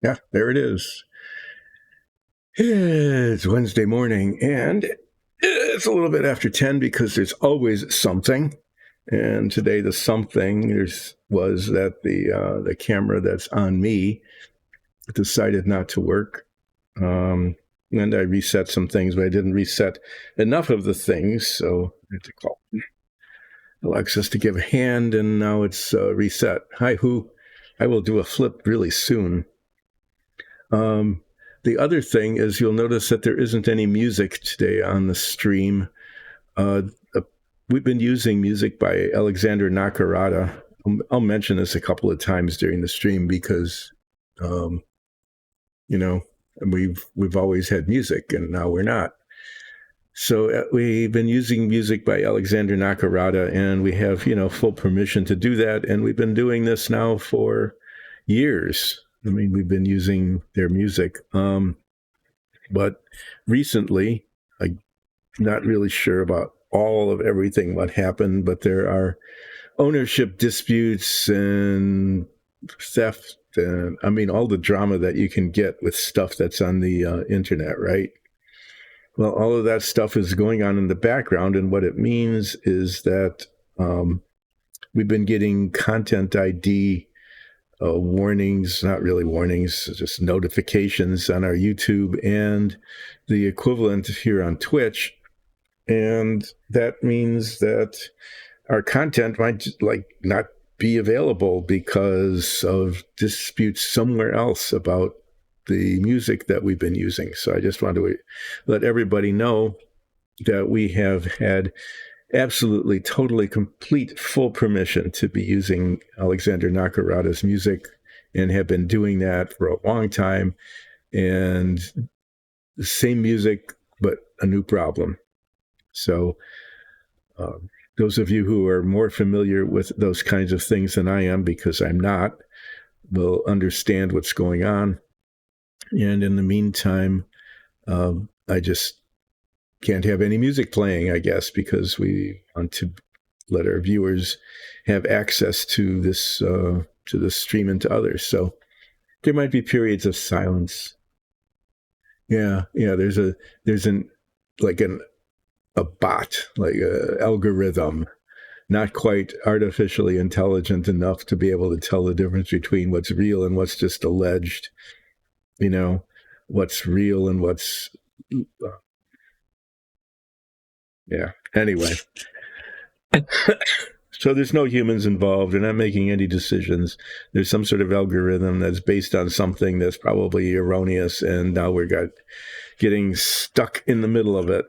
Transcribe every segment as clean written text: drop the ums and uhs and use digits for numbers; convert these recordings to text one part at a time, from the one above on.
Yeah, there it is. It's Wednesday morning, and it's a little bit after 10 because there's always something. And today, the something was that the camera that's on me decided not to work. And I reset some things, but I didn't reset enough of the things, so I had to call Alexis to give a hand, and now it's reset. Hi, Who. I will do a flip really soon. The other thing is you'll notice that there isn't any music today on the stream. Uh, we've been using music by Alexander Nakarada. I'll mention this a couple of times during the stream because, um, you know, we've always had music and now we're not. So we've been using music by Alexander Nakarada, and we have, full permission to do that. And we've been doing this now for years. I mean, we've been using their music. But recently, I'm not really sure about all of everything what happened, but there are ownership disputes and theft, and I mean, all the drama that you can get with stuff that's on the internet, right? Well, all of that stuff is going on in the background, and what it means is that we've been getting content ID warnings, not really warnings, just notifications on our YouTube and the equivalent here on Twitch. And that means that our content might not be available because of disputes somewhere else about the music that we've been using. So I just want to let everybody know that we have had absolutely, totally, complete, full permission to be using Alexander Nakarada's music and have been doing that for a long time. And the same music, but a new problem. So those of you who are more familiar with those kinds of things than I am, because I'm not, will understand what's going on. And in the meantime, I just can't have any music playing, I guess, because we want to let our viewers have access to this stream and to others. So there might be periods of silence. Yeah. There's a bot, like a algorithm, not quite artificially intelligent enough to be able to tell the difference between what's real and what's just alleged. What's real and what's yeah. Anyway. So there's no humans involved. They're not making any decisions. There's some sort of algorithm that's based on something that's probably erroneous, and now we're getting stuck in the middle of it.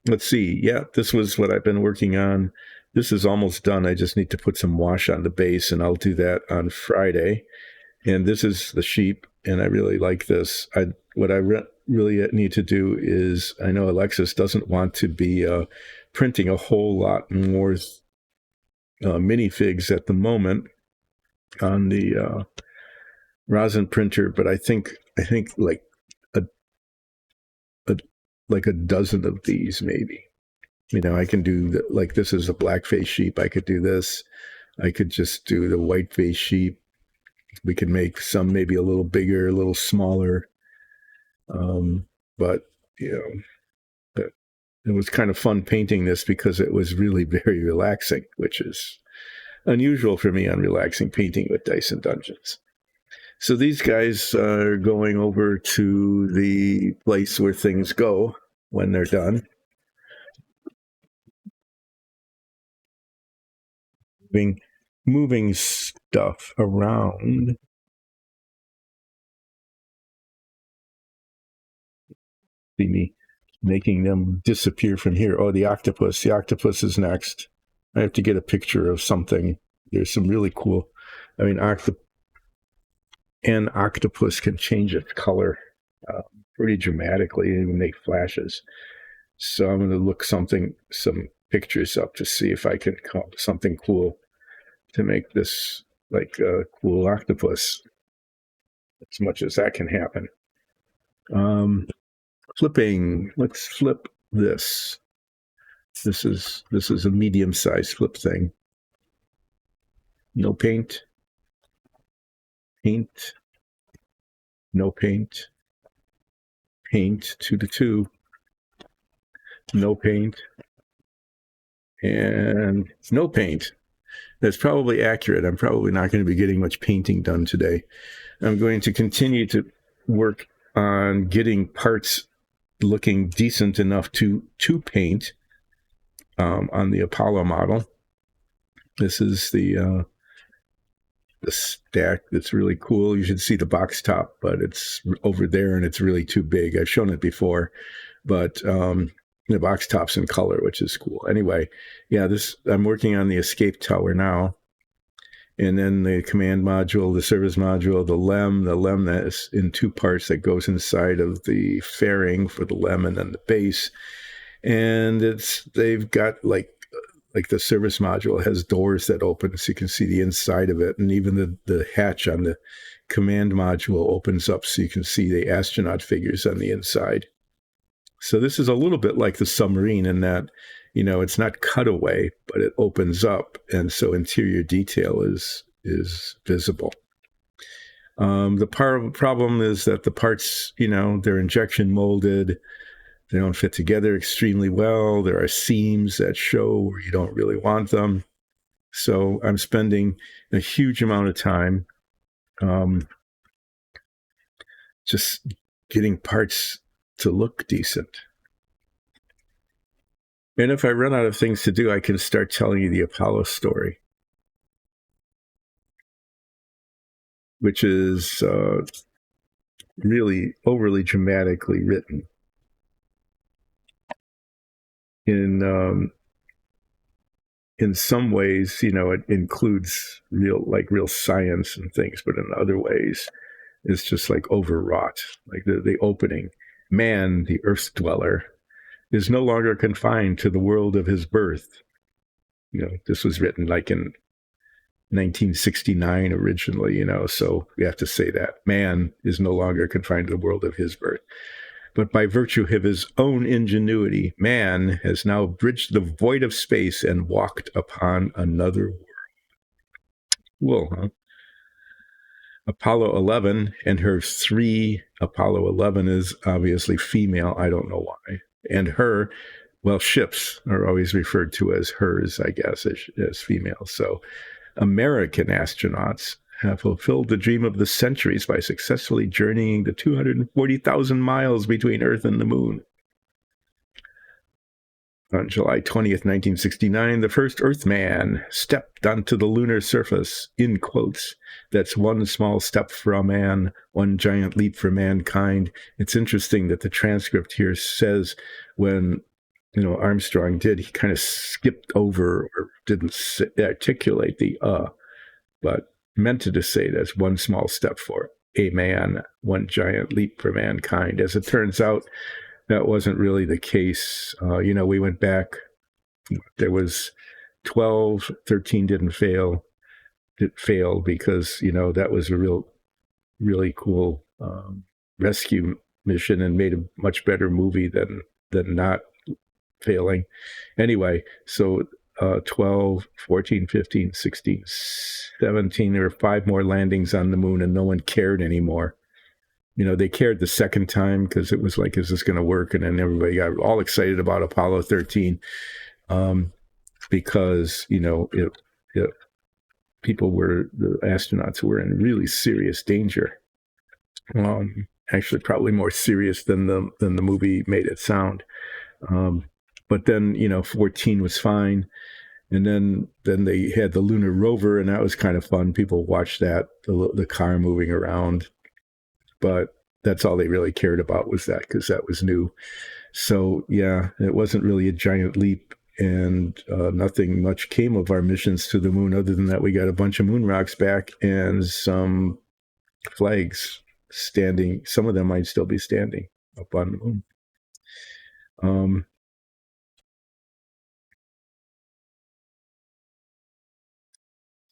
Let's see. Yeah, this was what I've been working on. This is almost done. I just need to put some wash on the base, and I'll do that on Friday. And this is the sheep, and I really like this. What I really need to do is, I know Alexis doesn't want to be printing a whole lot more minifigs at the moment on the rosin printer, but I think like a dozen of these maybe. I can do like this is a blackface sheep. I could do this. I could just do the whiteface sheep. We could make some maybe a little bigger, a little smaller. But it was kind of fun painting this because it was really very relaxing, which is unusual for me on relaxing painting with Dice and Dungeons. So these guys are going over to the place where things go when they're done. Moving stuff around. See me making them disappear from here. Oh, the octopus. The octopus is next. I have to get a picture of something. There's some really cool. I mean, an octopus can change its color pretty dramatically and make flashes. So I'm going to look some pictures up to see if I can come up with something cool to make this like a cool octopus, as much as that can happen. Flipping. Let's flip this. This is a medium-sized flip thing. No paint. paint, no paint, paint 2 to 2, no paint, and no paint. That's probably accurate. I'm probably not going to be getting much painting done today. I'm going to continue to work on getting parts looking decent enough to paint on the Apollo model. This is the stack that's really cool. You should see the box top, but it's over there and it's really too big. I've shown it before, but the box top's in color, which is cool. Anyway, yeah, I'm working on the escape tower now. And then the command module, the service module, the LEM that's in two parts that goes inside of the fairing for the LEM and then the base. And they've got like the service module has doors that open so you can see the inside of it. And even the hatch on the command module opens up so you can see the astronaut figures on the inside. So this is a little bit like the submarine in that, it's not cutaway, but it opens up. And so interior detail is visible. The problem is that the parts, they're injection molded. They don't fit together extremely well. There are seams that show where you don't really want them. So I'm spending a huge amount of time just getting parts to look decent. And if I run out of things to do, I can start telling you the Apollo story, which is really overly dramatically written. In some ways, it includes real science and things, but in other ways, it's just like overwrought. Like the opening, man, the Earth dweller, is no longer confined to the world of his birth. This was written like in 1969 originally, so we have to say that man is no longer confined to the world of his birth. But by virtue of his own ingenuity, man has now bridged the void of space and walked upon another world. Cool, huh? Apollo 11 and her Apollo 11 is obviously female. I don't know why. And her, ships are always referred to as hers, I guess, as female. So American astronauts have fulfilled the dream of the centuries by successfully journeying the 240,000 miles between Earth and the Moon. On July 20th, 1969, the first Earthman stepped onto the lunar surface, in quotes. That's one small step for a man, one giant leap for mankind. It's interesting that the transcript here says when Armstrong did, he kind of skipped over or didn't articulate the but meant to say that's one small step for a man, one giant leap for mankind. As it turns out, that wasn't really the case. We went back. There was 12, 13 didn't fail. It failed because, that was a really cool rescue mission and made a much better movie than not failing. Anyway, so 12, 14, 15, 16, 17, there were 5 more landings on the moon and no one cared anymore. They cared the second time because it was like, is this going to work? And then everybody got all excited about Apollo 13 because, the astronauts were in really serious danger. Actually, probably more serious than the movie made it sound. But then, 14 was fine. And then they had the lunar rover, and that was kind of fun. People watched that, the car moving around. But that's all they really cared about was that, because that was new. So, yeah, it wasn't really a giant leap, and nothing much came of our missions to the moon other than that we got a bunch of moon rocks back and some flags standing. Some of them might still be standing up on the moon.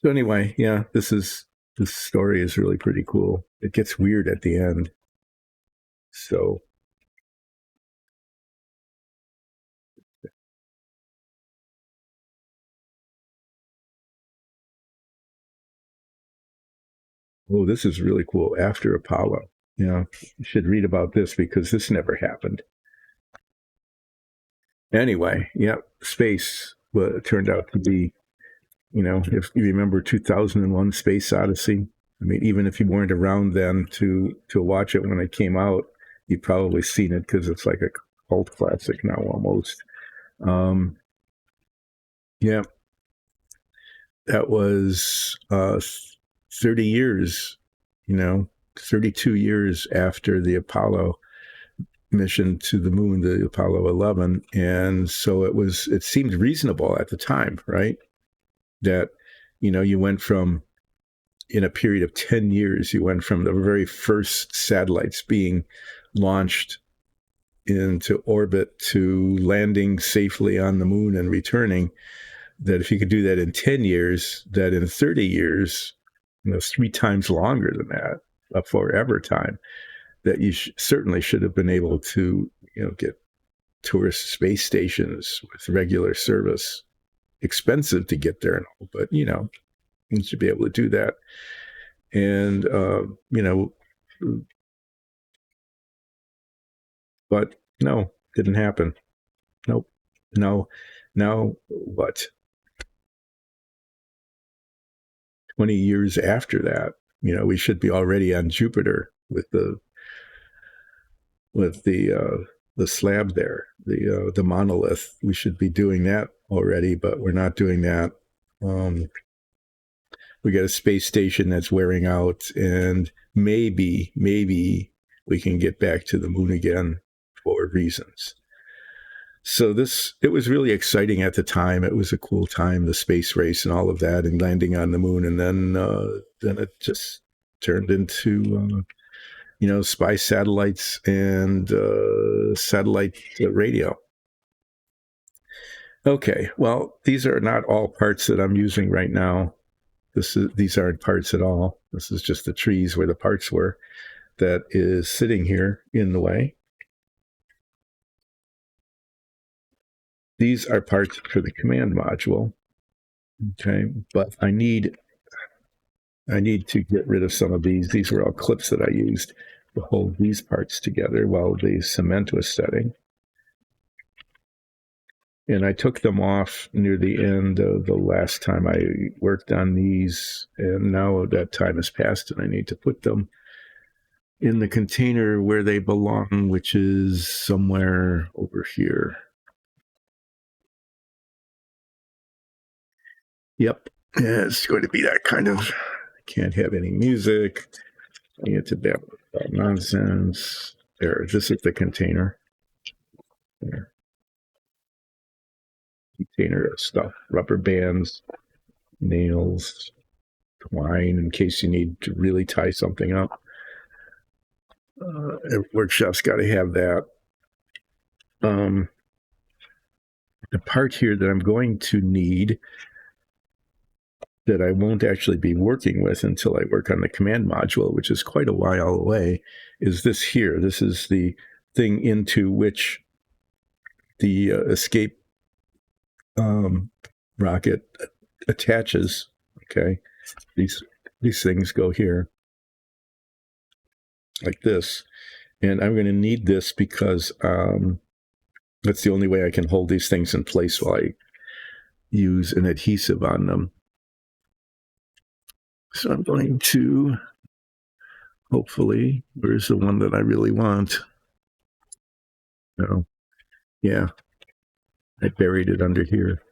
So anyway, yeah, this story is really pretty cool. It gets weird at the end. So Oh, this is really cool. After Apollo. You should read about this because this never happened. Anyway, yeah, space turned out to be, if you remember 2001 Space Odyssey, I mean, even if you weren't around then to watch it when it came out, you've probably seen it because it's like a cult classic now almost. Yeah, that was 30 years, 32 years after the Apollo mission to the moon, the Apollo 11. And so it seemed reasonable at the time, right? That, you went from, in a period of 10 years, you went from the very first satellites being launched into orbit to landing safely on the moon and returning, that if you could do that in 10 years, that in 30 years, 3 times longer than that, a forever time, that you certainly should have been able to, get tourist space stations with regular service. Expensive to get there, but, you should be able to do that. And, but no, didn't happen. Nope. No. Now what? 20 years after that, we should be already on Jupiter with the slab there, the monolith. We should be doing that already, but we're not doing that. We got a space station that's wearing out, and maybe we can get back to the moon again for reasons. So it was really exciting at the time. It was a cool time, the space race and all of that, and landing on the moon. And then it just turned into, spy satellites and satellite radio. Okay, well, these are not all parts that I'm using right now. These aren't parts at all. This is just the trees where the parts were. That is sitting here in the way. These are parts for the command module. Okay, but I need to get rid of some of these. These were all clips that I used to hold these parts together while the cement was setting. And I took them off near the end of the last time I worked on these, and now that time has passed and I need to put them in the container where they belong, which is somewhere over here. Yep, yeah, it's going to be that kind of, can't have any music. I get to babble about nonsense. There, this is the container. There. Container of stuff, rubber bands, nails, twine, in case you need to really tie something up. Every workshop's got to have that. The part here that I'm going to need, that I won't actually be working with until I work on the command module, which is quite a while away, is this here. This is the thing into which the escape rocket attaches. Okay, these things go here like this, and I'm going to need this because that's the only way I can hold these things in place while I use an adhesive on them. So I'm going to, hopefully, where's the one that I really want? Oh, yeah, I buried it under here.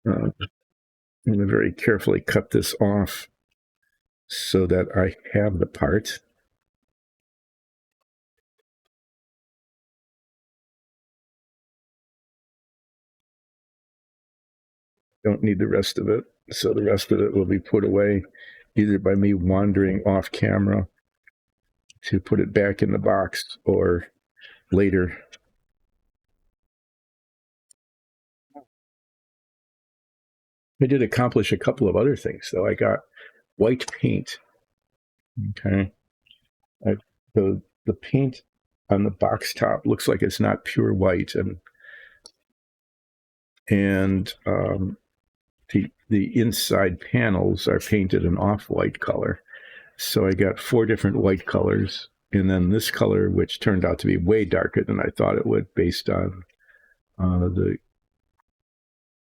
I'm going to very carefully cut this off so that I have the part. Don't need the rest of it. So the rest of it will be put away either by me wandering off camera to put it back in the box or later. I did accomplish a couple of other things, though. I got white paint. Okay. The paint on the box top looks like it's not pure white, and the inside panels are painted an off-white color. So I got 4 different white colors, and then this color, which turned out to be way darker than I thought it would based on the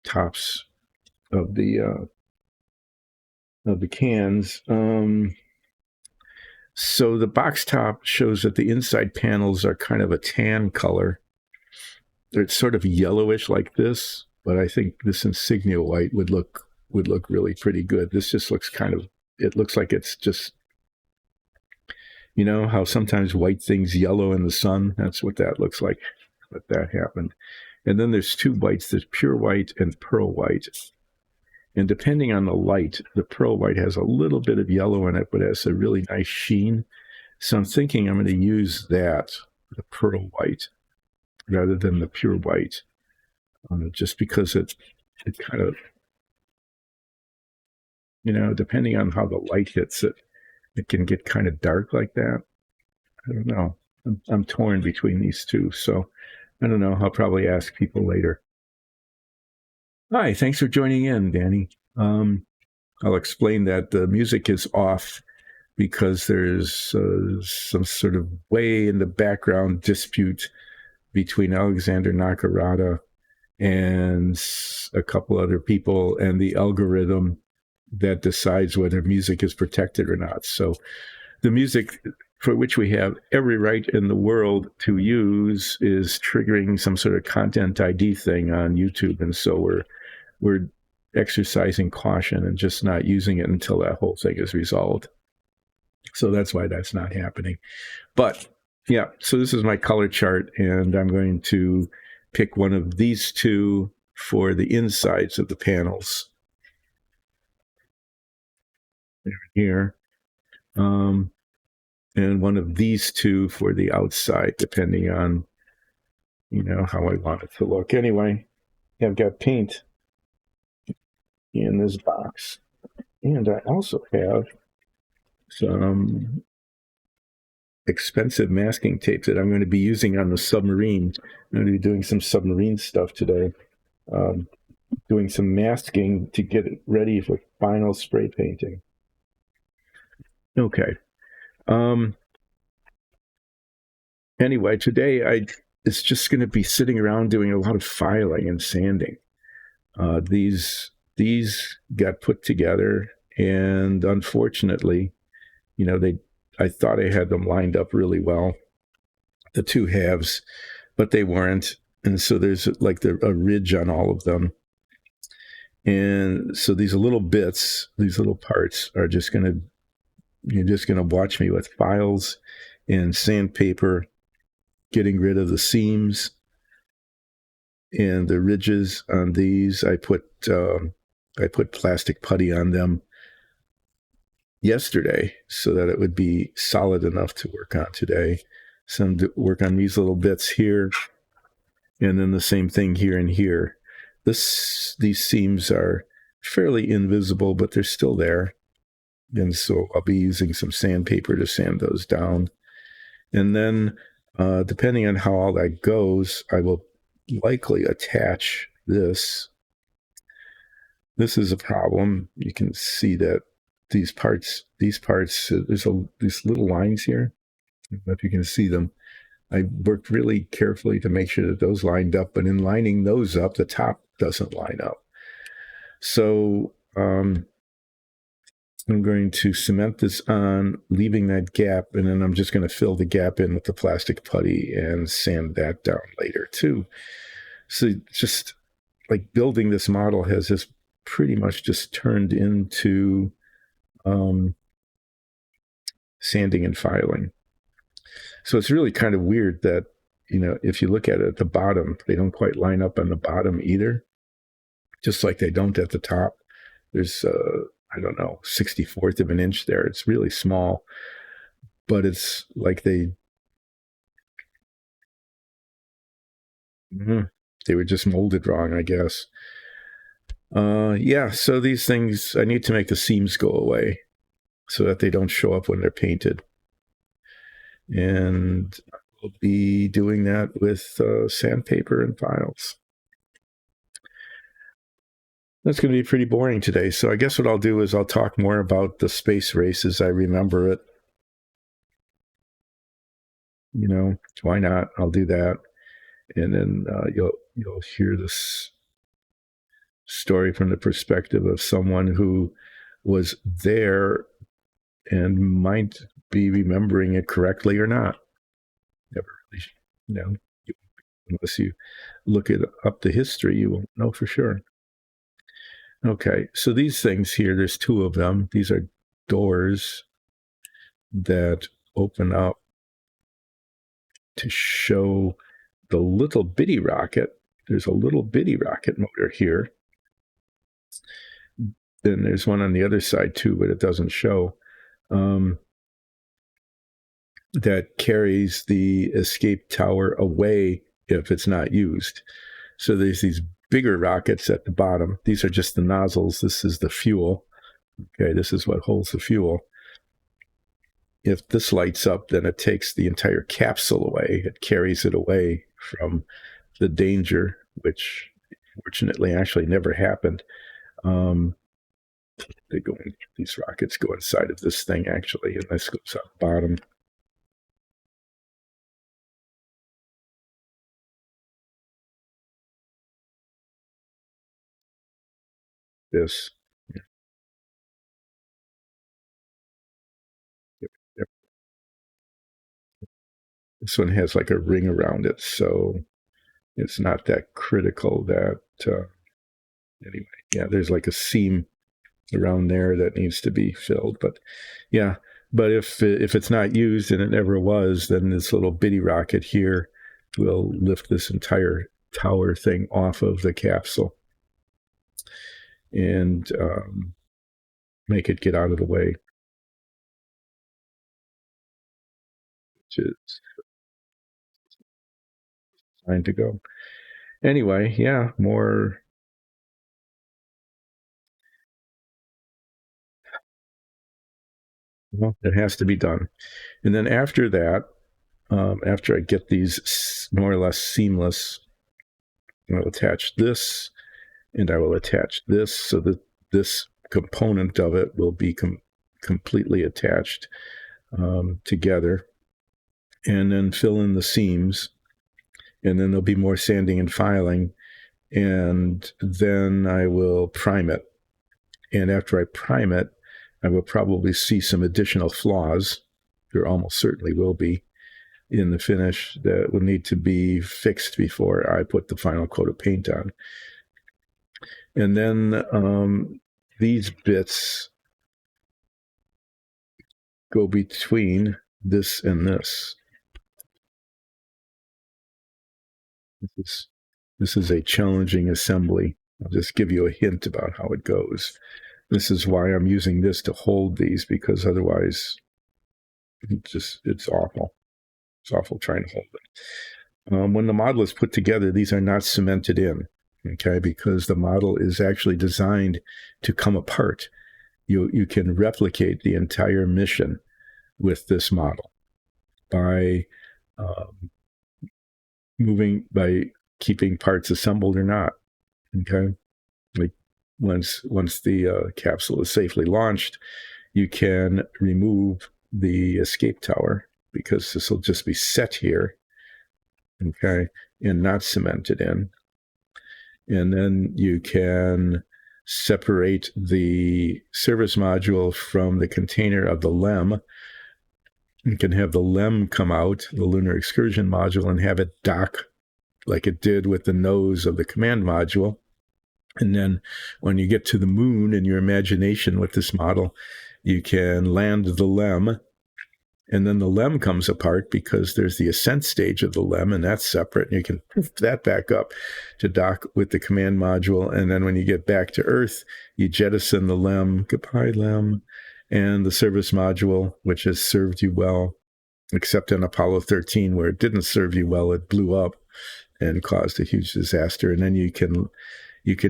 tops of the cans. So the box top shows that the inside panels are kind of a tan color. They're sort of yellowish like this, but I think this insignia white would look really pretty good. This just looks it looks like it's just, you know how sometimes white things yellow in the sun? That's what that looks like, but that happened. And then there's 2 whites, there's pure white and pearl white. And depending on the light, the pearl white has a little bit of yellow in it, but it has a really nice sheen. So I'm thinking I'm going to use that, the pearl white, rather than the pure white, just because it kind of, you know, depending on how the light hits it, it can get kind of dark like that. I don't know. I'm torn between these two, so I don't know. I'll probably ask people later. Hi, thanks for joining in, Danny. I'll explain that the music is off because there's some sort of way in the background dispute between Alexander Nakarada and a couple other people and the algorithm that decides whether music is protected or not. So the music for which we have every right in the world to use is triggering some sort of content ID thing on YouTube. And so we're exercising caution and just not using it until that whole thing is resolved. So that's why that's not happening. But yeah, so this is my color chart, and I'm going to pick one of these 2 for the insides of the panels. Here. And one of these 2 for the outside, depending on, you know, how I want it to look. Anyway, I've got paint in this box. And I also have some expensive masking tape that I'm going to be using on the submarine. I'm going to be doing some submarine stuff today. Doing some masking to get it ready for final spray painting. Okay. Anyway, today it's just going to be sitting around doing a lot of filing and sanding. These got put together, and unfortunately, you know, I thought I had them lined up really well, the 2 halves, but they weren't. And so there's like a ridge on all of them. And so these little bits, these little parts are just going to, you're just going to watch me with files and sandpaper, getting rid of the seams and the ridges on these. I put plastic putty on them yesterday so that it would be solid enough to work on today. So I'm to work on these little bits here, and then the same thing here and here. These seams are fairly invisible, but they're still there. And so I'll be using some sandpaper to sand those down. And then, depending on how all that goes, I will likely attach this. This is a problem. You can see that these parts, there's these little lines here. I don't know if you can see them. I worked really carefully to make sure that those lined up, but in lining those up, the top doesn't line up. So I'm going to cement this on, leaving that gap, and then I'm just going to fill the gap in with the plastic putty and sand that down later too. So just like building this model has just pretty much just turned into sanding and filing. So it's really kind of weird that, you know, if you look at it at the bottom, they don't quite line up on the bottom either, just like they don't at the top. There's, I don't know, 64th of an inch there. It's really small, but it's like they were just molded wrong, I guess. Yeah, so these things, I need to make the seams go away so that they don't show up when they're painted. And I'll be doing that with sandpaper and files. That's going to be pretty boring today. So I guess what I'll do is I'll talk more about the space race as I remember it. You know, why not? I'll do that, and then you'll hear this story from the perspective of someone who was there and might be remembering it correctly or not. Never really, you know, unless you look it up the history, you won't know for sure. Okay, so these things here, there's two of them. These are doors that open up to show the little bitty rocket. There's a little bitty rocket motor here. Then there's one on the other side too, but it doesn't show. That carries the escape tower away if it's not used. So there's these bigger rockets at the bottom. These are just the nozzles. This is the fuel. Okay, this is what holds the fuel. If this lights up, then it takes the entire capsule away. It carries it away from the danger, which fortunately actually never happened. These rockets go inside of this thing actually, and this goes up bottom. This. Yep. This one has like a ring around it, so it's not that critical that anyway, yeah, there's like a seam around there that needs to be filled. But yeah, but if it's not used, and it never was, then this little bitty rocket here will lift this entire tower thing off of the capsule and make it get out of the way. Which is time to go. Anyway, yeah, more. Well, it has to be done. And then after that, after I get these more or less seamless, I'll attach this, and I will attach this so that this component of it will be completely attached together, and then fill in the seams, and then there'll be more sanding and filing, and then I will prime it. And after I prime it, I will probably see some additional flaws. There almost certainly will be in the finish that will need to be fixed before I put the final coat of paint on. And then these bits go between this and this. This is a challenging assembly. I'll just give you a hint about how it goes. This is why I'm using this to hold these, because otherwise it's awful. It's awful trying to hold it. When the model is put together, these are not cemented in, okay, because the model is actually designed to come apart. You can replicate the entire mission with this model by by keeping parts assembled or not, okay? Like once the capsule is safely launched, you can remove the escape tower, because this will just be set here, okay, and not cemented in. And then you can separate the service module from the container of the LEM. You can have the LEM come out, the Lunar Excursion Module, and have it dock like it did with the nose of the command module. And then when you get to the moon in your imagination with this model, you can land the LEM, and then the LEM comes apart because there's the ascent stage of the LEM, and that's separate. And you can poof that back up to dock with the command module. And then when you get back to Earth, you jettison the LEM, goodbye LEM, and the service module, which has served you well, except in Apollo 13, where it didn't serve you well. It blew up and caused a huge disaster. And then you can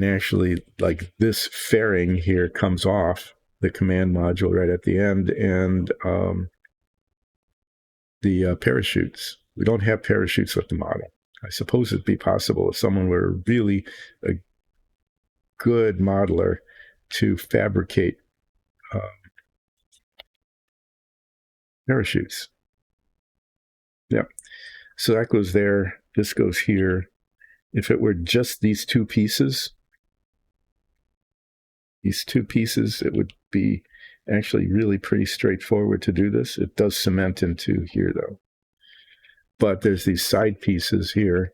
actually, like this fairing here comes off the command module right at the end, and the parachutes. We don't have parachutes with the model. I suppose it'd be possible if someone were really a good modeler to fabricate parachutes. Yeah. So that goes there. This goes here. If it were just these two pieces, it would be actually really pretty straightforward to do this. It does cement into here, though. But there's these side pieces here.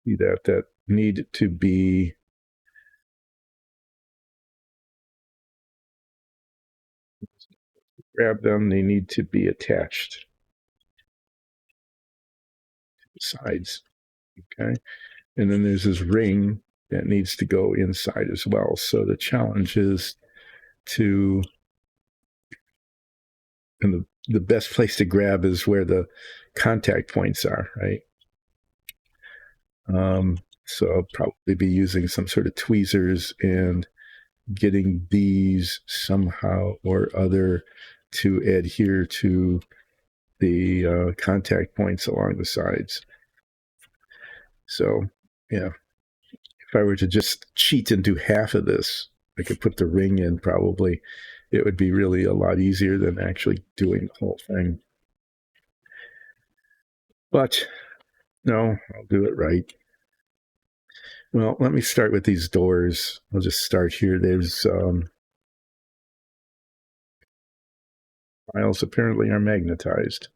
See that need to be grab them. They need to be attached to the sides. Okay. And then there's this ring that needs to go inside as well. So the challenge is to, and the best place to grab is where the contact points are, right? So I'll probably be using some sort of tweezers and getting these somehow or other to adhere to the contact points along the sides. So, yeah, if I were to just cheat and do half of this, I could put the ring in probably. It would be really a lot easier than actually doing the whole thing. But no, I'll do it right. Well, let me start with these doors. I'll just start here. There's files apparently are magnetized.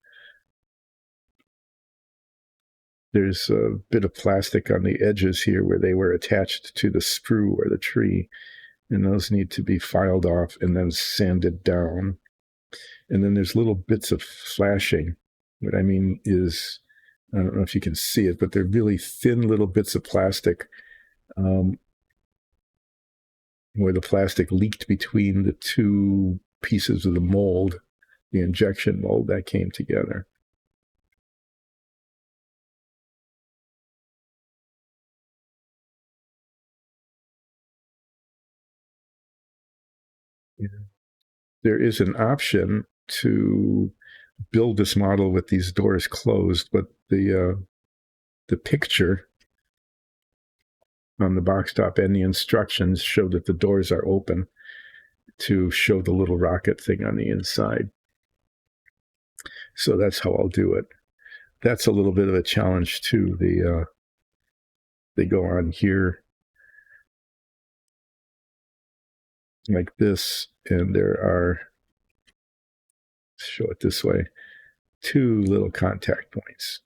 There's a bit of plastic on the edges here where they were attached to the sprue or the tree, and those need to be filed off and then sanded down. And then there's little bits of flashing. What I mean is, I don't know if you can see it, but they're really thin little bits of plastic where the plastic leaked between the two pieces of the mold, the injection mold that came together. Yeah. There is an option to build this model with these doors closed, but the picture on the box top and the instructions show that the doors are open to show the little rocket thing on the inside. So that's how I'll do it. That's a little bit of a challenge too. They go on here like this, and there are, show it this way, two little contact points.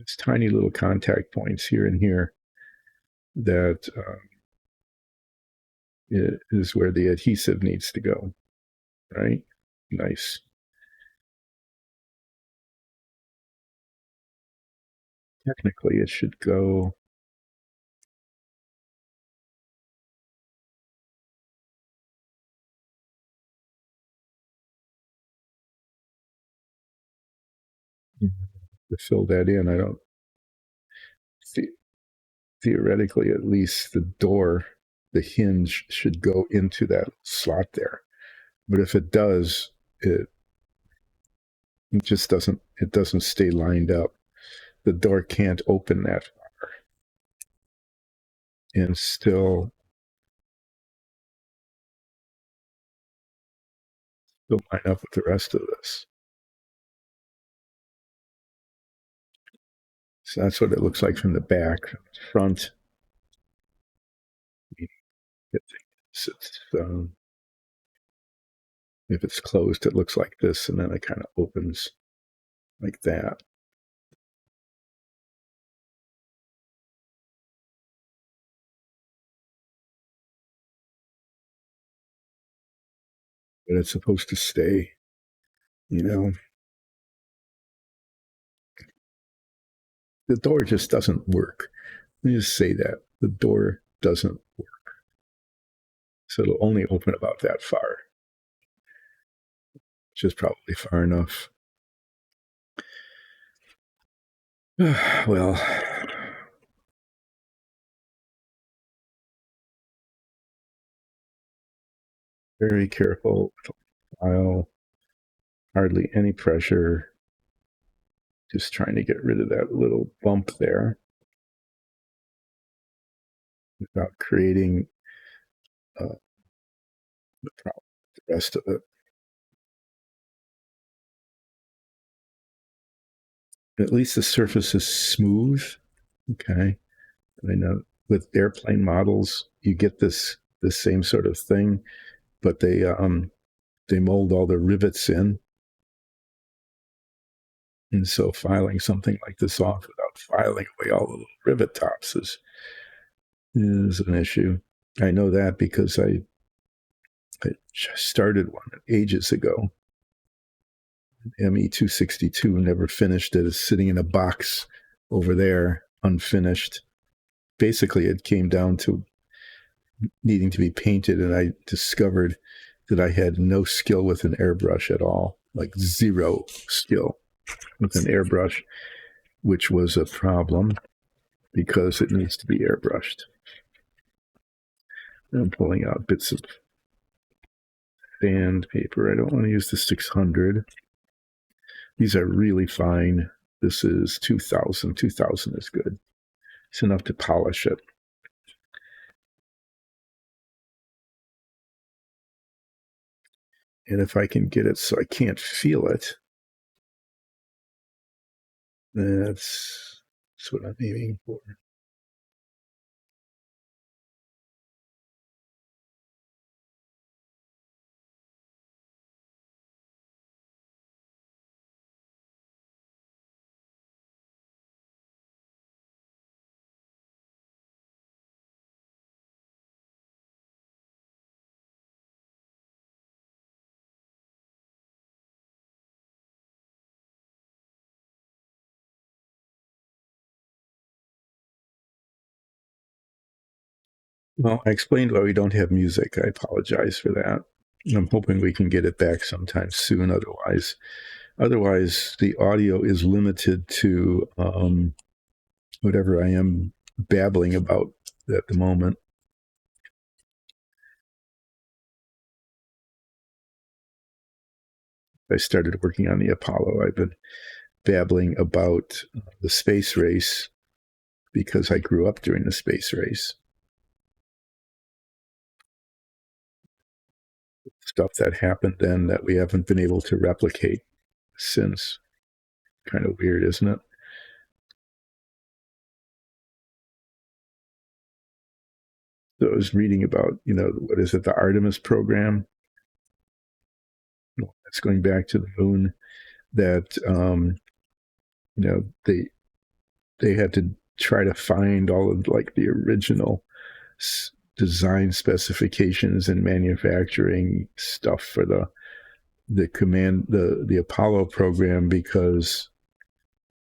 It's tiny little contact points here and here that is where the adhesive needs to go, right? Nice. Technically, it should go to fill that in. I don't theoretically, at least the door, the hinge should go into that slot there. But if it does, it just doesn't. It doesn't stay lined up. The door can't open that far and still line up with the rest of this. So that's what it looks like from the back. Front, if it's closed, it looks like this, and then it kind of opens like that. But it's supposed to stay, you know. The door just doesn't work. Let me just say that. The door doesn't work. So it'll only open about that far, which is probably far enough. Well, very careful with the file, hardly any pressure. Just trying to get rid of that little bump there without creating the problem with the rest of it. At least the surface is smooth. Okay. I know with airplane models, you get this same sort of thing, but they mold all the rivets in. And so filing something like this off without filing away all the little rivet tops is an issue. I know that because I started one ages ago. ME262, never finished it. It's sitting in a box over there, unfinished. Basically, it came down to needing to be painted, and I discovered that I had no skill with an airbrush at all, like zero skill with an airbrush, which was a problem because it needs to be airbrushed. I'm pulling out bits of sandpaper. I don't want to use the 600. These are really fine. This is 2000. 2000 is good. It's enough to polish it. And if I can get it so I can't feel it, that's what I'm aiming for. Well, I explained why we don't have music. I apologize for that. I'm hoping we can get it back sometime soon. Otherwise, the audio is limited to whatever I am babbling about at the moment. I started working on the Apollo. I've been babbling about the space race because I grew up during the space race. Stuff that happened then that we haven't been able to replicate since. Kind of weird, isn't it? So I was reading about, what is it, the Artemis program? It's going back to the moon. That they had to try to find all of like the original design specifications and manufacturing stuff for the Apollo program, because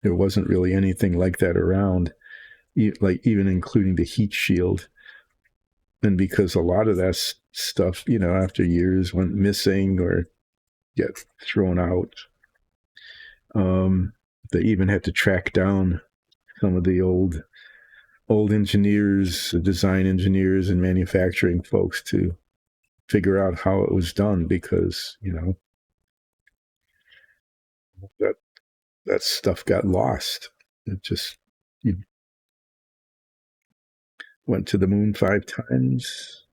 there wasn't really anything like that around, like even including the heat shield. And because a lot of that stuff, after years went missing or get thrown out, they even had to track down some of the old engineers, design engineers and manufacturing folks to figure out how it was done, because, that stuff got lost. It just, you went to the moon 5 times.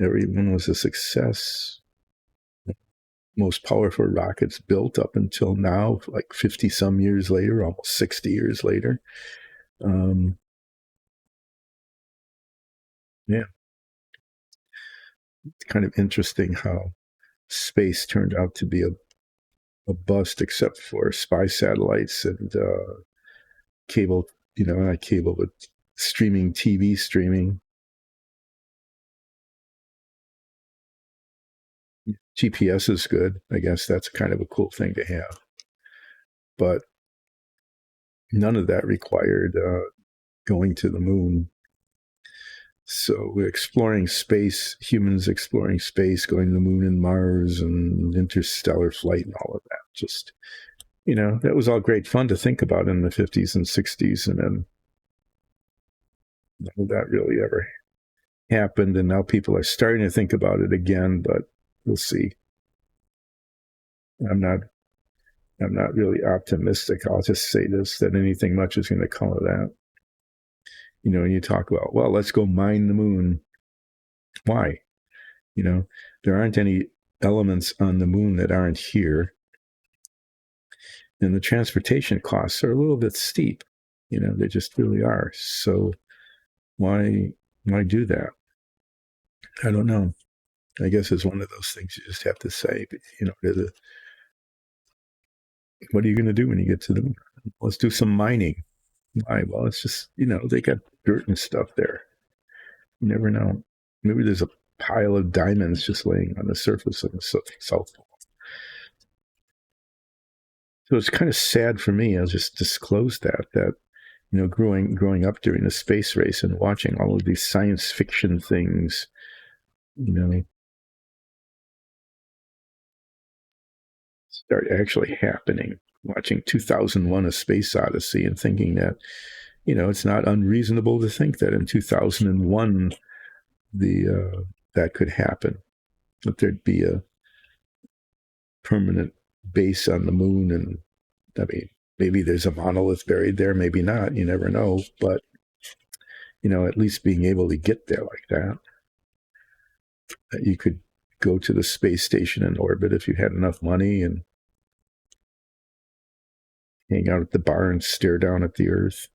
Everyone was a success. Most powerful rockets built up until now, like 50 some years later, almost 60 years later. Yeah. It's kind of interesting how space turned out to be a bust, except for spy satellites and cable, not cable, but streaming TV streaming. GPS is good. I guess that's kind of a cool thing to have. But none of that required going to the moon. So we're exploring space, humans exploring space, going to the moon and Mars and interstellar flight and all of that. Just, that was all great fun to think about in the 50s and 60s. And then none of that really ever happened. And now people are starting to think about it again, but we'll see. I'm not I'm not really optimistic. I'll just say this, that anything much is going to come of that. You know, and you talk about, well, let's go mine the moon. Why? You know, there aren't any elements on the moon that aren't here. And the transportation costs are a little bit steep. You know, they just really are. So why do that? I don't know. I guess it's one of those things you just have to say. But, you know, what are you going to do when you get to the moon? Let's do some mining. Why? Well, it's just, you know, they got dirt and stuff there. You never know. Maybe there's a pile of diamonds just laying on the surface of the South Pole. So it's kind of sad for me. I'll just disclose that you know, growing up during the space race and watching all of these science fiction things, you know, start actually happening. Watching 2001: A Space Odyssey and thinking that, you know, it's not unreasonable to think that in 2001 that could happen, that there'd be a permanent base on the moon. And I mean, maybe there's a monolith buried there, maybe not, you never know. But, you know, at least being able to get there like that you could go to the space station in orbit if you had enough money and hang out at the bar and stare down at the Earth.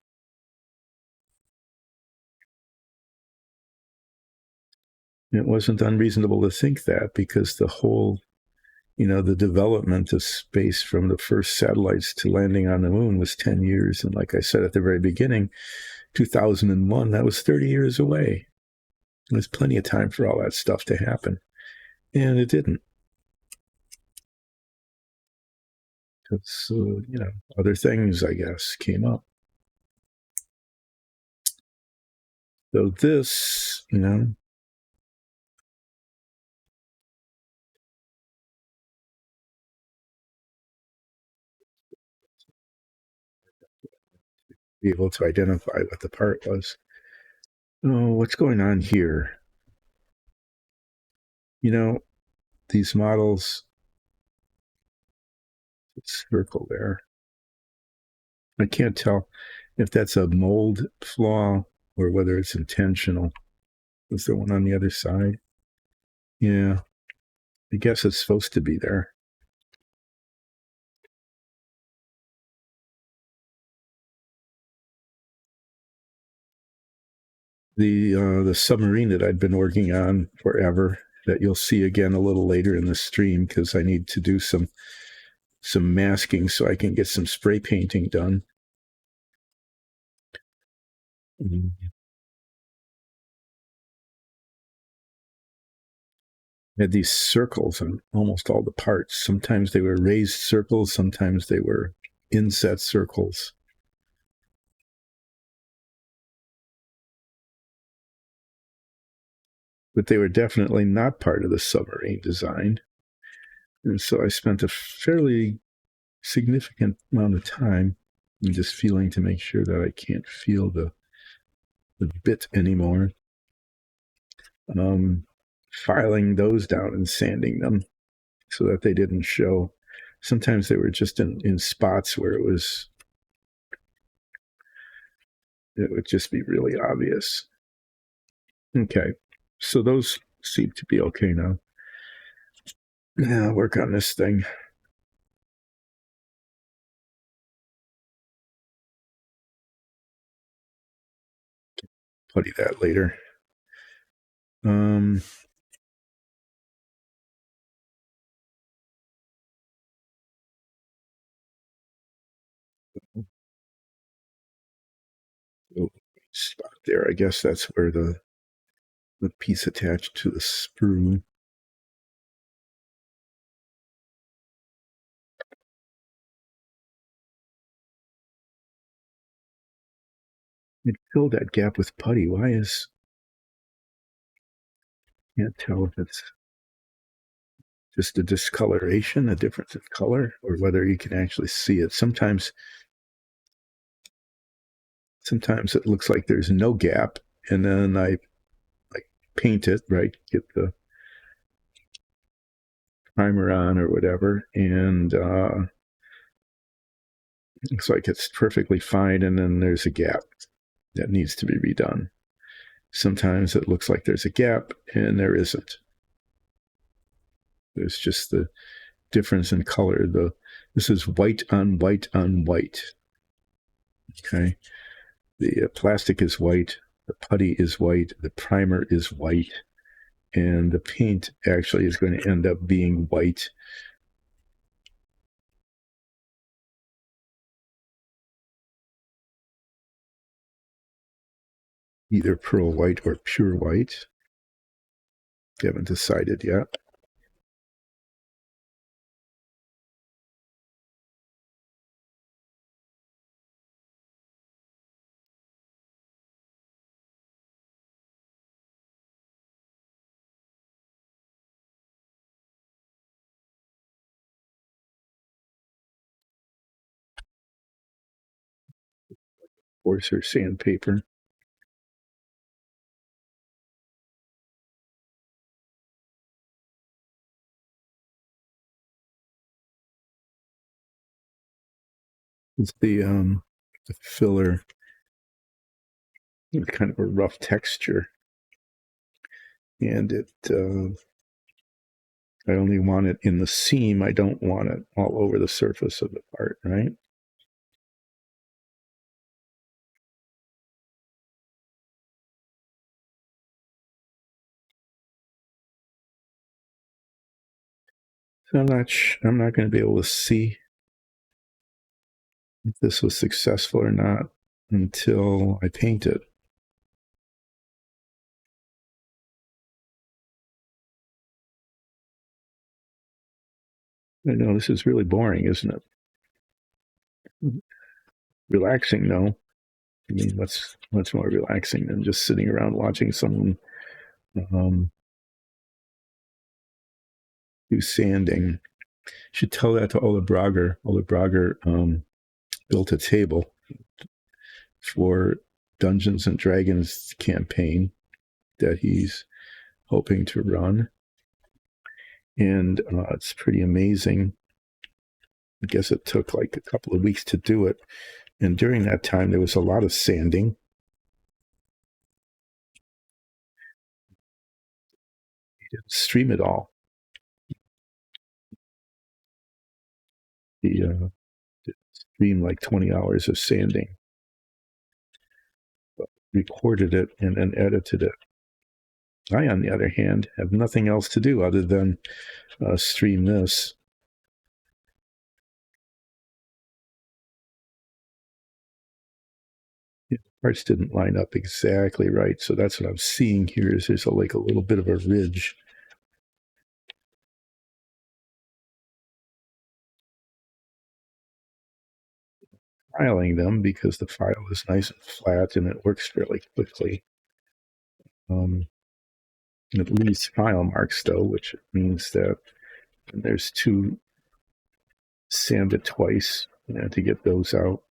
It wasn't unreasonable to think that, because the whole, you know, the development of space from the first satellites to landing on the moon was 10 years. And like I said at the very beginning, 2001, that was 30 years away. There's plenty of time for all that stuff to happen. And it didn't. Because, you know, other things, I guess, came up. So this, you know, be able to identify what the part was. Oh, what's going on here? You know, these models, circle there. I can't tell if that's a mold flaw or whether it's intentional. Is there one on the other side? Yeah, I guess it's supposed to be there. The submarine that I'd been working on forever, that you'll see again a little later in the stream, because I need to do some masking so I can get some spray painting done. Had these circles on almost all the parts. Sometimes they were raised circles, sometimes they were inset circles. But they were definitely not part of the submarine design. And so I spent a fairly significant amount of time just feeling to make sure that I can't feel the bit anymore. Filing those down and sanding them so that they didn't show. Sometimes they were just in spots where it would just be really obvious. Okay, so those seem to be okay now. Now I'll work on this thing. Putty that later. Spot there. I guess that's where the piece attached to the sprue. It filled that gap with putty. Why is... Can't tell if it's just a discoloration, a difference in color, or whether you can actually see it. Sometimes it looks like there's no gap, and then I paint it, right? Get the primer on or whatever, and Looks like it's perfectly fine, and then there's a gap that needs to be redone. Sometimes it looks like there's a gap, and there isn't. There's just the difference in color. This is white on white on white. Okay. The plastic is white, the putty is white, the primer is white, and the paint actually is going to end up being white. Either pearl white or pure white. Haven't decided yet. Coarser sandpaper. It's the filler. It's kind of a rough texture, and I only want it in the seam. I don't want it all over the surface of the part, right? So I'm not going to be able to see if this was successful or not until I paint it. I know this is really boring, isn't it? Relaxing, though. I mean, what's much more relaxing than just sitting around watching someone do sanding? Should tell that to Ola Brager. Ola Brager built a table for Dungeons and Dragons campaign that he's hoping to run, and it's pretty amazing. I guess it took like a couple of weeks to do it, and during that time there was a lot of sanding. He didn't stream it all. He streamed like 20 hours of sanding, recorded it, and then edited it. I, on the other hand, have nothing else to do other than stream this. The parts didn't line up exactly right, so that's what I'm seeing here. Is there's like a little bit of a ridge. Filing them because the file is nice and flat and it works fairly quickly. It leaves file marks though, which means that there's two sand it twice to get those out.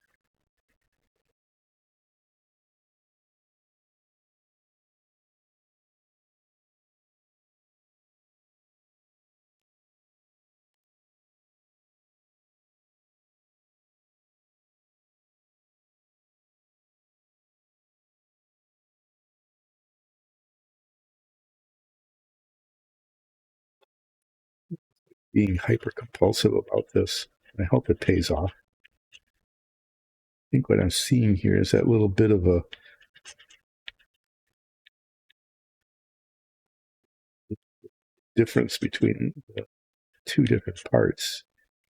Being hyper compulsive about this. I hope it pays off. I think what I'm seeing here is that little bit of a difference between the two different parts.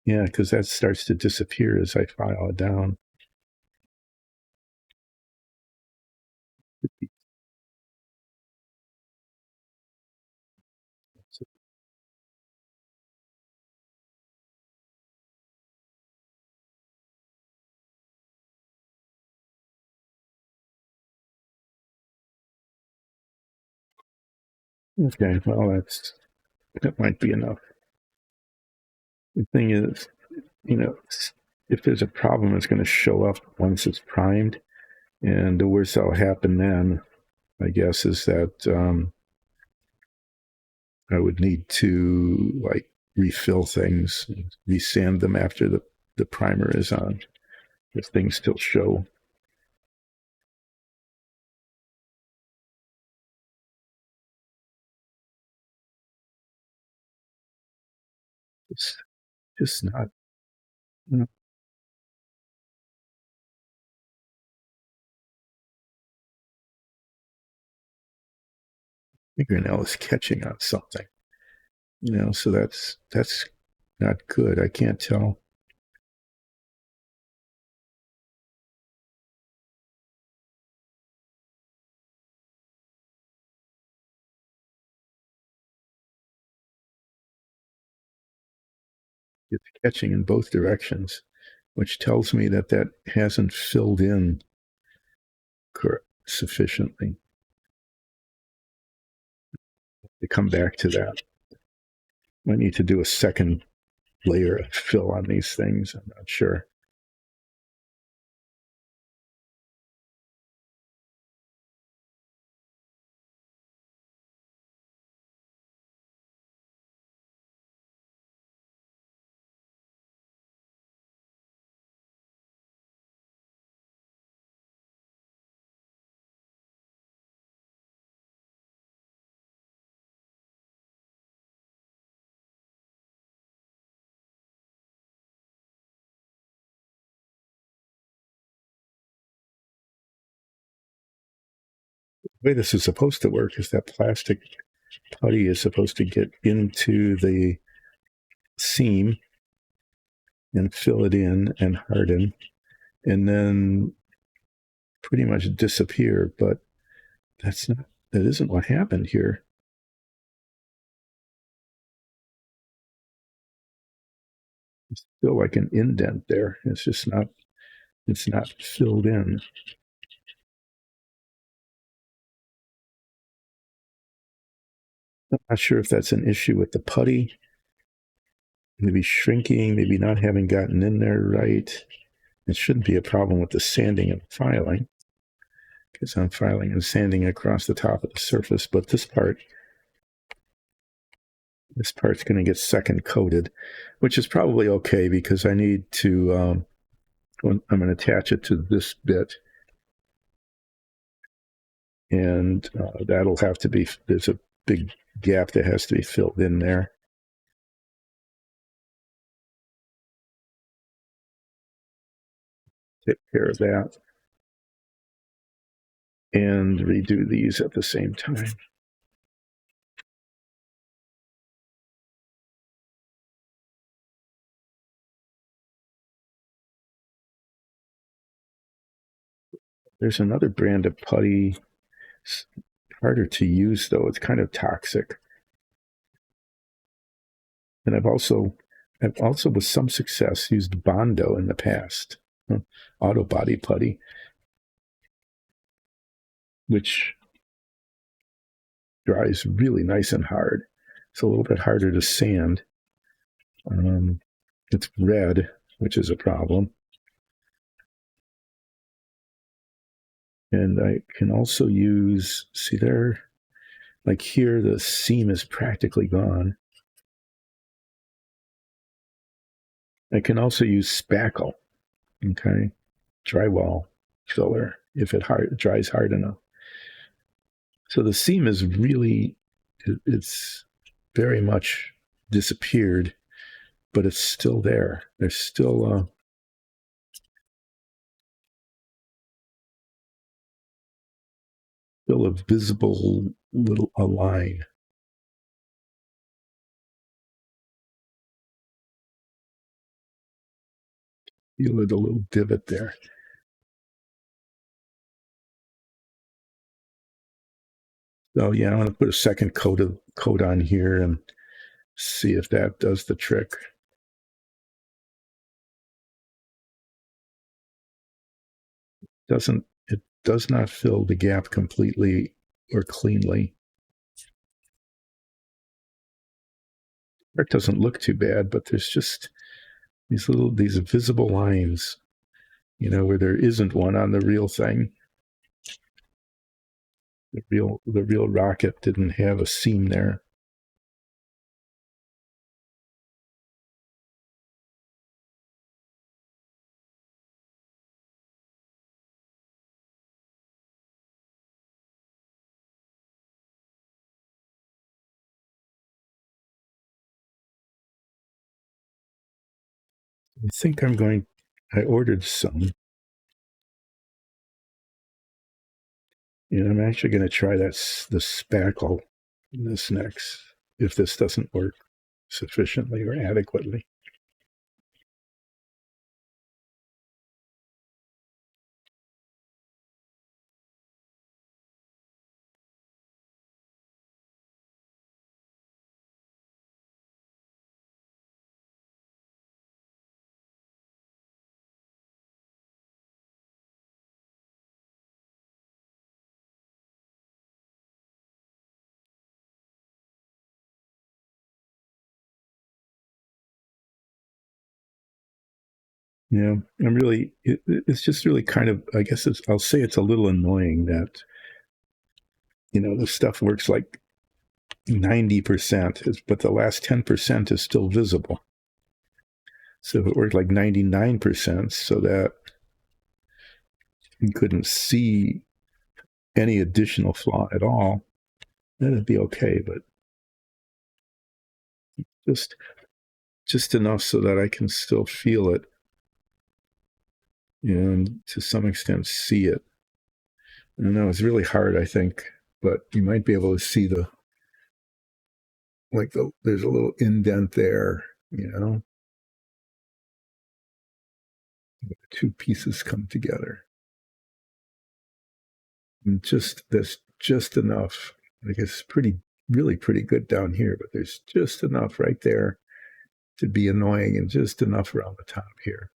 Yeah, because that starts to disappear as I file it down. Okay, well, that might be enough. The thing is, if there's a problem, it's going to show up once it's primed. And the worst that'll happen then, I guess, is that I would need to like refill things, resand them after the primer is on. If things still show. It's just not. Fingernail is catching on something, so that's not good. I can't tell. It's catching in both directions, which tells me that hasn't filled in sufficiently. To come back to that, I need to do a second layer of fill on these things. I'm not sure. The way this is supposed to work is that plastic putty is supposed to get into the seam and fill it in and harden and then pretty much disappear. But that isn't what happened here. It's still like an indent there. It's not filled in. I'm not sure if that's an issue with the putty, maybe shrinking, maybe not having gotten in there right. It shouldn't be a problem with the sanding and filing, because I'm filing and sanding across the top of the surface. But this part's going to get second coated, which is probably okay because I need to, I'm going to attach it to this bit. And that'll have to be, there's a big gap that has to be filled in there. Take care of that. And redo these at the same time. There's another brand of putty. It's harder to use, though. It's kind of toxic. And I've also with some success used Bondo in the past, auto body putty, which dries really nice and hard. It's a little bit harder to sand. It's red, which is a problem. And I can also use, see there, like here, the seam is practically gone. I can also use spackle, okay, drywall filler, if it dries hard enough. So the seam is really, it's very much disappeared, but it's still there. There's still a visible little line. Feel it, a little divot there. So yeah, I'm going to put a second coat on here and see if that does the trick. It does not fill the gap completely or cleanly. It doesn't look too bad, but there's just these visible lines, where there isn't one on the real thing. The real rocket didn't have a seam there. I think I ordered some. And I'm actually going to try the spackle this next, if this doesn't work sufficiently or adequately. Yeah, it's just really kind of, I guess I'll say it's a little annoying that, this stuff works like 90%, but the last 10% is still visible. So if it worked like 99%, so that you couldn't see any additional flaw at all, that'd be okay. But just enough so that I can still feel it, and to some extent see it. I don't know, it's really hard, I think, but you might be able to see there's a little indent there, the two pieces come together. And there's just enough. Like it's really pretty good down here, but there's just enough right there to be annoying, and just enough around the top here.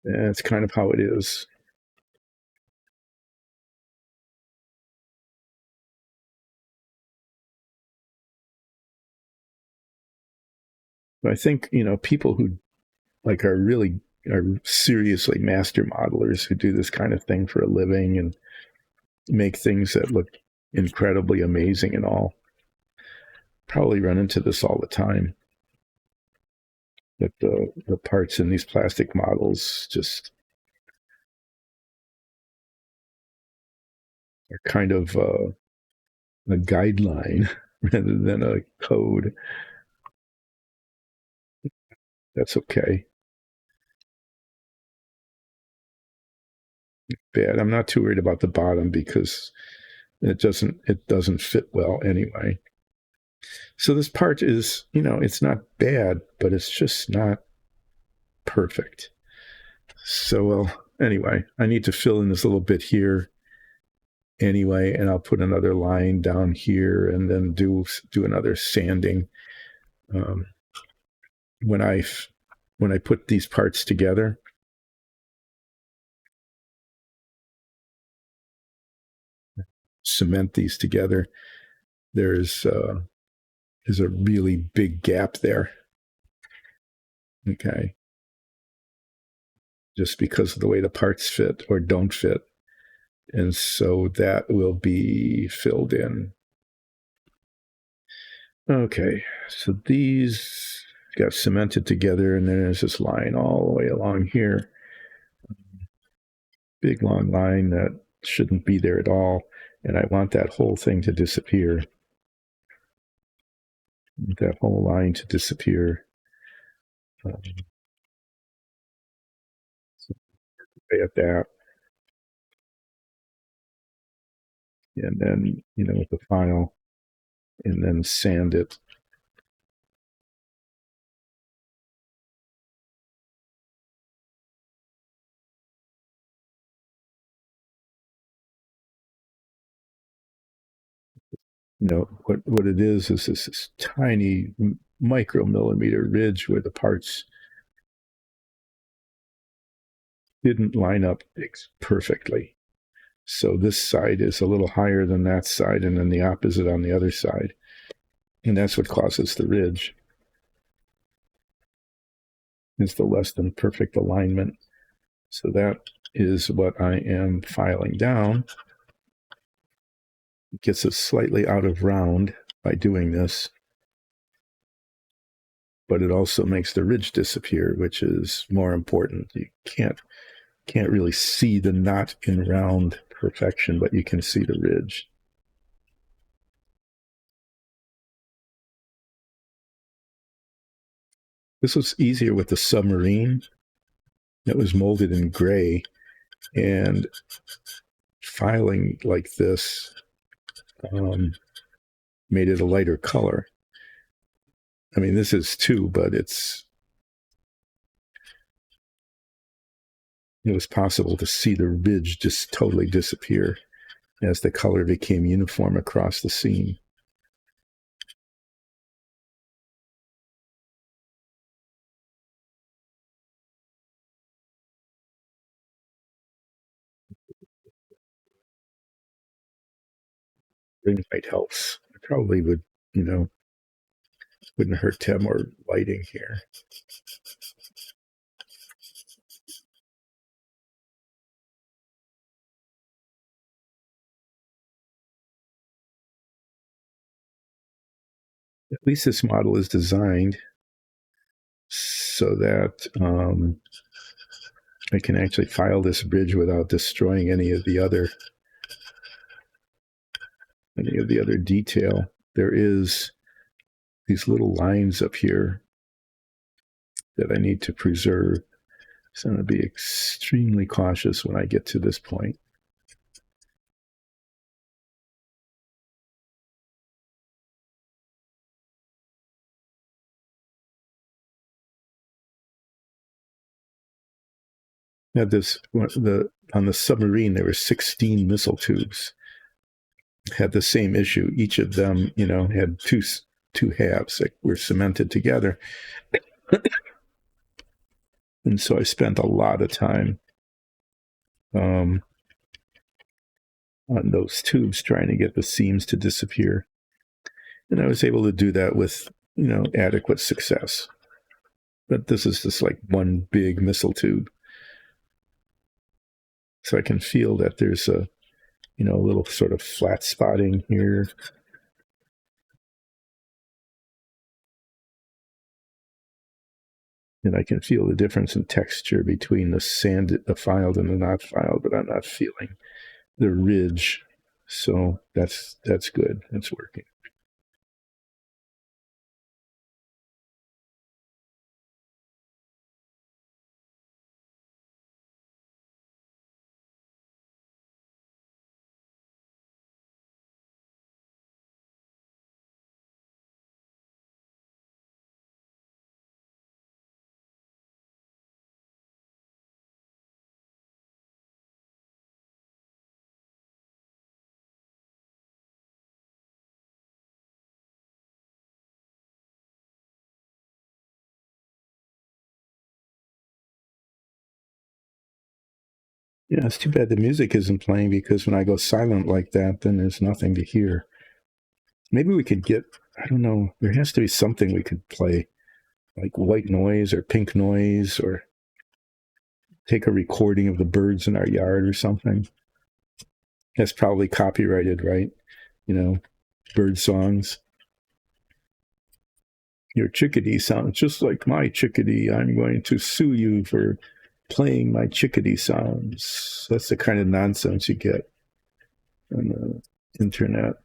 And it's kind of how it is. But I think, people who are seriously master modelers who do this kind of thing for a living and make things that look incredibly amazing and all, probably run into this all the time. That the parts in these plastic models just are kind of a guideline rather than a code. That's okay. Bad. I'm not too worried about the bottom because it doesn't fit well anyway. So this part is, it's not bad, but it's just not perfect. So, well, anyway, I need to fill in this little bit here anyway, and I'll put another line down here and then do another sanding. When I put these parts together, cement these together, there's a really big gap there. Okay. Just because of the way the parts fit or don't fit. And so that will be filled in. Okay, so these got cemented together, and then there's this line all the way along here. Big long line that shouldn't be there at all. And I want that whole thing to disappear. That whole line to disappear. So at that. And then, with the file, and then sand it. What it is this tiny micromillimeter ridge where the parts didn't line up perfectly. So this side is a little higher than that side, and then the opposite on the other side. And that's what causes the ridge. It's the less than perfect alignment. So that is what I am filing down. It gets us slightly out of round by doing this. but it also makes the ridge disappear, which is more important. You can't really see the knot in round perfection, but you can see the ridge. This was easier with the submarine that was molded in gray, and filing like this made it a lighter color. I mean, this is too, but it was possible to see the ridge just totally disappear as the color became uniform across the scene. Ring light helps. It probably would, wouldn't hurt to have more lighting here. At least this model is designed so that I can actually file this bridge without destroying any of the other detail. There is these little lines up here that I need to preserve. So I'm going to be extremely cautious when I get to this point. Now on the submarine, there were 16 missile tubes. Had the same issue. Each of them, had two halves that were cemented together. And so I spent a lot of time on those tubes trying to get the seams to disappear. And I was able to do that with, adequate success. But this is just like one big missile tube. So I can feel that there's a little sort of flat spotting here. And I can feel the difference in texture between the filed and the not filed, but I'm not feeling the ridge. So that's good. That's working. Yeah, it's too bad the music isn't playing, because when I go silent like that, then there's nothing to hear. Maybe we could get, I don't know, there has to be something we could play, like white noise or pink noise, or take a recording of the birds in our yard or something. That's probably copyrighted, right? Bird songs. Your chickadee sounds just like my chickadee. I'm going to sue you for playing my chickadee sounds. That's the kind of nonsense you get on the internet.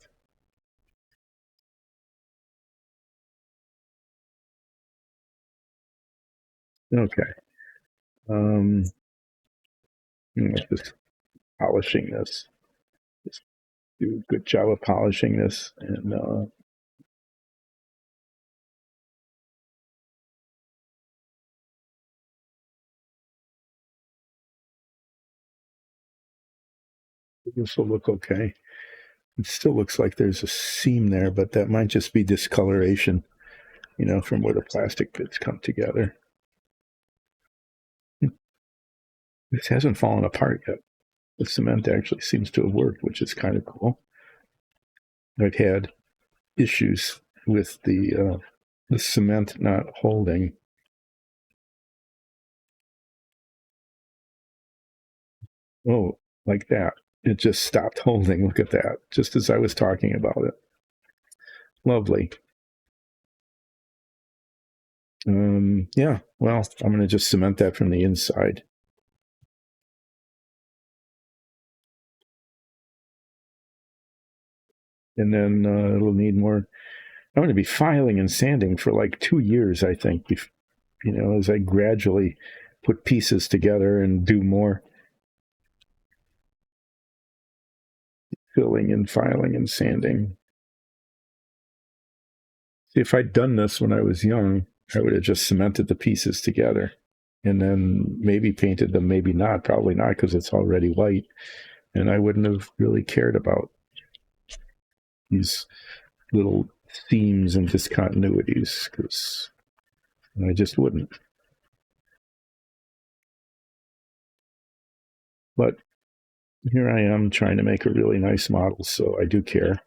Okay. Just polishing this. Just do a good job of polishing this, and this will look okay. It still looks like there's a seam there, but that might just be discoloration, from where the plastic bits come together. This hasn't fallen apart yet. The cement actually seems to have worked, which is kind of cool. I've had issues with the cement not holding. Oh, like that. It just stopped holding. Look at that. Just as I was talking about it. Lovely. Yeah, well, I'm going to just cement that from the inside. And then it'll need more. I'm going to be filing and sanding for like 2 years, I think, as I gradually put pieces together and do more filling and filing and sanding. See, if I'd done this when I was young, I would have just cemented the pieces together and then maybe painted them, maybe not, probably not, because it's already white. And I wouldn't have really cared about these little themes and discontinuities, because I just wouldn't. But here I am trying to make a really nice model, so I do care.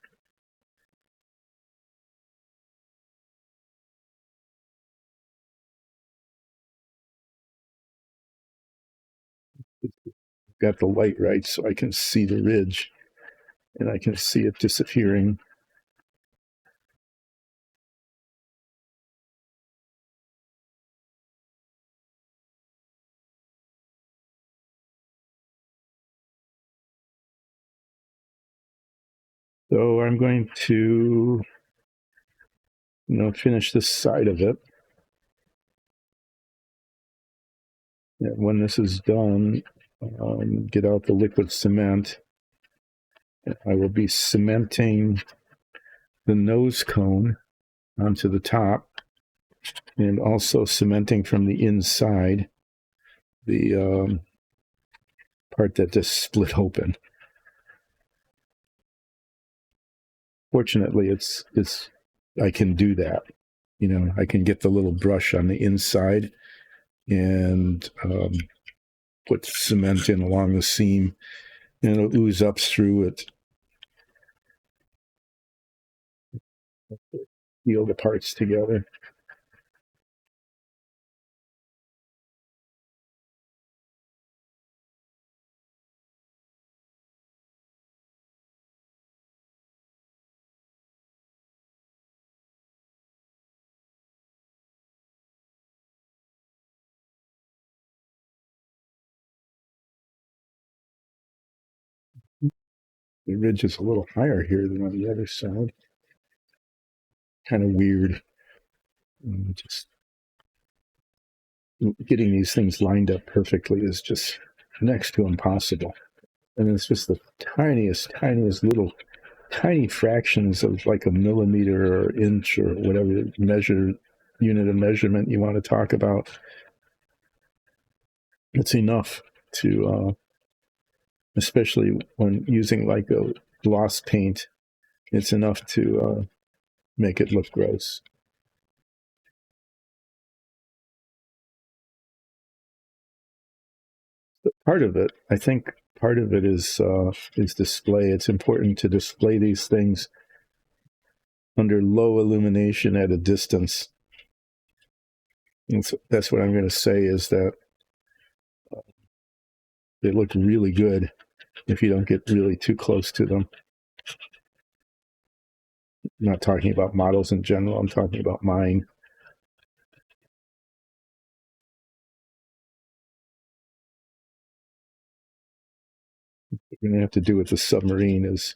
Got the light right so I can see the ridge and I can see it disappearing. So I'm going to, finish this side of it. And when this is done, get out the liquid cement. I will be cementing the nose cone onto the top and also cementing from the inside the part that just split open. Fortunately, it's I can do that. I can get the little brush on the inside and put cement in along the seam, and it'll ooze up through it. Seal the parts together. The ridge is a little higher here than on the other side. Kind of weird. Just getting these things lined up perfectly is just next to impossible. And it's just the tiniest little tiny fractions of like a millimeter or inch or whatever unit of measurement you want to talk about. It's enough to, especially when using like a gloss paint, it's enough to make it look gross. But I think part of it is display. It's important to display these things under low illumination at a distance. And so that's what I'm going to say is that they look really good if you don't get really too close to them. I'm not talking about models in general. I'm talking about mine. What you're going to have to do with the submarine is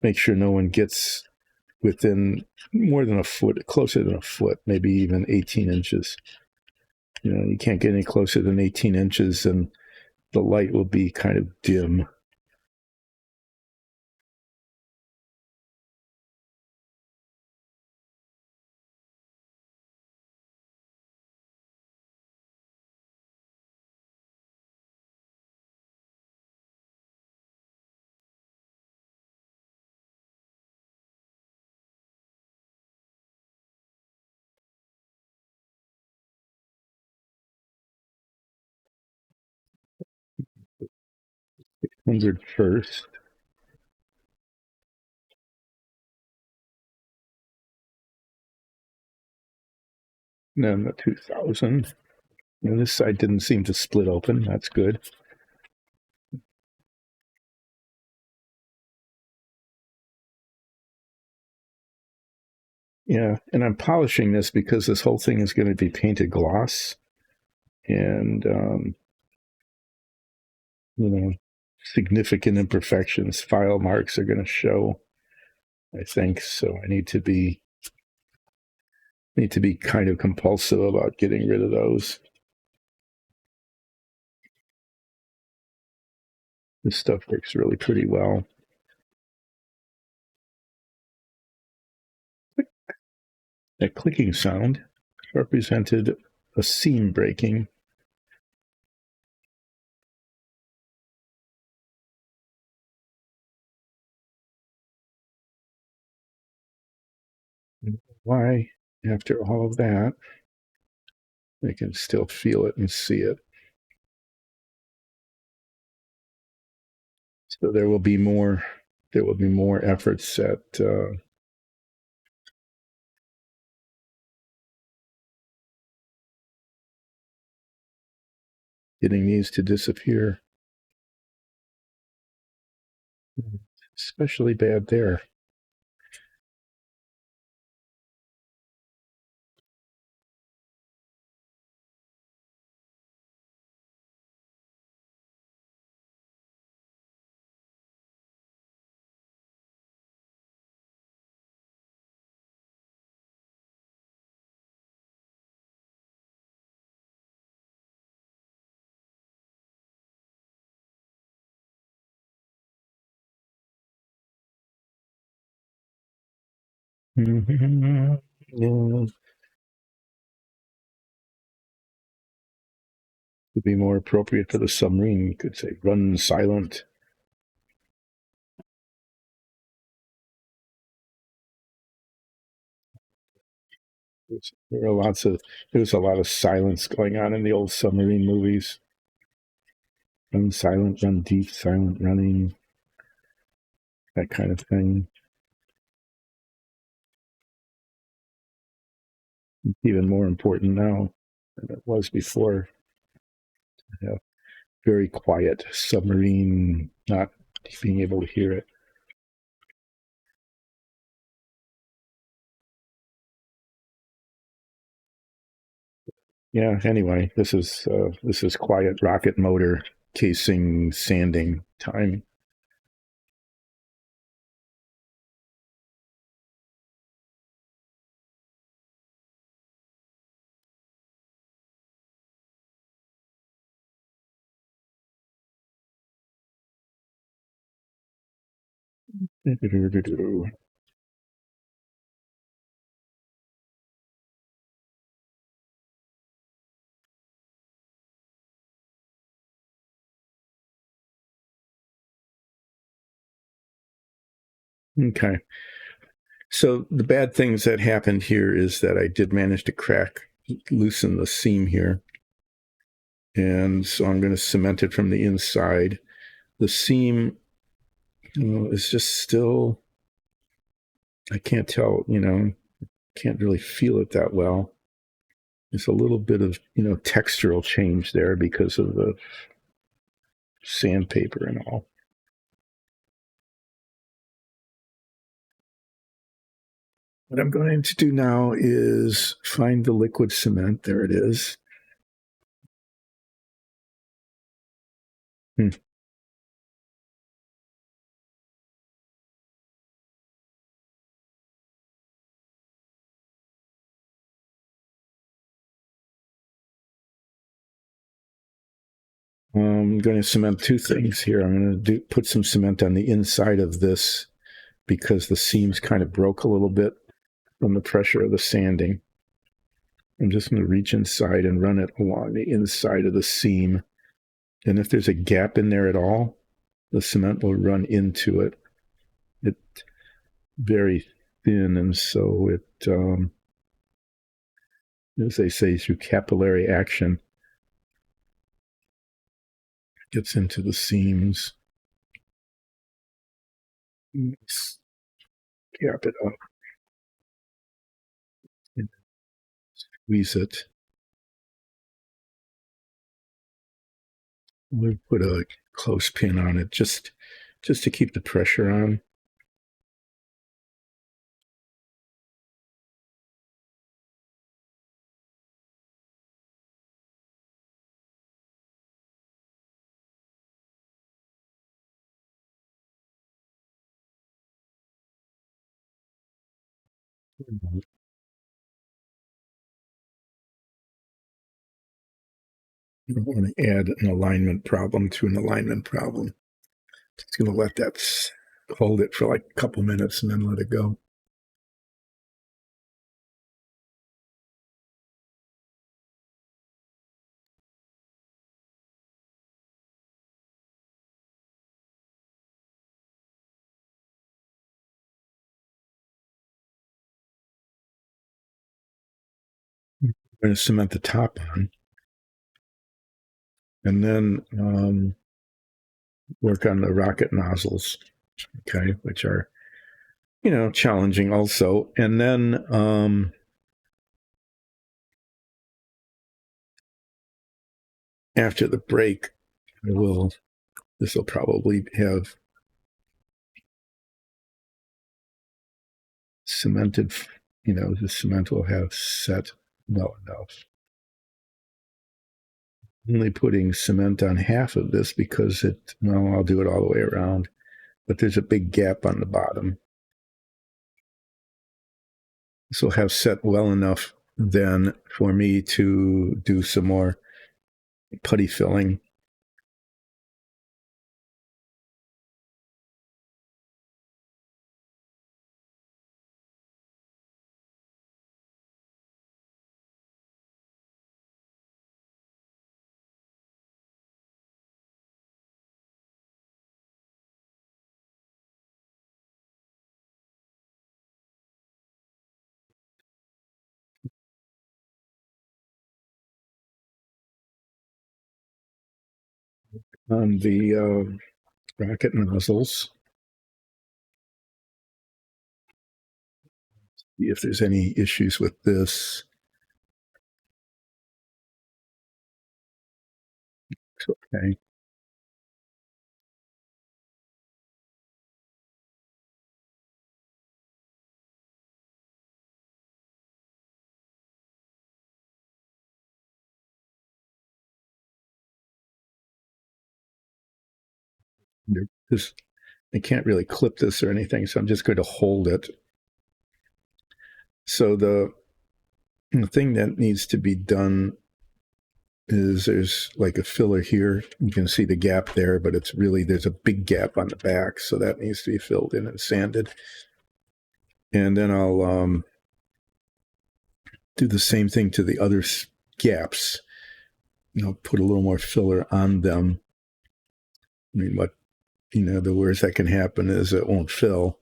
make sure no one gets within more than a foot, closer than a foot, maybe even 18 inches. You can't get any closer than 18 inches and the light will be kind of dim. Hundred first. And then the 2000. And this side didn't seem to split open. That's good. Yeah, and I'm polishing this because this whole thing is going to be painted gloss, and you know, significant imperfections, file marks are going to show, I think. So I need to be kind of compulsive about getting rid of those. This stuff works really pretty well. That clicking sound represented a seam breaking. Why, after all of that, I can still feel it and see it. So there will be more efforts at getting these to disappear. Especially bad there. Mm-hmm. Yeah. To be more appropriate for the submarine, you could say run silent. There are there's a lot of silence going on in the old submarine movies. Run silent, run deep, silent running, that kind of thing. It's even more important now than it was before. Yeah, very quiet submarine, not being able to hear it. Yeah. Anyway, this is quiet rocket motor casing sanding time. Okay. So the bad things that happened here is that I did manage to loosen the seam here. And so I'm going to cement it from the inside. The seam is just still, I can't tell, can't really feel it that well. There's a little bit of, textural change there because of the sandpaper and all. What I'm going to do now is find the liquid cement. There it is. I'm going to cement two things here. I'm going to put some cement on the inside of this because the seams kind of broke a little bit from the pressure of the sanding. I'm just going to reach inside and run it along the inside of the seam. And if there's a gap in there at all, the cement will run into it. It's very thin, and so it, as they say, through capillary action, gets into the seams. Let's cap it up and squeeze it. We'll put a clothespin on it just to keep the pressure on. I don't want to add an alignment problem to an alignment problem. Just going to let that hold it for like a couple minutes and then let it go. I'm going to cement the top on, and then work on the rocket nozzles, okay, which are, challenging also. And then after the break, this will probably have cemented, the cement will have set well enough. I'm only putting cement on half of this because I'll do it all the way around, but there's a big gap on the bottom. This will have set well enough then for me to do some more putty filling. On the rocket nozzles, see if there's any issues with this. Okay. I can't really clip this or anything, so I'm just going to hold it. So the thing that needs to be done is there's like a filler here. You can see the gap there, but there's a big gap on the back, so that needs to be filled in and sanded. And then I'll do the same thing to the other gaps. Put a little more filler on them. I mean, the worst that can happen is it won't fill.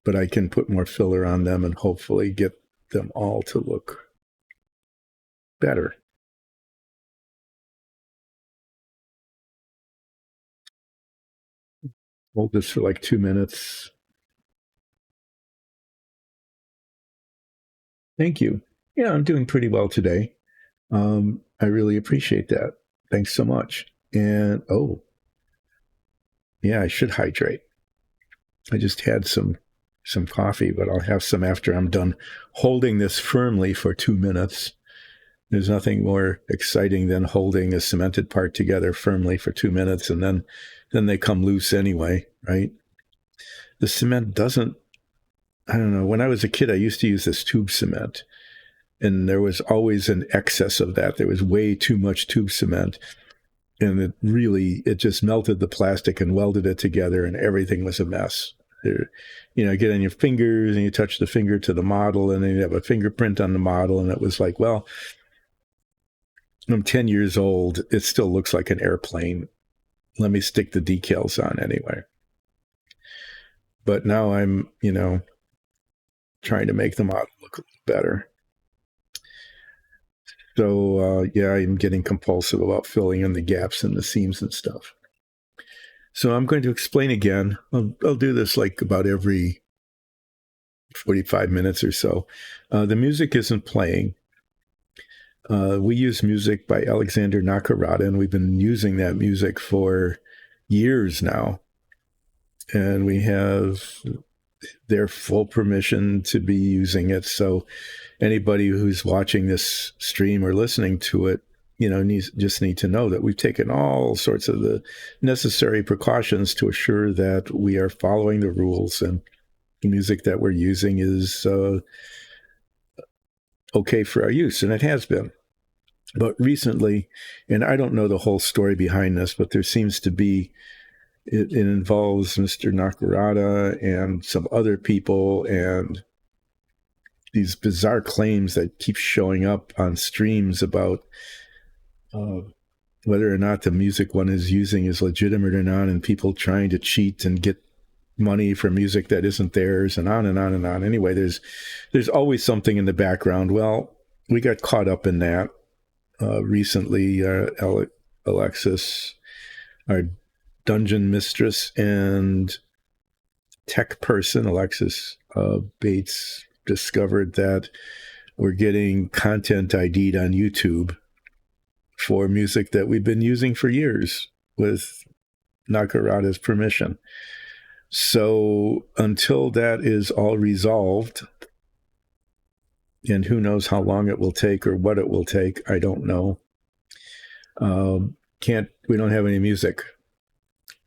But I can put more filler on them and hopefully get them all to look better. Hold this for like 2 minutes. Thank you. Yeah, I'm doing pretty well today. I really appreciate that. Thanks so much. And yeah, I should hydrate. I just had some coffee, but I'll have some after I'm done holding this firmly for 2 minutes. There's nothing more exciting than holding a cemented part together firmly for 2 minutes, and then they come loose anyway, right? The cement doesn't, I don't know. When I was a kid, I used to use this tube cement, and there was always an excess of that. There was way too much tube cement, and it just melted the plastic and welded it together, and everything was a mess. Get on your fingers, and you touch the finger to the model, and then you have a fingerprint on the model, and it was like, well, I'm 10 years old. It still looks like an airplane. Let me stick the decals on anyway. But now I'm, trying to make the model look a little better. So, yeah, I'm getting compulsive about filling in the gaps and the seams and stuff. So I'm going to explain again. I'll do this like about every 45 minutes or so. The music isn't playing. We use music by Alexander Nakarada, and we've been using that music for years now. And we have their full permission to be using it. So anybody who's watching this stream or listening to it, just need to know that we've taken all sorts of the necessary precautions to assure that we are following the rules and the music that we're using is okay for our use, and it has been. But recently, and I don't know the whole story behind this, but there seems to be, it involves Mr. Nakarada and some other people, and these bizarre claims that keep showing up on streams about whether or not the music one is using is legitimate or not, and people trying to cheat and get money for music that isn't theirs, and on and on and on. Anyway, there's always something in the background. Well, we got caught up in that recently. Alexis, our dungeon mistress and tech person, Alexis Bates, discovered that we're getting content ID'd on YouTube for music that we've been using for years with Nakarada's permission. So until that is all resolved, and who knows how long it will take or what it will take, I don't know. We don't have any music.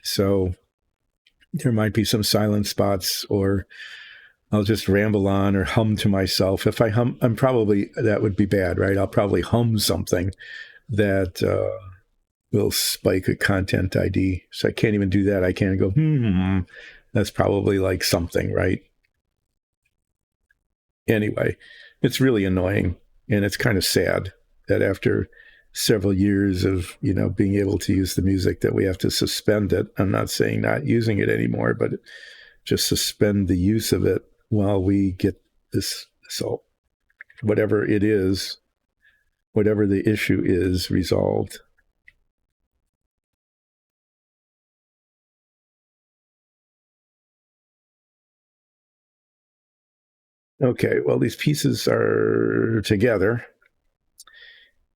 So there might be some silent spots, or I'll just ramble on or hum to myself. If I hum, that would be bad, right? I'll probably hum something that will spike a content ID. So I can't even do that. I can't go, that's probably like something, right? Anyway, it's really annoying, and it's kind of sad that after several years of, being able to use the music, that we have to suspend it. I'm not saying not using it anymore, but just suspend the use of it while we get this, so whatever it is, whatever the issue is, resolved. Okay, well, these pieces are together,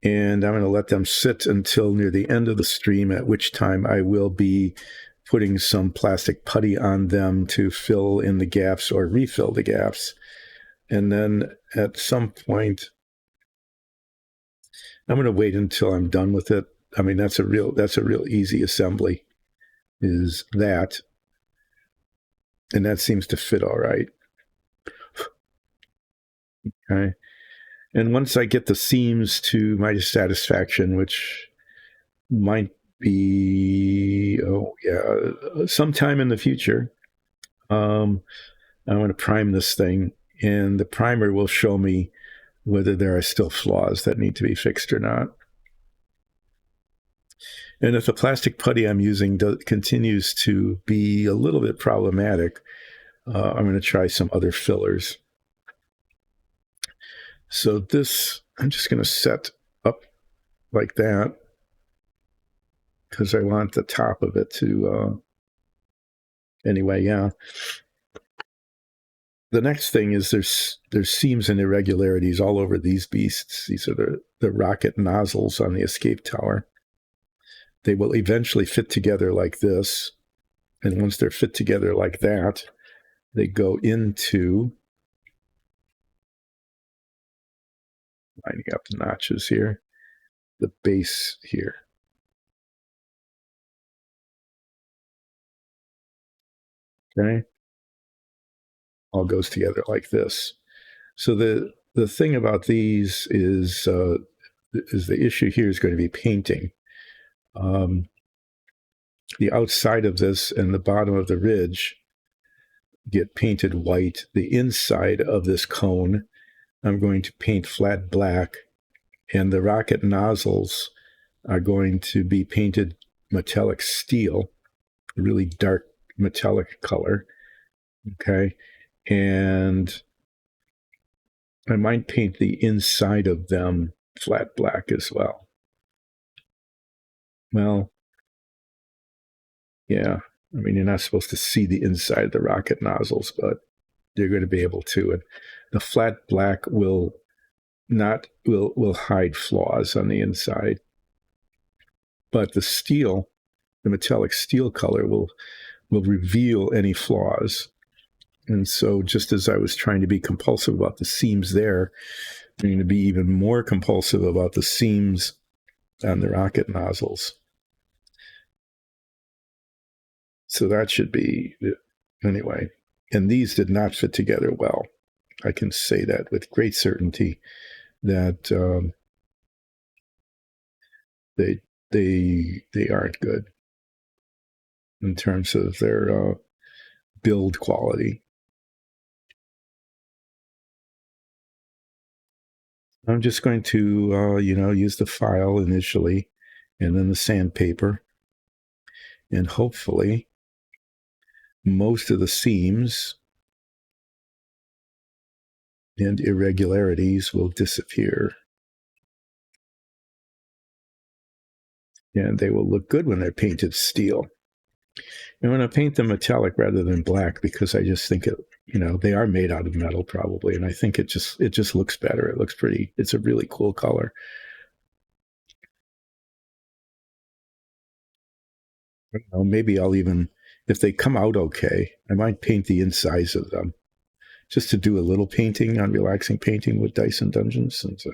and I'm going to let them sit until near the end of the stream, at which time I will be putting some plastic putty on them to fill in the gaps or refill the gaps. And then at some point, I'm going to wait until I'm done with it. I mean, that's a real easy assembly, is that. And that seems to fit all right. Okay. And once I get the seams to my satisfaction, which might be, sometime in the future, I'm going to prime this thing, and the primer will show me whether there are still flaws that need to be fixed or not. And if the plastic putty I'm using continues to be a little bit problematic, I'm going to try some other fillers. So this, I'm just going to set up like that, because I want the top of it to, anyway, yeah. The next thing is there's seams and irregularities all over these beasts. These are the rocket nozzles on the escape tower. They will eventually fit together like this. And once they're fit together like that, they go into lining up the notches here, the base here. Okay. All goes together like this. So the thing about these is the issue here is going to be painting. The outside of this and the bottom of the ridge get painted white. The inside of this cone, I'm going to paint flat black, and the rocket nozzles are going to be painted metallic steel, really dark metallic color. Okay. And I might paint the inside of them flat black as well. Well, yeah, I mean, you're not supposed to see the inside of the rocket nozzles, but you're going to be able to. And the flat black will hide flaws on the inside. But the steel, the metallic steel color will reveal any flaws. And so just as I was trying to be compulsive about the seams there, I'm going to be even more compulsive about the seams on the rocket nozzles. So that should be, anyway, And these did not fit together well. I can say that with great certainty that they aren't good in terms of their build quality. I'm just going to, use the file initially and then the sandpaper. And hopefully most of the seams and irregularities will disappear. And they will look good when they're painted steel. And when I paint them metallic rather than black, because I just think they are made out of metal probably, and I think it just looks better. It looks pretty. It's a really cool color. I don't know, maybe I'll even, if they come out okay, I might paint the insides of them just to do a little painting on relaxing painting with Dyson Dungeons, since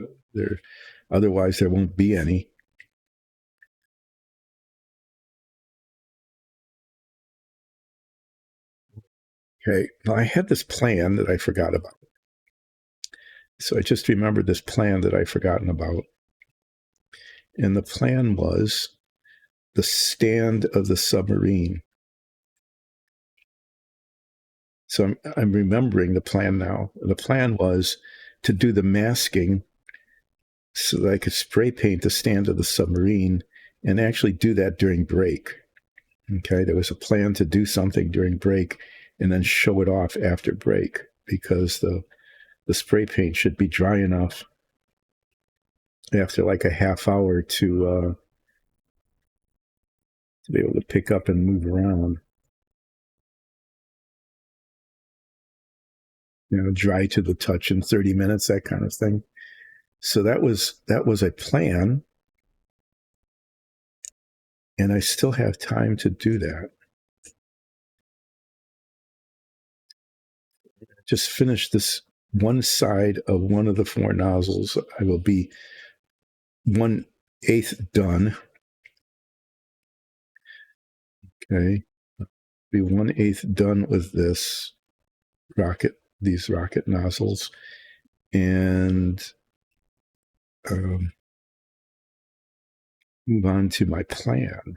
otherwise there won't be any. Okay, now I had this plan that I forgot about. So I just remembered this plan that I'd forgotten about. And the plan was the stand of the submarine. So I'm remembering the plan now. The plan was to do the masking so that I could spray paint the stand of the submarine and actually do that during break. Okay, there was a plan to do something during break and then show it off after break, because the spray paint should be dry enough after like a half hour to be able to pick up and move around. Dry to the touch in 30 minutes, that kind of thing. So that was a plan, and I still have time to do that. Just finish this one side of one of the 4 nozzles. I will be 1/8 done. Okay, be 1/8 done with these rocket nozzles, and move on to my plan.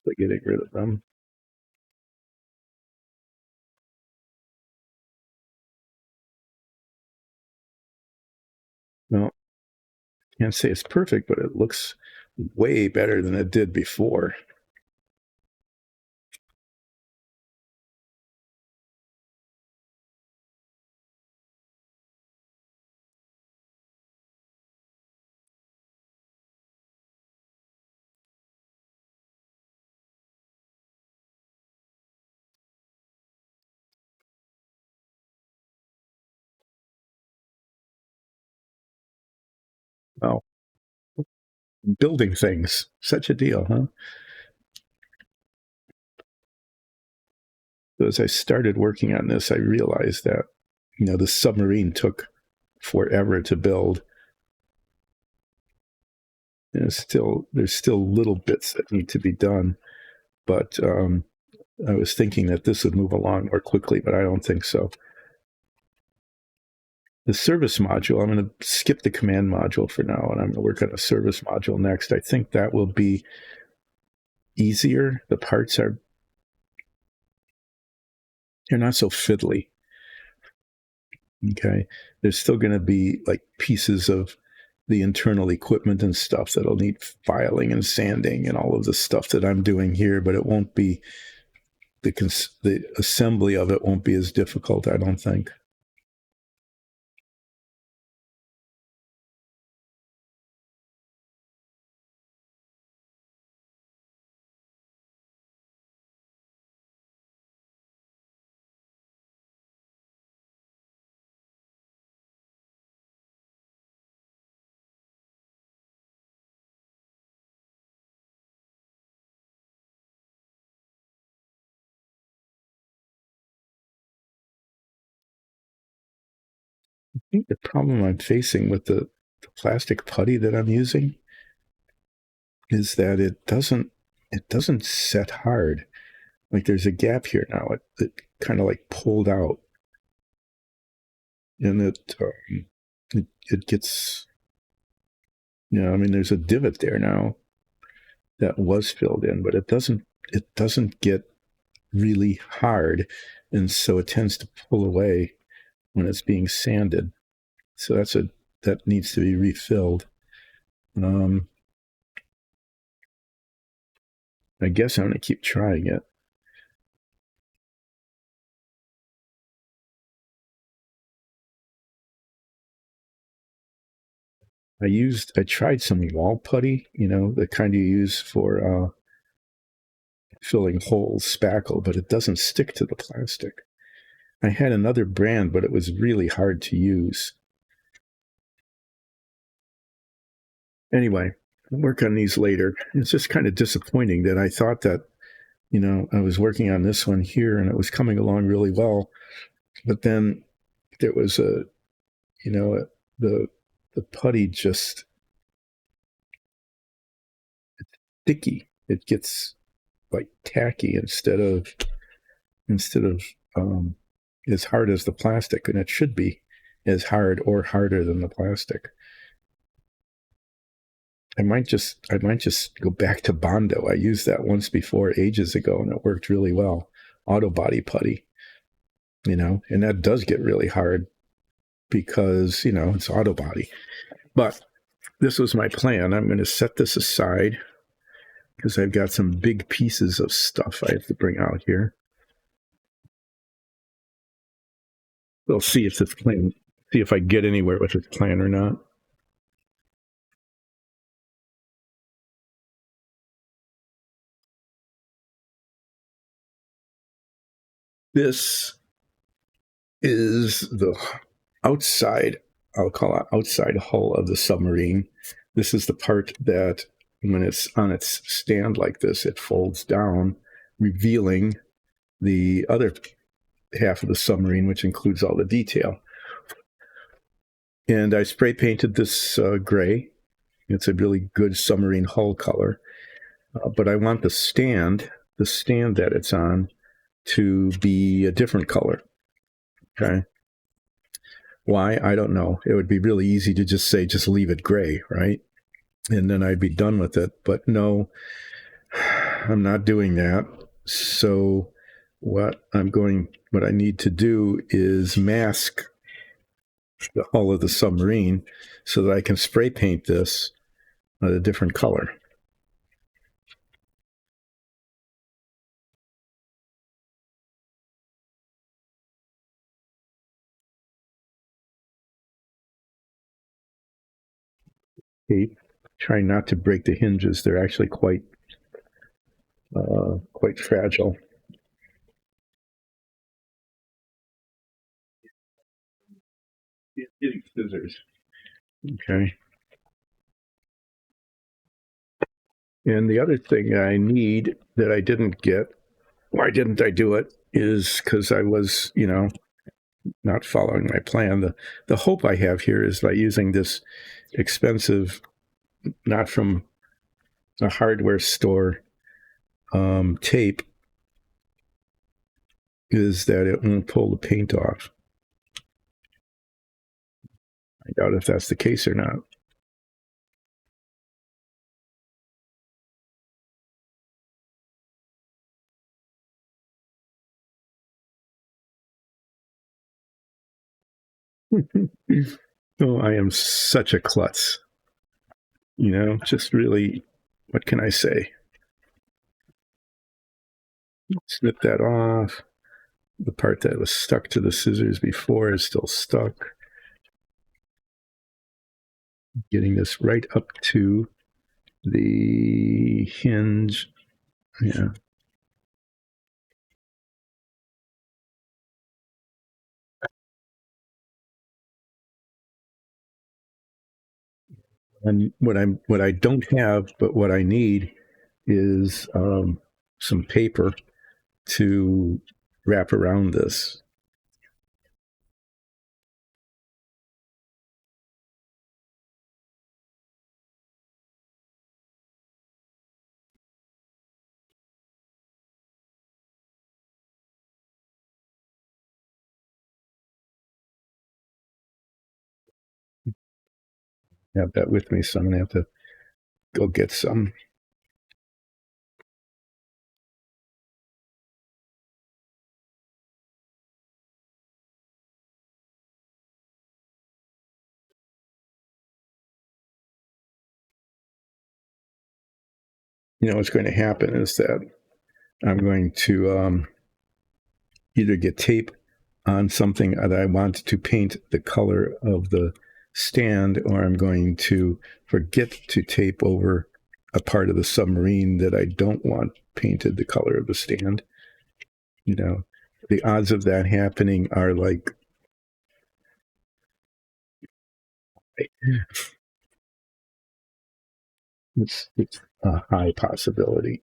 So getting rid of them. No, can't say it's perfect, but it looks way better than it did before. Oh, building things, such a deal, huh? So as I started working on this, I realized that the submarine took forever to build. And there's still little bits that need to be done, but I was thinking that this would move along more quickly, but I don't think so. The service module, I'm going to skip the command module for now, and I'm going to work on a service module next. I think that will be easier. The parts they're not so fiddly. Okay, there's still going to be like pieces of the internal equipment and stuff that'll need filing and sanding and all of the stuff that I'm doing here, but it won't be the assembly of it won't be as difficult, I don't think. think the problem I'm facing with the plastic putty that I'm using is that it doesn't set hard. Like there's a gap here now. It kind of like pulled out, and it gets, I mean, there's a divot there now that was filled in, but it doesn't get really hard, and so it tends to pull away when it's being sanded. So that needs to be refilled. I guess I'm going to keep trying it. I tried some wall putty, the kind you use for filling holes, spackle, but it doesn't stick to the plastic. I had another brand, but it was really hard to use. Anyway, I'll work on these later. It's just kind of disappointing that I thought that, I was working on this one here and it was coming along really well. But then there was the putty just, it's sticky. It gets like tacky instead of as hard as the plastic, and it should be as hard or harder than the plastic. I might just go back to Bondo. I used that once before ages ago, and it worked really well. Auto body putty, and that does get really hard because it's auto body. But this was my plan. I'm going to set this aside because I've got some big pieces of stuff I have to bring out here. We'll see if this plan, see if I get anywhere with this plan or not. This is the outside, I'll call it outside hull of the submarine. This is the part that when it's on its stand like this, it folds down, revealing the other half of the submarine, which includes all the detail. And I spray painted this gray. It's a really good submarine hull color. But I want the stand that it's on, to be a different color. Okay. Why? I don't know. It would be really easy to just say, just leave it gray, right? And then I'd be done with it. But no, I'm not doing that. So what I need to do is mask the hull of the submarine so that I can spray paint this a different color. Try not to break the hinges. They're actually quite fragile. Getting scissors. Okay. And the other thing I need that I didn't get, why didn't I do it, is because I was, not following my plan. The hope I have here is by using this expensive, not from a hardware store, tape, is that it won't pull the paint off. I doubt if that's the case or not. Oh, I am such a klutz. Just really, what can I say? Snip that off. The part that was stuck to the scissors before is still stuck. Getting this right up to the hinge. Yeah. And what I don't have, but what I need is some paper to wrap around this. have that with me, so I'm going to have to go get some. What's going to happen is that I'm going to either get tape on something that I want to paint the color of the stand, or I'm going to forget to tape over a part of the submarine that I don't want painted the color of the stand. The odds of that happening are like it's a high possibility.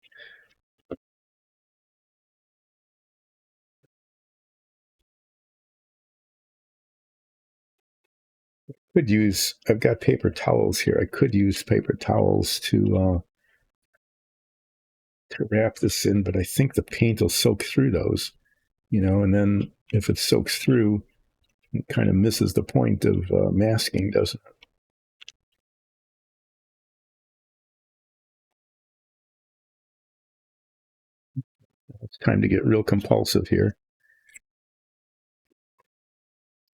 I've got paper towels here. I could use paper towels to wrap this in, but I think the paint will soak through those, and then if it soaks through, it kind of misses the point of masking, doesn't it? It's time to get real compulsive here.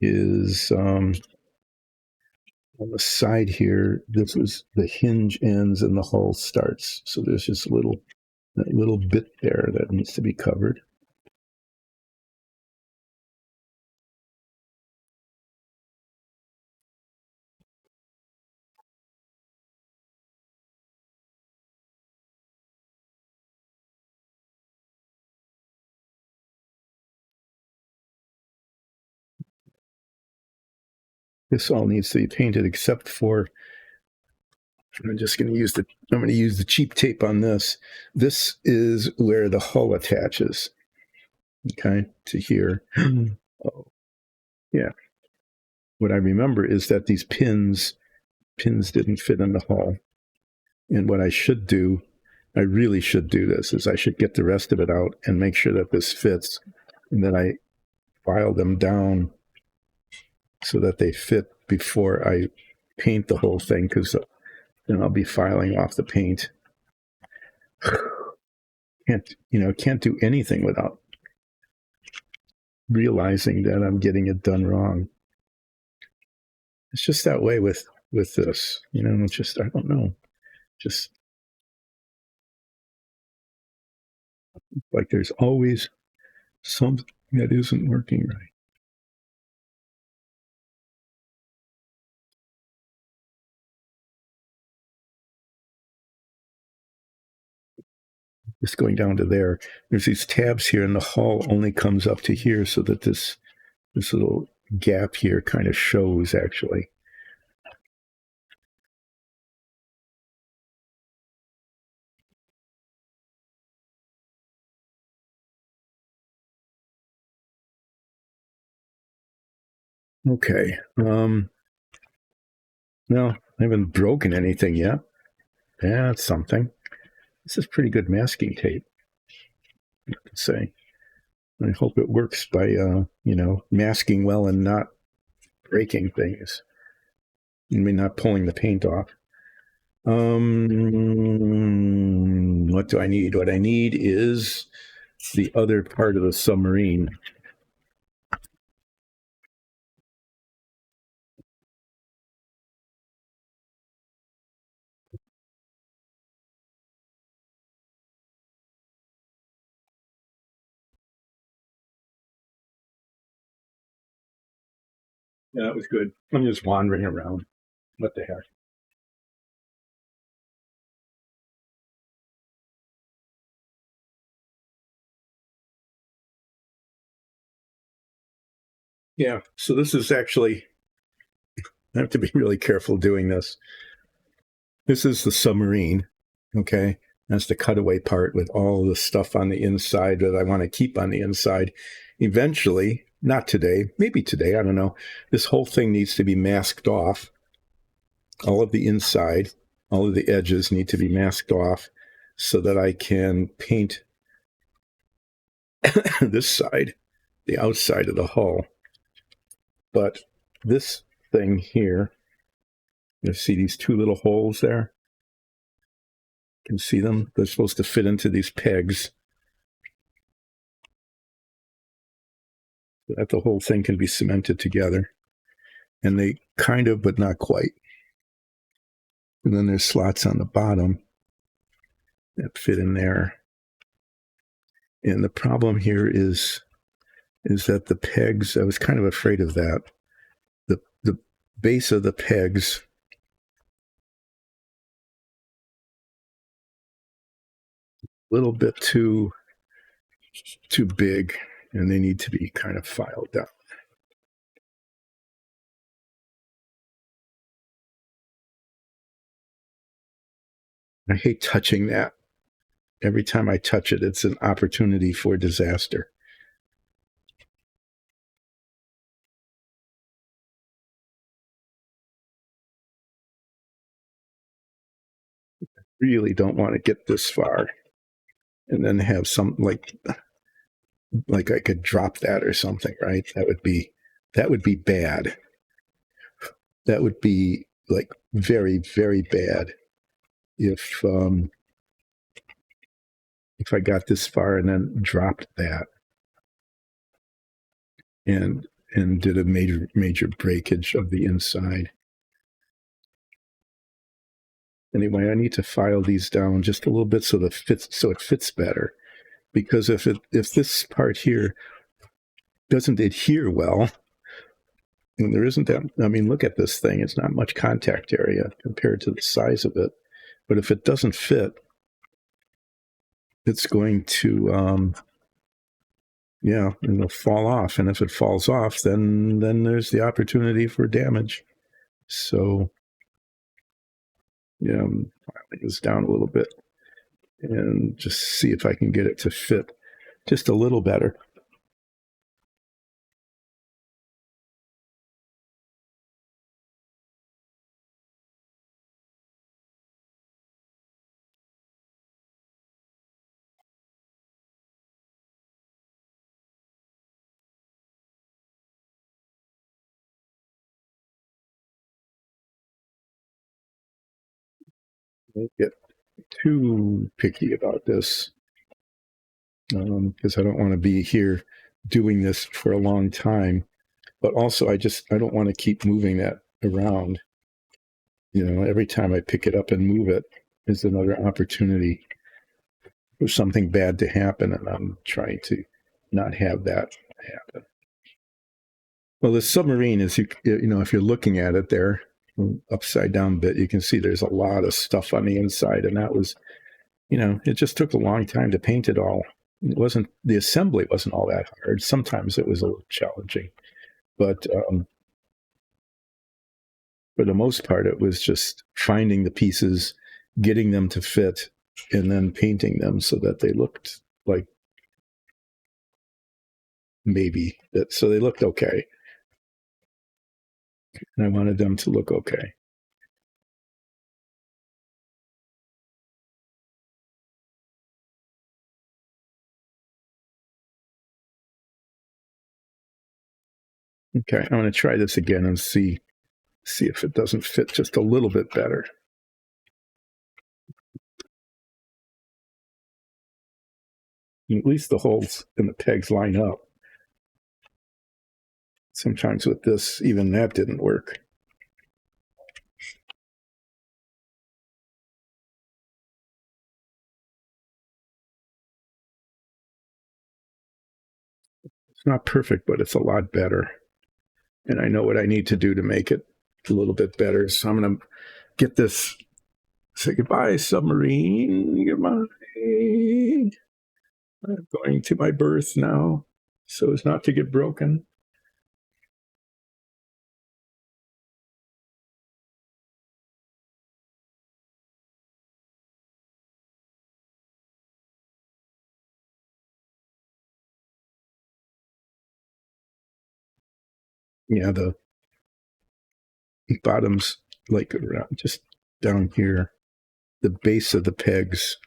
Is on the side here, this is the hinge ends and the hull starts. So there's just a little bit there that needs to be covered. This all needs to be painted except for, I'm going to use the cheap tape on this. This is where the hull attaches, okay, to here. Oh, yeah. What I remember is that these pins didn't fit in the hull. And what I really should do this, is I should get the rest of it out and make sure that this fits, and then I file them down so that they fit before I paint the whole thing, because then I'll be filing off the paint. Can't do anything without realizing that I'm getting it done wrong. It's just that way with this, it's just, I don't know, just like there's always something that isn't working right. Just going down to there. There's these tabs here, and the hull only comes up to here, so that this little gap here kind of shows, actually. Okay. No, I haven't broken anything yet. Yeah, that's something. This is pretty good masking tape, I could say. I hope it works by, masking well and not breaking things. I mean, not pulling the paint off. What do I need? What I need is the other part of the submarine. Yeah, that was good. I'm just wandering around. What the heck? Yeah, so this is actually, I have to be really careful doing this. This is the submarine, okay? That's the cutaway part with all the stuff on the inside that I want to keep on the inside. Eventually, not today, maybe today, I don't know, this whole thing needs to be masked off. All of the inside, all of the edges need to be masked off so that I can paint this side, the outside of the hull. But this thing here You see these two little holes there? You can see them? They're supposed to fit into these pegs. That the whole thing can be cemented together. And they kind of, but not quite. And then there's slots on the bottom that fit in there. And the problem here is that the pegs, I was kind of afraid of that. The base of the pegs a little bit too big, and they need to be kind of filed down. I hate touching that. Every time I touch it, it's an opportunity for disaster. Really don't want to get this far and then have some like I could drop that or something, right? That would be bad. That would be like very, very bad if I got this far and then dropped that and did a major breakage of the inside. Anyway, I need to file these down just a little bit so it fits better. Because if this part here doesn't adhere well, and there isn't that, I mean, look at this thing. It's not much contact area compared to the size of it. But if it doesn't fit, it's going to, it'll fall off. And if it falls off, then there's the opportunity for damage. So, filing this down a little bit and just see if I can get it to fit just a little better. Don't get too picky about this because I don't want to be here doing this for a long time. But also, I don't want to keep moving that around. Every time I pick it up and move it is another opportunity for something bad to happen, and I'm trying to not have that happen. Well, the submarine is, if you're looking at it there, upside down bit, you can see there's a lot of stuff on the inside, and that was, it just took a long time to paint it all. The assembly wasn't all that hard. Sometimes it was a little challenging, but for the most part, it was just finding the pieces, getting them to fit, and then painting them so that they looked like so they looked okay. And I wanted them to look okay. Okay, I'm going to try this again and see if it doesn't fit just a little bit better. At least the holes in the pegs line up. Sometimes with this, even that didn't work. It's not perfect, but it's a lot better. And I know what I need to do to make it a little bit better. So I'm going to get this. Say goodbye, submarine. Goodbye. I'm going to my berth now so as not to get broken. Yeah, the bottoms, like around just down here, the base of the pegs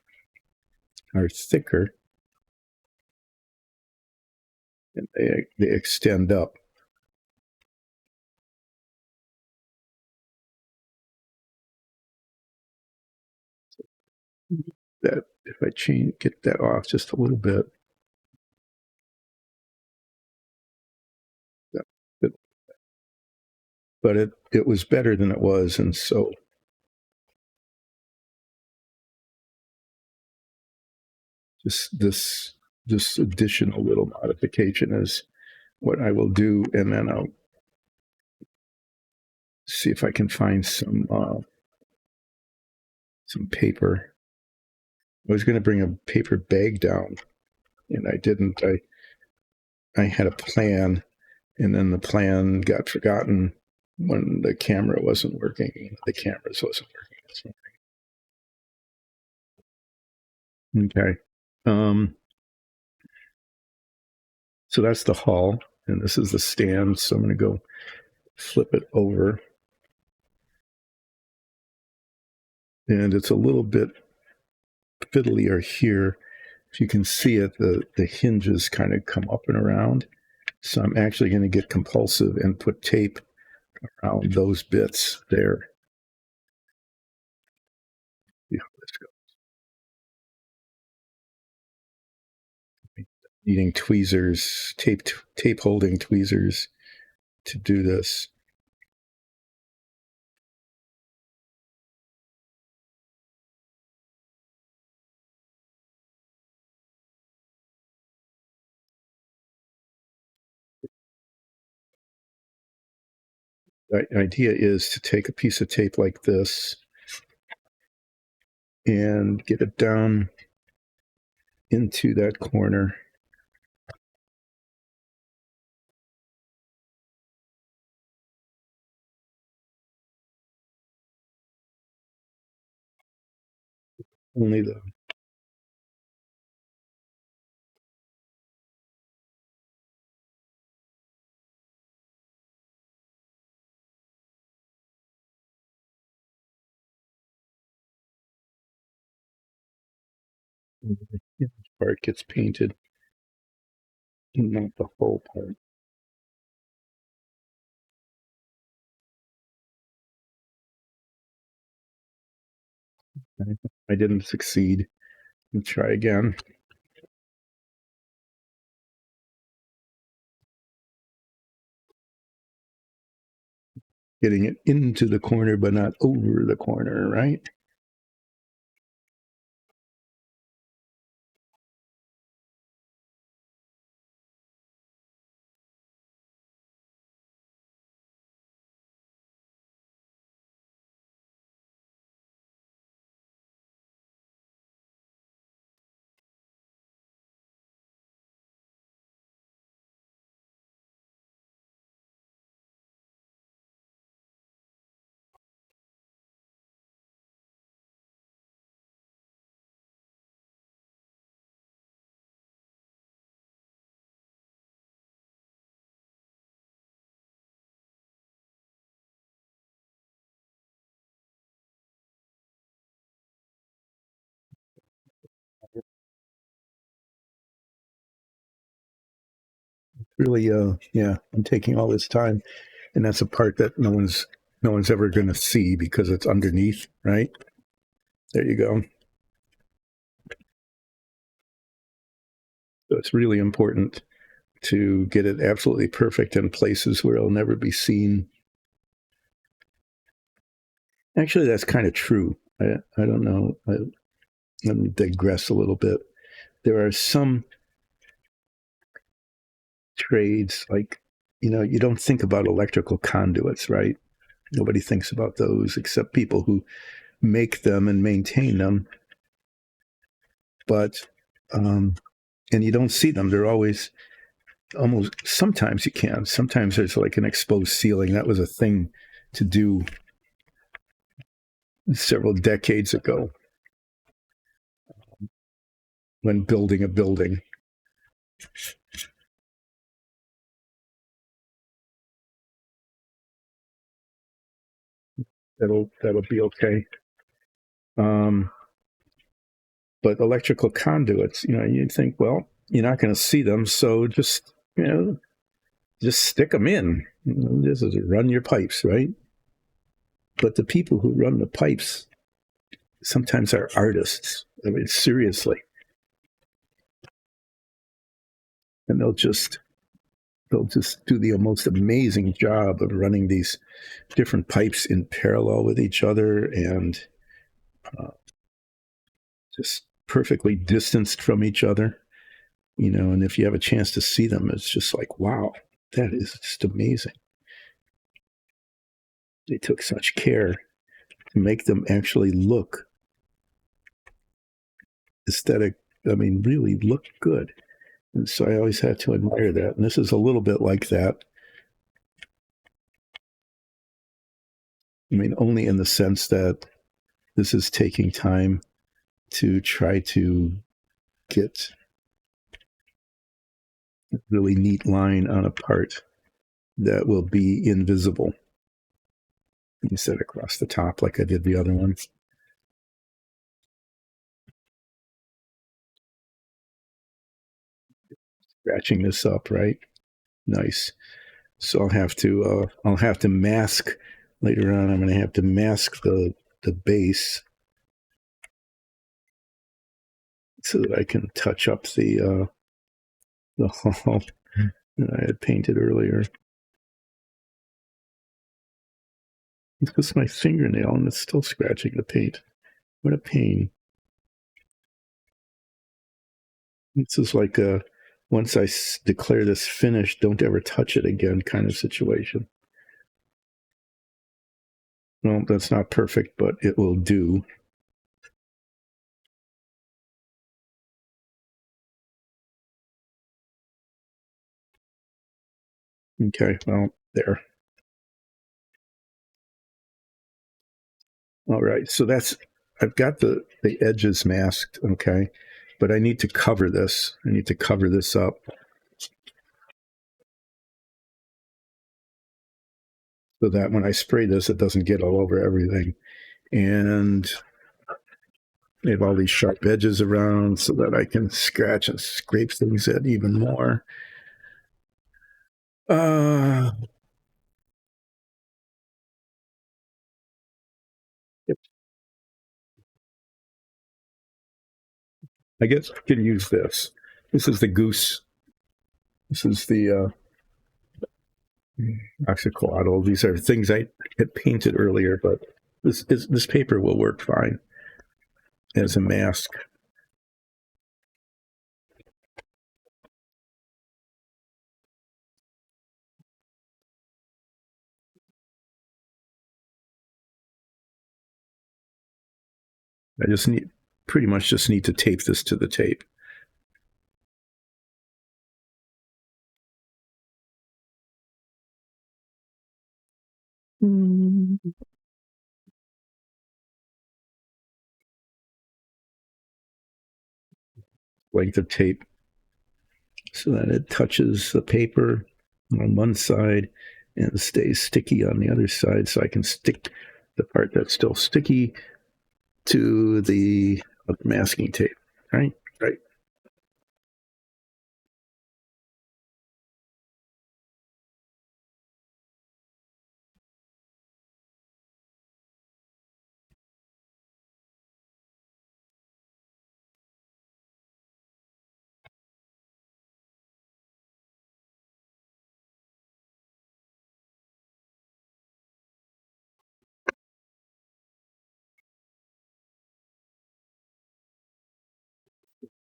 are thicker and they extend up. that if I get that off just a little bit. But it was better than it was, and so just this additional little modification is what I will do, and then I'll see if I can find some paper. I was going to bring a paper bag down, and I didn't. I had a plan, and then the plan got forgotten when the camera wasn't working. The cameras wasn't working. Okay. So that's the hull, and this is the stand. So I'm going to go flip it over. And it's a little bit fiddlier here. If you can see it, the hinges kind of come up and around. So I'm actually going to get compulsive and put tape around those bits there. Yeah, let's go. Needing tweezers, tape holding tweezers to do this. The idea is to take a piece of tape like this and get it down into that corner. Only the part gets painted, and not the whole part. I didn't succeed. Let's try again. Getting it into the corner, but not over the corner, right? Really, yeah, I'm taking all this time, and that's a part that no one's ever going to see because it's underneath, right? There you go. So it's really important to get it absolutely perfect in places where it'll never be seen. Actually, that's kind of true. I don't know. Let me digress a little bit. There are some trades like, you don't think about electrical conduits, right? Nobody thinks about those except people who make them and maintain them. But and you don't see them. They're always almost, sometimes you can. Sometimes there's like an exposed ceiling. That was a thing to do several decades ago when building a building. That'll be okay. But electrical conduits, you think, well, you're not going to see them, so just stick them in. This is run your pipes, right? But the people who run the pipes sometimes are artists. I mean, seriously. And they'll just do the most amazing job of running these different pipes in parallel with each other and just perfectly distanced from each other, and if you have a chance to see them, it's just like, wow, that is just amazing. They took such care to make them actually look aesthetic. I mean, really look good. And so I always had to admire that. And this is a little bit like that. I mean, only in the sense that this is taking time to try to get a really neat line on a part that will be invisible instead across the top like I did the other one. Scratching this up, right? Nice. So I'll have to mask later on. I'm going to have to mask the base so that I can touch up the hull that I had painted earlier. It's just my fingernail and it's still scratching the paint. What a pain. This is like a once I declare this finished, don't ever touch it again kind of situation. Well, that's not perfect, but it will do. Okay, well, there. All right, so I've got the edges masked, okay, but I need to cover this. I need to cover this up. So that when I spray this, it doesn't get all over everything. And I have all these sharp edges around so that I can scratch and scrape things in even more. Yep. I guess I could use this. This is the goose. This is the oxycoatl. These are things I had painted earlier, but this paper will work fine as a mask. I pretty much just need to tape this to the tape. Length of tape so that it touches the paper on one side and stays sticky on the other side, so I can stick the part that's still sticky to the masking tape. Right.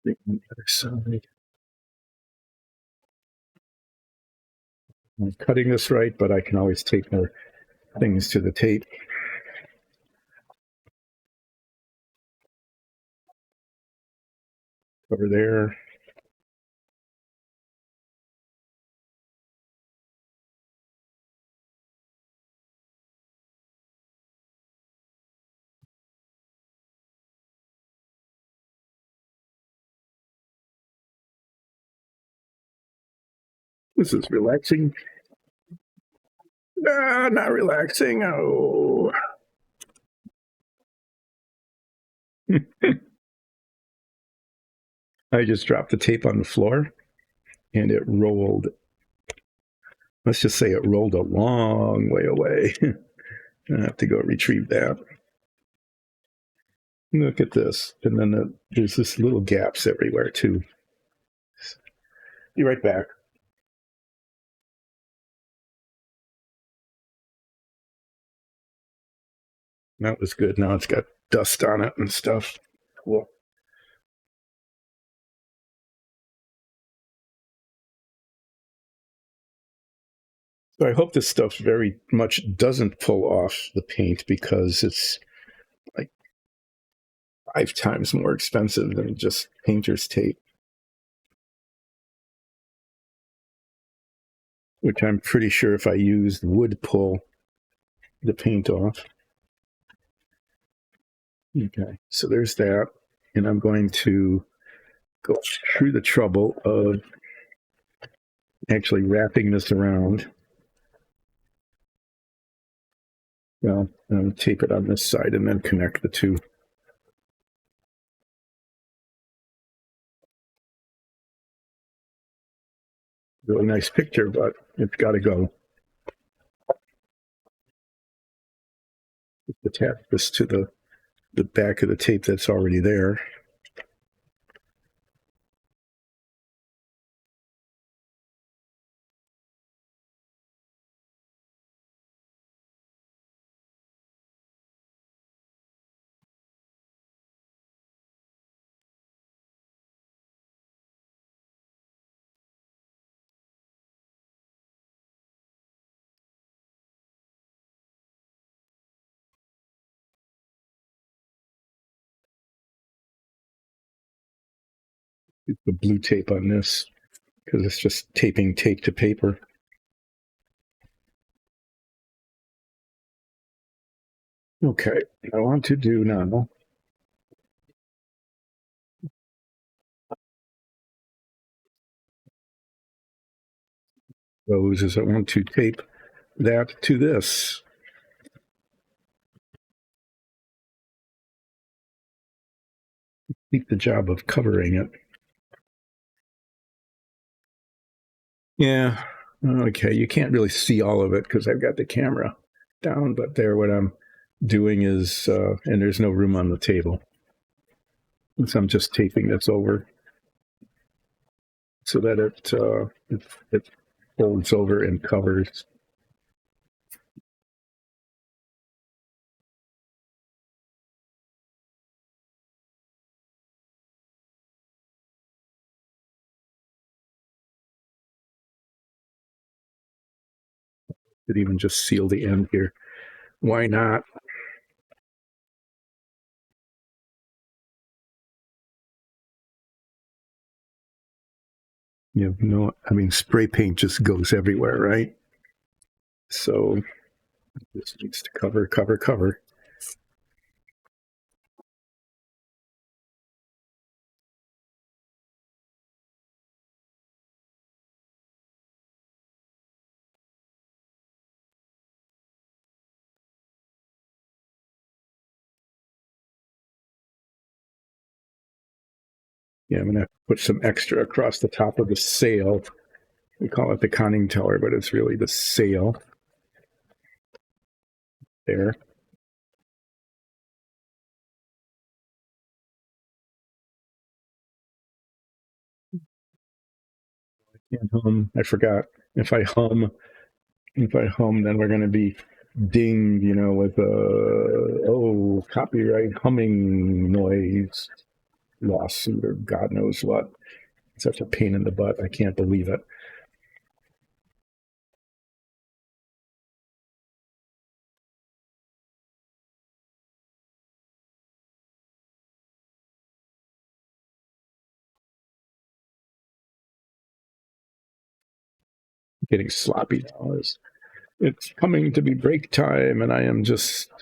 On the other side. I'm cutting this right, but I can always tape more things to the tape. Over there. This is relaxing. Not relaxing. Oh. I just dropped the tape on the floor and it rolled. Let's just say it rolled a long way away. I have to go retrieve that. Look at this. And then there's this little gaps everywhere too. Be right back. That was good. Now it's got dust on it and stuff. Cool. So I hope this stuff very much doesn't pull off the paint, because it's like 5 times more expensive than just painter's tape, which I'm pretty sure if I used would pull the paint off. Okay, so there's that. And I'm going to go through the trouble of actually wrapping this around. Well, tape it on this side and then connect the two. Really nice picture, but it's got to go. Attach this to the back of the tape that's already there. The blue tape on this, because it's just taping tape to paper. Okay, I want to do now. Those is I want to tape that to this. Keep the job of covering it. Yeah, okay, you can't really see all of it because I've got the camera down, but there, what I'm doing is, and there's no room on the table. So I'm just taping this over so that it folds over and covers. Could even just seal the end here. Why not? You know, I mean, spray paint just goes everywhere, right? So this needs to cover, cover, cover. Yeah, I'm going to put some extra across the top of the sail. We call it the conning tower, but it's really the sail. There. Can't hum. I forgot. If I hum, then we're going to be dinged, with copyright humming noise lawsuit or God knows what. It's such a pain in the butt. I can't believe it. Getting sloppy now. It's coming to be break time, and I am just,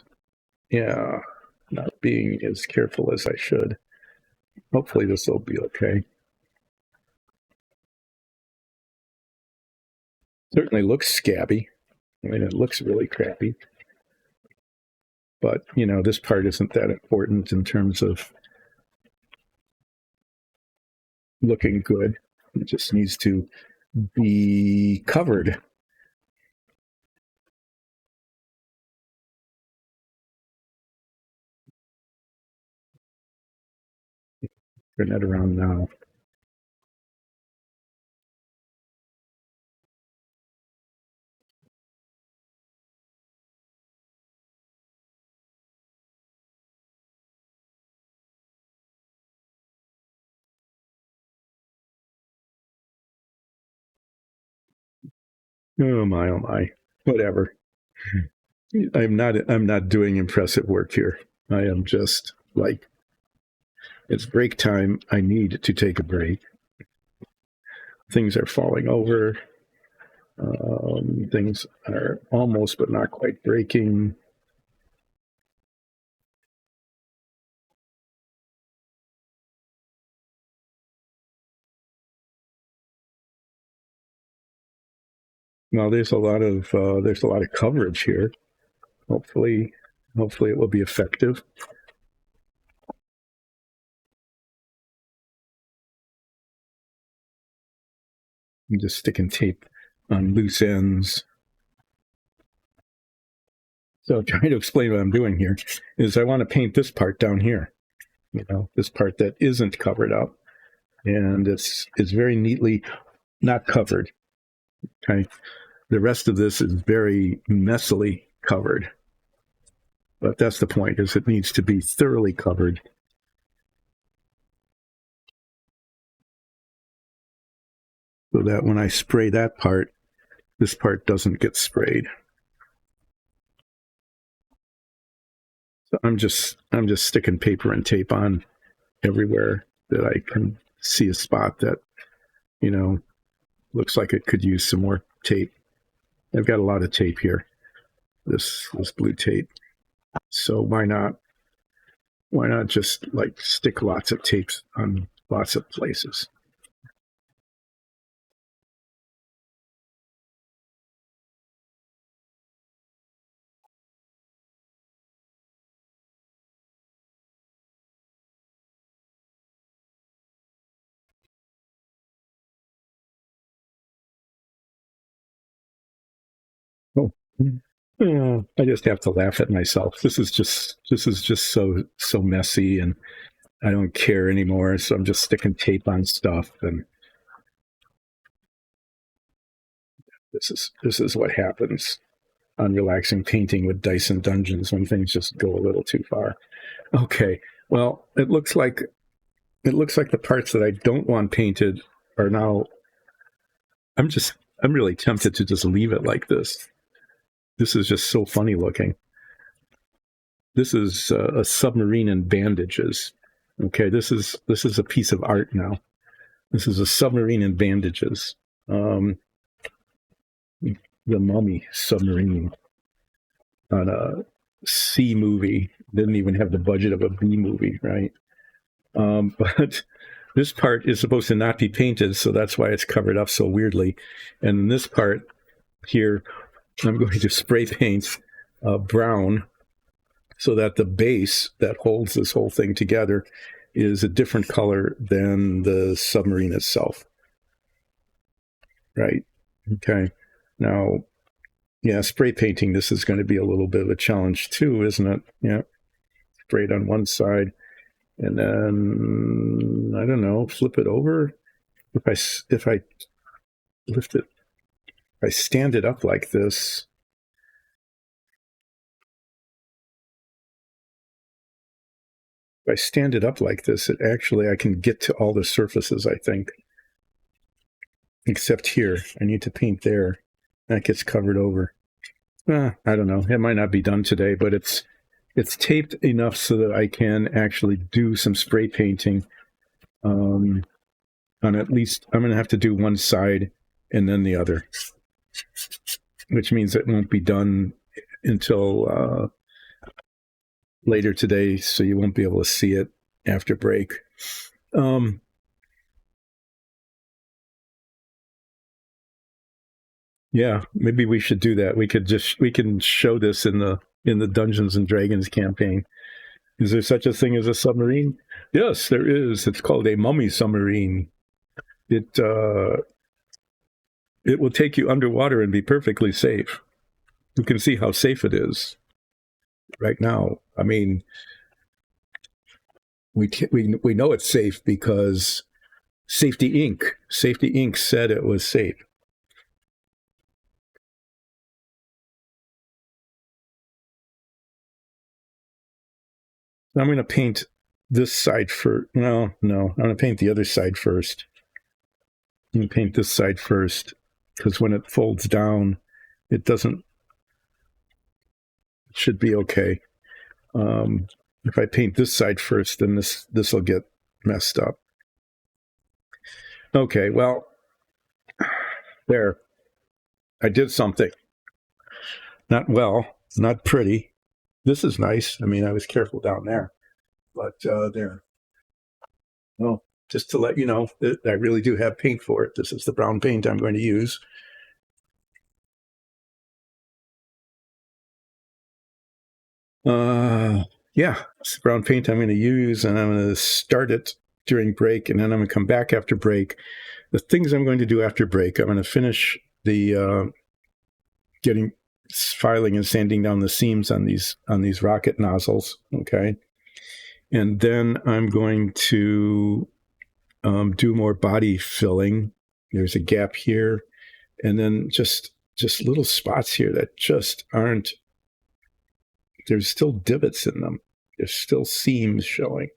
not being as careful as I should. Hopefully this will be okay. Certainly looks scabby. I mean, it looks really crappy. But, this part isn't that important in terms of looking good. It just needs to be covered. Turn that around now. Oh my. Whatever. I'm not doing impressive work here. I am just like, it's break time. I need to take a break. Things are falling over. Things are almost but not quite breaking. Well, there's a lot of coverage here. Hopefully it will be effective. I'm just sticking tape on loose ends. So trying to explain what I'm doing here is I want to paint this part down here, this part that isn't covered up, and it's very neatly not covered. Okay, the rest of this is very messily covered, but that's the point, is it needs to be thoroughly covered. So that when I spray that part, this part doesn't get sprayed. So I'm just sticking paper and tape on everywhere that I can see a spot that, looks like it could use some more tape. I've got a lot of tape here, this blue tape. So why not just like stick lots of tapes on lots of places? Oh, yeah, I just have to laugh at myself. This is just so messy, and I don't care anymore. So I'm just sticking tape on stuff, and this is what happens on relaxing painting with Dyson Dungeons when things just go a little too far. Okay, well, it looks like the parts that I don't want painted are now. I'm really tempted to just leave it like this. This is just so funny looking. This is a submarine in bandages. Okay, this is a piece of art now. This is a submarine in bandages. The Mummy submarine on a C movie. Didn't even have the budget of a B movie, right? But this part is supposed to not be painted, so that's why it's covered up so weirdly. And this part here, I'm going to spray paint brown so that the base that holds this whole thing together is a different color than the submarine itself. Right? Okay. Now, yeah, spray painting, this is going to be a little bit of a challenge too, isn't it? Yeah. Spray it on one side, and then, I don't know, flip it over. If I lift it, if I stand it up like this, it actually, I can get to all the surfaces, I think. Except here, I need to paint there. That gets covered over. I don't know. It might not be done today, but it's taped enough so that I can actually do some spray painting. On at least, I'm going to have to do one side and then the other, which means it won't be done until later today, so you won't be able to see it after break. Yeah, maybe we should do that. We can show this in the Dungeons and Dragons campaign. Is there such a thing as a submarine? Yes, there is. It's called a mummy submarine. It will take you underwater and be perfectly safe. You can see how safe it is right now. I mean, we know it's safe because Safety Inc. said it was safe. I'm going to paint this side first. No, I'm going to paint the other side first. I'm going to paint this side first because when it folds down, it doesn't. It should be okay. If I paint this side first, then this will get messed up. Okay, well, there. I did something. Not well, not pretty. This is nice. I mean, I was careful down there, but there. Well, just to let you know that I really do have paint for it. This is the brown paint I'm going to use. Yeah, it's the brown paint I'm going to use, and I'm going to start it during break, and then I'm going to come back after break. The things I'm going to do after break, I'm going to finish the filing and sanding down the seams on these rocket nozzles, okay? And then I'm going to do more body filling. There's a gap here, and then just little spots here that just aren't. There's still divots in them. There's still seams showing,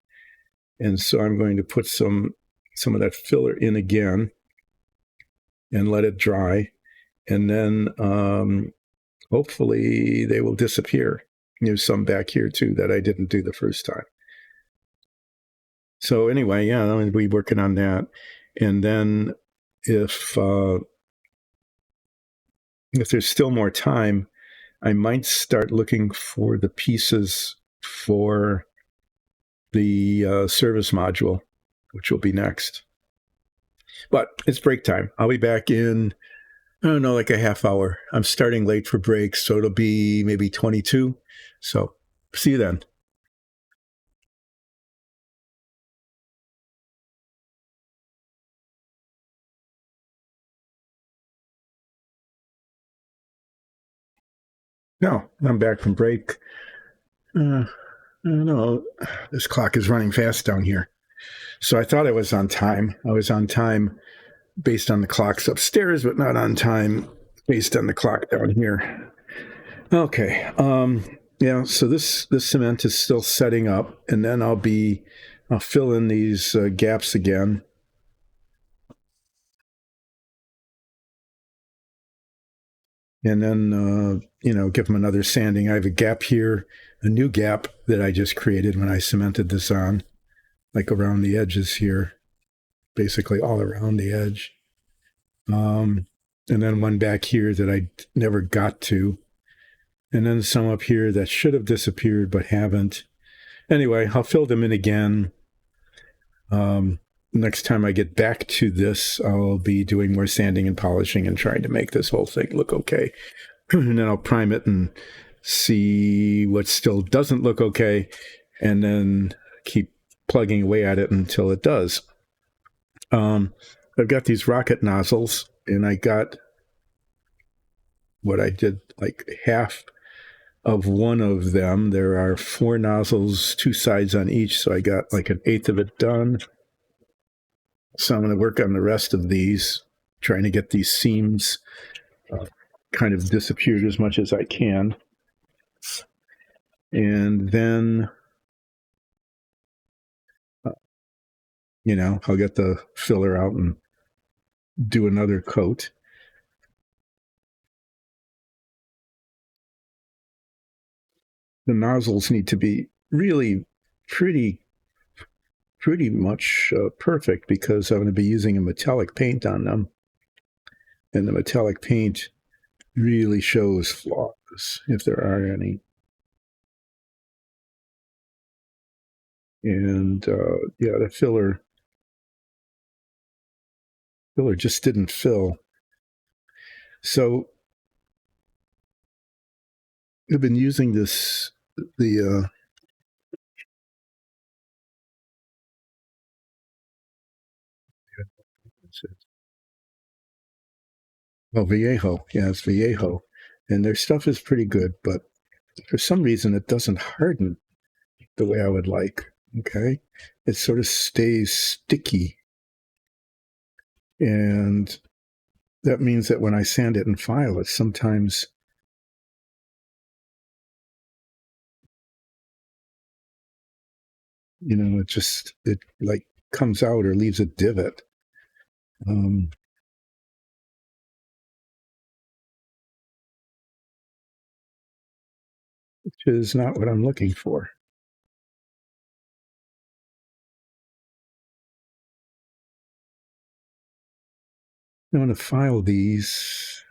and so I'm going to put some of that filler in again, and let it dry, and then hopefully they will disappear. There's some back here too that I didn't do the first time. So anyway, yeah, I'm going to be working on that. And then if there's still more time, I might start looking for the pieces for the service module, which will be next. But it's break time. I'll be back in, I don't know, like a half hour. I'm starting late for break, so it'll be maybe 22. So see you then. No, I'm back from break. I don't know. This clock is running fast down here. So I thought I was on time. I was on time based on the clocks upstairs, but not on time based on the clock down here. Okay. Yeah, so this cement is still setting up, and then I'll fill in these gaps again. And then, give them another sanding. I have a gap here, a new gap that I just created when I cemented this on, like around the edges here, basically all around the edge. And then one back here that I never got to. And then some up here that should have disappeared but haven't. Anyway, I'll fill them in again. Next time I get back to this, I'll be doing more sanding and polishing and trying to make this whole thing look okay. And then I'll prime it and see what still doesn't look okay, and then keep plugging away at it until it does. I've got these rocket nozzles, and I got what I did, like half of one of them. There are 4 nozzles, 2 sides on each, so I got like an eighth of it done. So I'm going to work on the rest of these, trying to get these seams kind of disappeared as much as I can. And then, I'll get the filler out and do another coat. The nozzles need to be really pretty much perfect, because I'm going to be using a metallic paint on them. And the metallic paint really shows flaws, if there are any. And the filler just didn't fill. So I've been using Vallejo. Yeah, it's Vallejo. And their stuff is pretty good, but for some reason it doesn't harden the way I would like. Okay. It sort of stays sticky. And that means that when I sand it and file it, sometimes, it like comes out or leaves a divot. Which is not what I'm looking for. I want to file these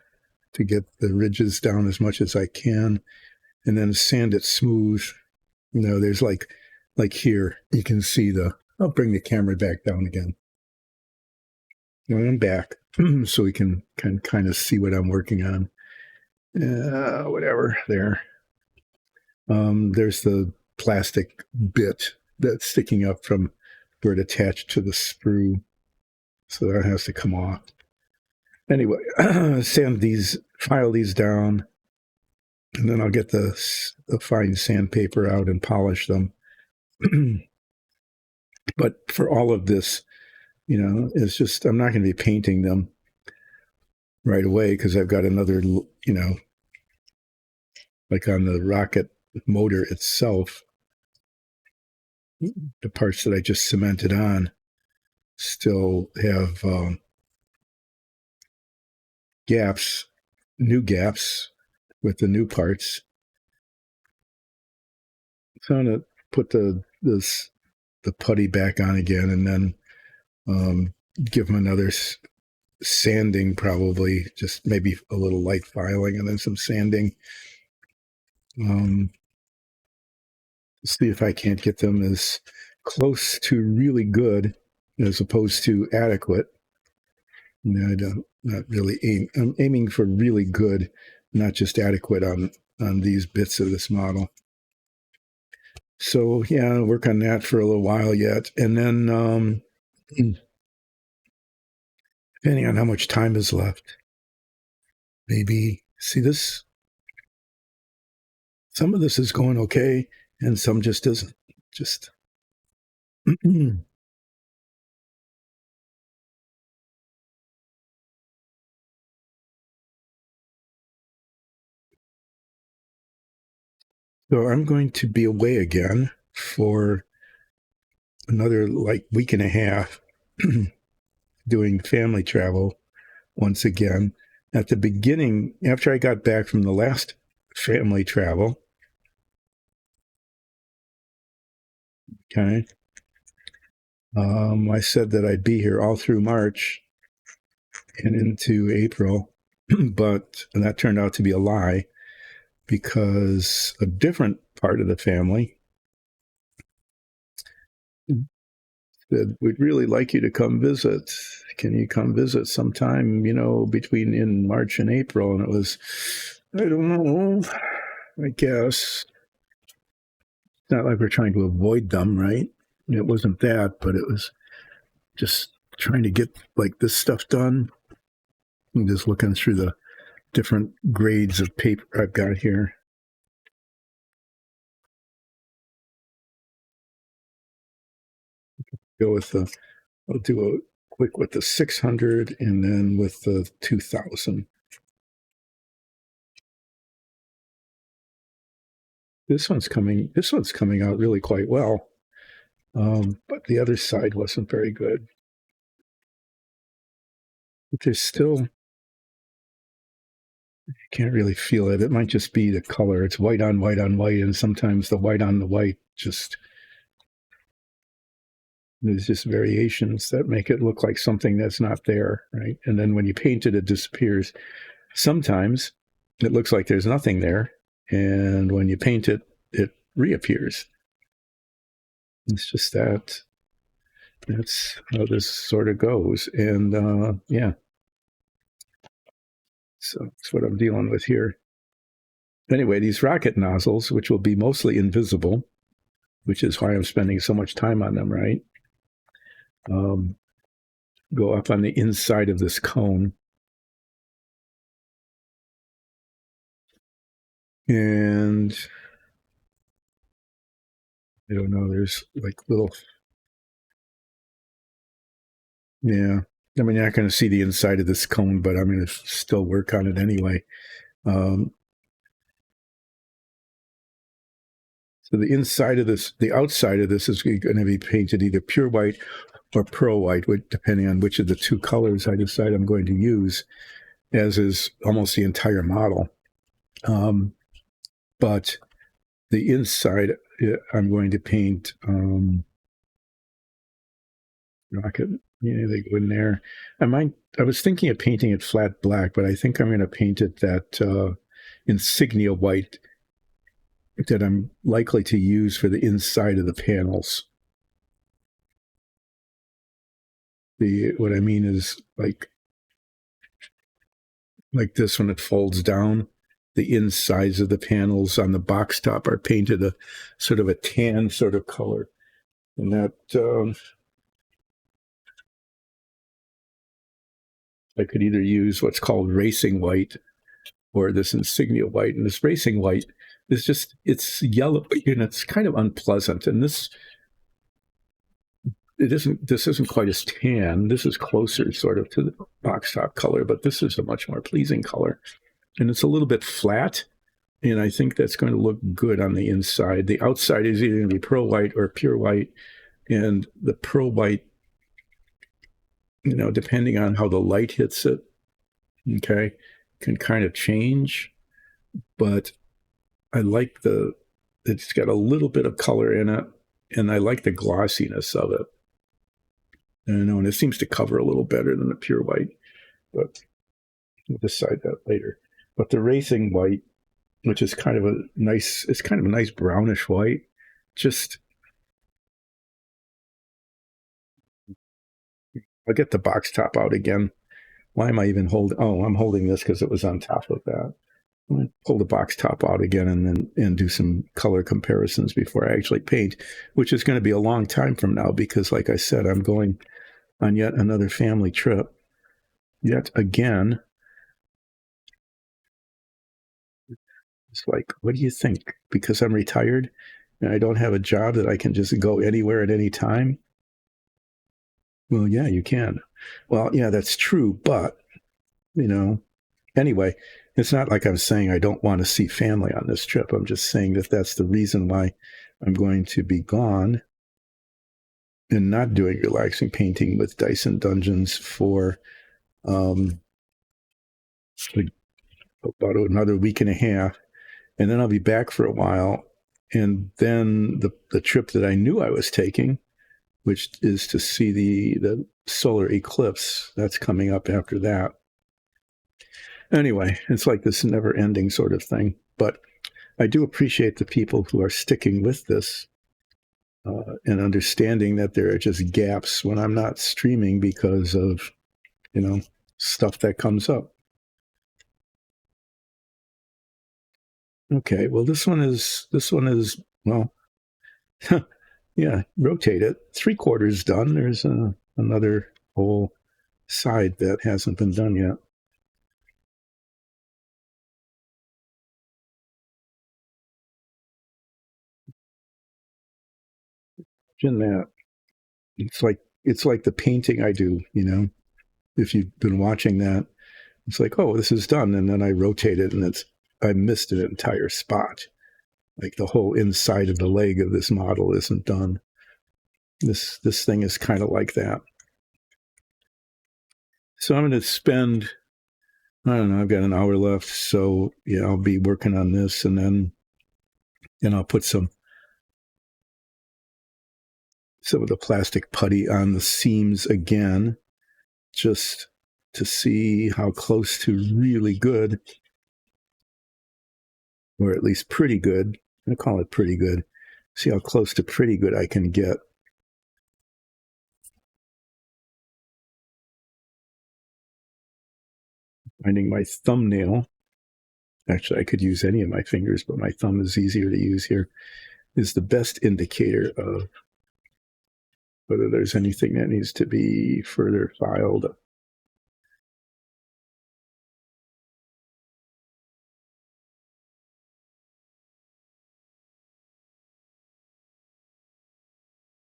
to get the ridges down as much as I can, and then sand it smooth. There's like here, you can see I'll bring the camera back down again. I'm back, so we can kind of see what I'm working on. Whatever, there. There's the plastic bit that's sticking up from where it attached to the sprue. So that has to come off. Anyway, file these down, and then I'll get the fine sandpaper out and polish them. But for all of this, it's just, I'm not going to be painting them right away because I've got another, like on the rocket motor itself, the parts that I just cemented on still have new gaps with the new parts. So I'm going to put the putty back on again, and then give them another sanding, probably just maybe a little light filing and then some sanding. See if I can't get them as close to really good as opposed to adequate. I don't, not really I'm aiming for really good, not just adequate on these bits of this model. So yeah, I'll work on that for a little while yet, and then depending on how much time is left, maybe see this. Some of this is going okay, and some just isn't. Just So I'm going to be away again for another week and a half doing family travel once again. At the beginning, after I got back from the last family travel, okay, I said that I'd be here all through March and into April, but that turned out to be a lie because a different part of the family said, we'd really like you to come visit. Can you come visit sometime, between in March and April? And it was, I don't know, I guess. It's not like we're trying to avoid them, right? It wasn't that, but it was just trying to get this stuff done. I'm just looking through the different grades of paper I've got here. I'll do a quick with the 600 and then with the 2000. This one's coming out really quite well. But the other side wasn't very good. But there's still, you can't really feel it. It might just be the color. It's white on white on white, and sometimes the white on the white there's just variations that make it look like something that's not there, right? And then when you paint it, it disappears. Sometimes it looks like there's nothing there, and when you paint it, it reappears. It's just that. That's how this sort of goes. And yeah. So that's what I'm dealing with here. Anyway, these rocket nozzles, which will be mostly invisible, which is why I'm spending so much time on them, right? Go up on the inside of this cone. And I don't know. There's like little, yeah. I mean, you're not going to see the inside of this cone, but I'm going to still work on it anyway. Um, so the inside of this, the outside of this is going to be painted either pure white or pearl white, depending on which of the two colors I decide I'm going to use, as is almost the entire model. But the inside, I'm going to paint rocket. Yeah, they go in there. I was thinking of painting it flat black, but I think I'm going to paint it that insignia white that I'm likely to use for the inside of the panels. What I mean is like this when it folds down, the insides of the panels on the box top are painted a sort of a tan sort of color, and that I could either use what's called racing white or this insignia white. And this racing white is just, it's yellow and it's kind of unpleasant. And this isn't quite as tan. This is closer sort of to the box top color, but this is a much more pleasing color. And it's a little bit flat. And I think that's going to look good on the inside. The outside is either going to be pearl white or pure white. And the pearl white, depending on how the light hits it, okay, can kind of change. But I like it's got a little bit of color in it, and I like the glossiness of it. And it seems to cover a little better than the pure white, but we'll decide that later. But the racing white, which is kind of a nice brownish white, just, I'll get the box top out again. Why am I even holding? Oh, I'm holding this because it was on top of that. I'm going to pull the box top out again and do some color comparisons before I actually paint, which is going to be a long time from now because, like I said, I'm going on yet another family trip. Yet again, it's like, what do you think? Because I'm retired and I don't have a job that I can just go anywhere at any time? Well, yeah, you can. Well, yeah, that's true. But, anyway, it's not like I'm saying I don't want to see family on this trip. I'm just saying that that's the reason why I'm going to be gone and not doing relaxing painting with Dyson Dungeons for about another week and a half. And then I'll be back for a while. And then the trip that I knew I was taking, which is to see the solar eclipse, that's coming up after that. Anyway, it's like this never ending sort of thing. But I do appreciate the people who are sticking with this and understanding that there are just gaps when I'm not streaming because of, stuff that comes up. Okay, well, this one is, well, yeah, rotate it. 3/4 done. There's another whole side that hasn't been done yet. Imagine that. It's like the painting I do, if you've been watching that, it's like, oh, this is done. And then I rotate it and I missed an entire spot. Like the whole inside of the leg of this model isn't done. This thing is kind of like that. So I'm going to spend, I don't know, I've got an hour left. So yeah, I'll be working on this and then I'll put some of the plastic putty on the seams again, just to see how close to really good, or at least pretty good, I call it pretty good, see how close to pretty good I can get. Finding my thumbnail, actually I could use any of my fingers, but my thumb is easier to use here, is the best indicator of whether there's anything that needs to be further filed.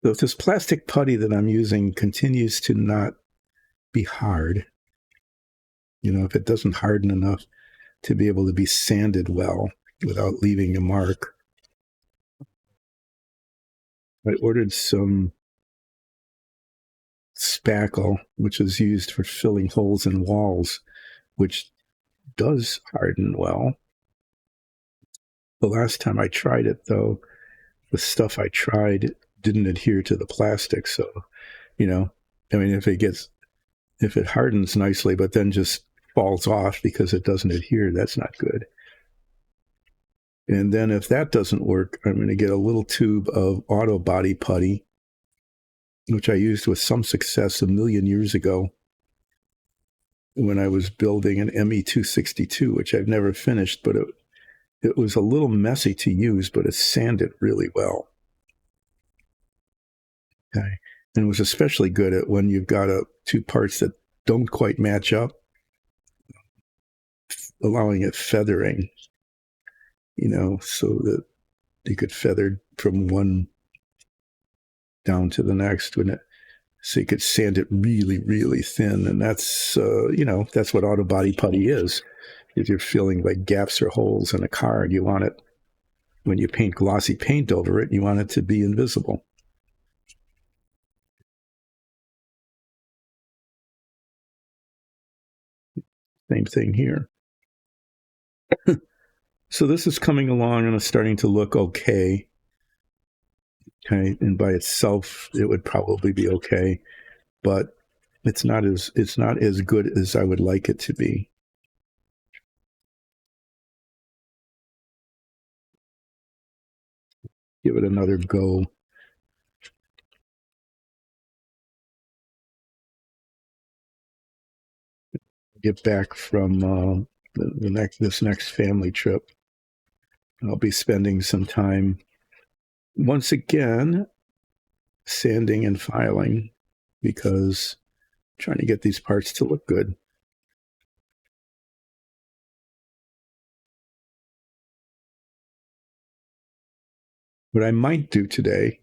So if this plastic putty that I'm using continues to not be hard, if it doesn't harden enough to be able to be sanded well without leaving a mark, I ordered some spackle, which is used for filling holes in walls, which does harden well. The last time I tried it, though, the stuff I tried didn't adhere to the plastic. So, if it hardens nicely, but then just falls off because it doesn't adhere, that's not good. And then if that doesn't work, I'm going to get a little tube of auto body putty, which I used with some success a million years ago when I was building an ME262, which I've never finished, but it was a little messy to use, but it sanded really well. Okay. And it was especially good at when you've got two parts that don't quite match up, allowing it feathering, so that you could feather from one down to the next, so you could sand it really, really thin. And that's, that's what auto body putty is. If you're feeling like gaps or holes in a car and you want it, when you paint glossy paint over it, you want it to be invisible. Same thing here. So this is coming along and it's starting to look okay. Okay, and by itself, it would probably be okay, but it's not as good as I would like it to be. Give it another go. Get back from this next family trip. I'll be spending some time once again sanding and filing because I'm trying to get these parts to look good. What I might do today,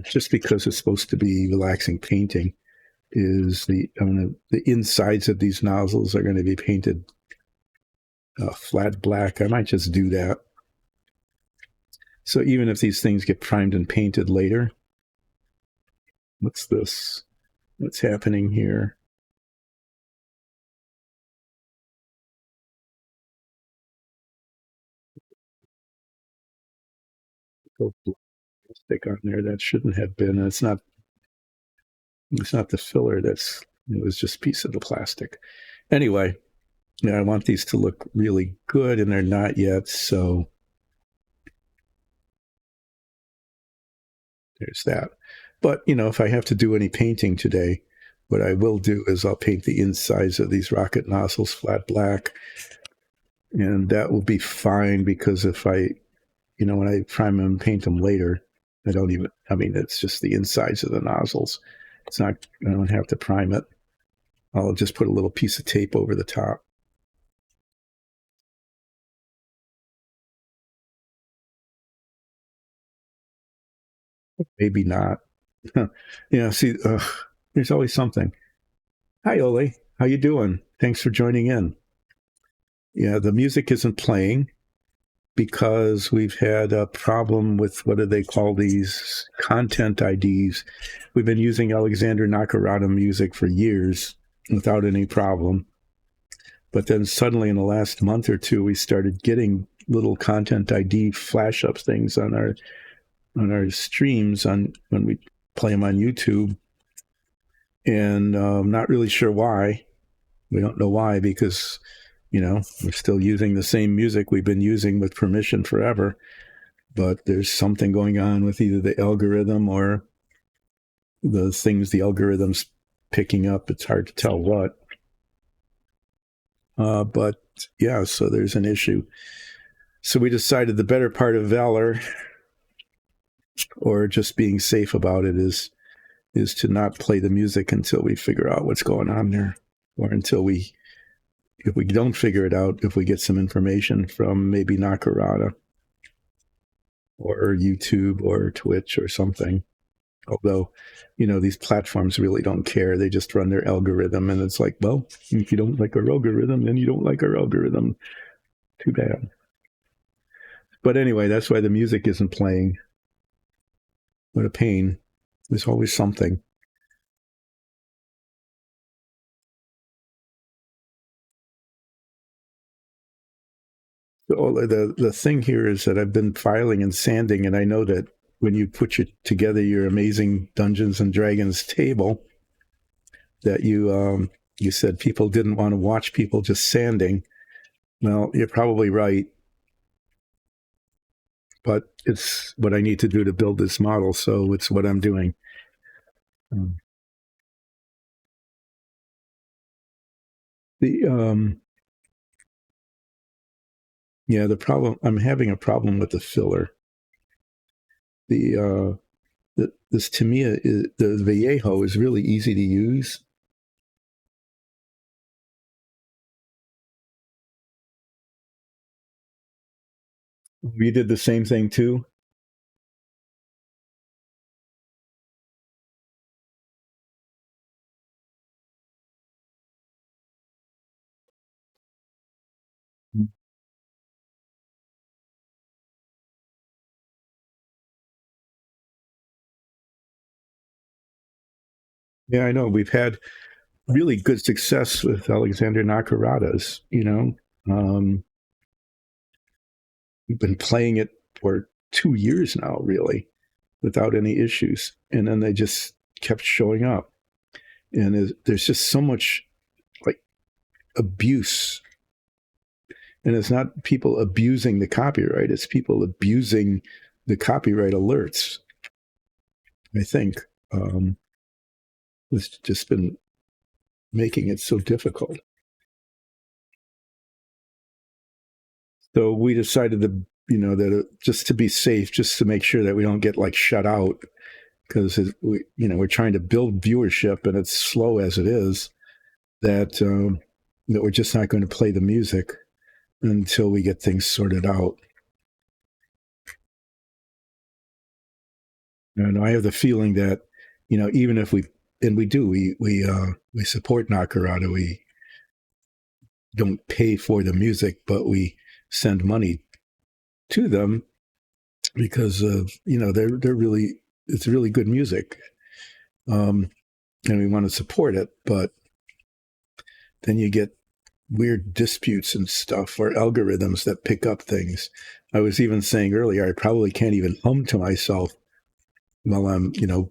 just because it's supposed to be relaxing painting, is the insides of these nozzles are going to be painted flat black. I might just do that. So even if these things get primed and painted later, what's this? What's happening here? Go stick on there. That shouldn't have been. It's not the filler. It was just a piece of the plastic. Anyway, I want these to look really good, and they're not yet. So there's that. But, if I have to do any painting today, what I will do is I'll paint the insides of these rocket nozzles flat black. And that will be fine because if I, when I prime them and paint them later, it's just the insides of the nozzles. I don't have to prime it. I'll just put a little piece of tape over the top. Maybe not. There's always something. Hi, Ole. How you doing? Thanks for joining in. Yeah, the music isn't playing because we've had a problem with, what do they call these, content IDs. We've been using Alexander Nakarada music for years without any problem. But then suddenly in the last month or two, we started getting little content ID flash up things on our streams when we play them on YouTube. And I'm not really sure why. We don't know why because, we're still using the same music we've been using with permission forever. But there's something going on with either the algorithm or the things the algorithm's picking up. It's hard to tell what. But yeah, so there's an issue. So we decided the better part of valor, or just being safe about it, is to not play the music until we figure out what's going on there, or if we don't figure it out, if we get some information from maybe Nakarada or YouTube or Twitch or something. Although, these platforms really don't care. They just run their algorithm, and it's like, well, if you don't like our algorithm, then you don't like our algorithm. Too bad. But anyway, that's why the music isn't playing. What a pain. There's always something. The thing here is that I've been filing and sanding, and I know that when you put together your amazing Dungeons and Dragons table, that you said people didn't want to watch people just sanding. Well, you're probably right, but it's what I need to do to build this model, so it's what I'm doing. The yeah, the problem I'm having a problem with the filler. This Tamiya the Vallejo is really easy to use. You did the same thing too. Yeah, I know. We've had really good success with Alexander Nakarada's. We've been playing it for 2 years now, really, without any issues, and then they just kept showing up, and there's just so much like abuse, and it's not people abusing the copyright; it's people abusing the copyright alerts. I think it's just been making it so difficult. So we decided to, that just to be safe, just to make sure that we don't get like shut out, because we're trying to build viewership and it's slow as it is. That we're just not going to play the music until we get things sorted out. And I have the feeling that, even if we support Nakarada, we don't pay for the music, but we send money to them because of they're really it's really good music, and we want to support it, but then you get weird disputes and stuff or algorithms that pick up things. I was even saying earlier, I probably can't even hum to myself while I'm hum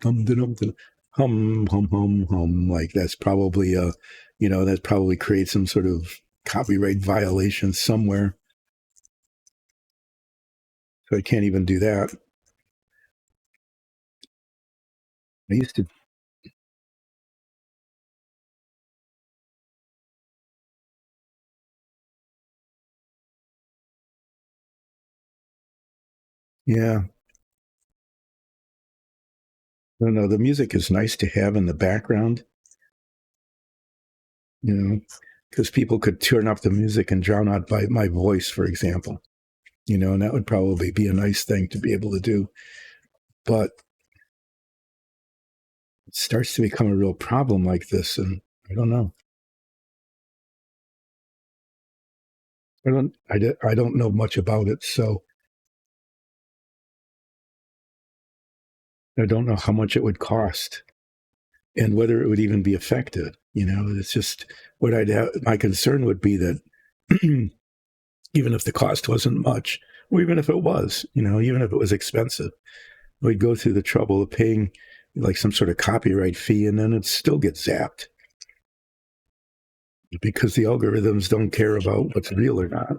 hum hum hum, like that's probably that probably creates some sort of copyright violation somewhere, so I can't even do that. I used to. Yeah, I don't know. The music is nice to have in the background, because people could turn up the music and drown out by my voice, for example, and that would probably be a nice thing to be able to do. But it starts to become a real problem like this, and I don't know. I don't know much about it, so I don't know how much it would cost and whether it would even be effective. It's just what I'd have. My concern would be that even if the cost wasn't much, or even if it was, even if it was expensive, we'd go through the trouble of paying like some sort of copyright fee, and then it still gets zapped because the algorithms don't care about what's real or not.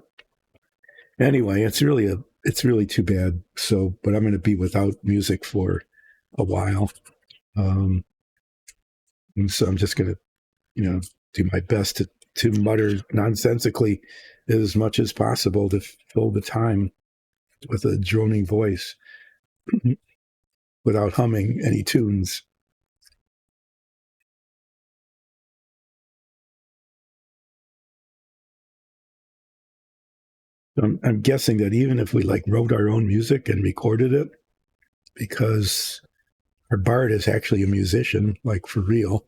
Anyway, it's really too bad. So, but I'm going to be without music for a while, and so I'm just going to, do my best to mutter nonsensically as much as possible to fill the time with a droning voice without humming any tunes. I'm guessing that even if we like wrote our own music and recorded it, because our bard is actually a musician, like for real,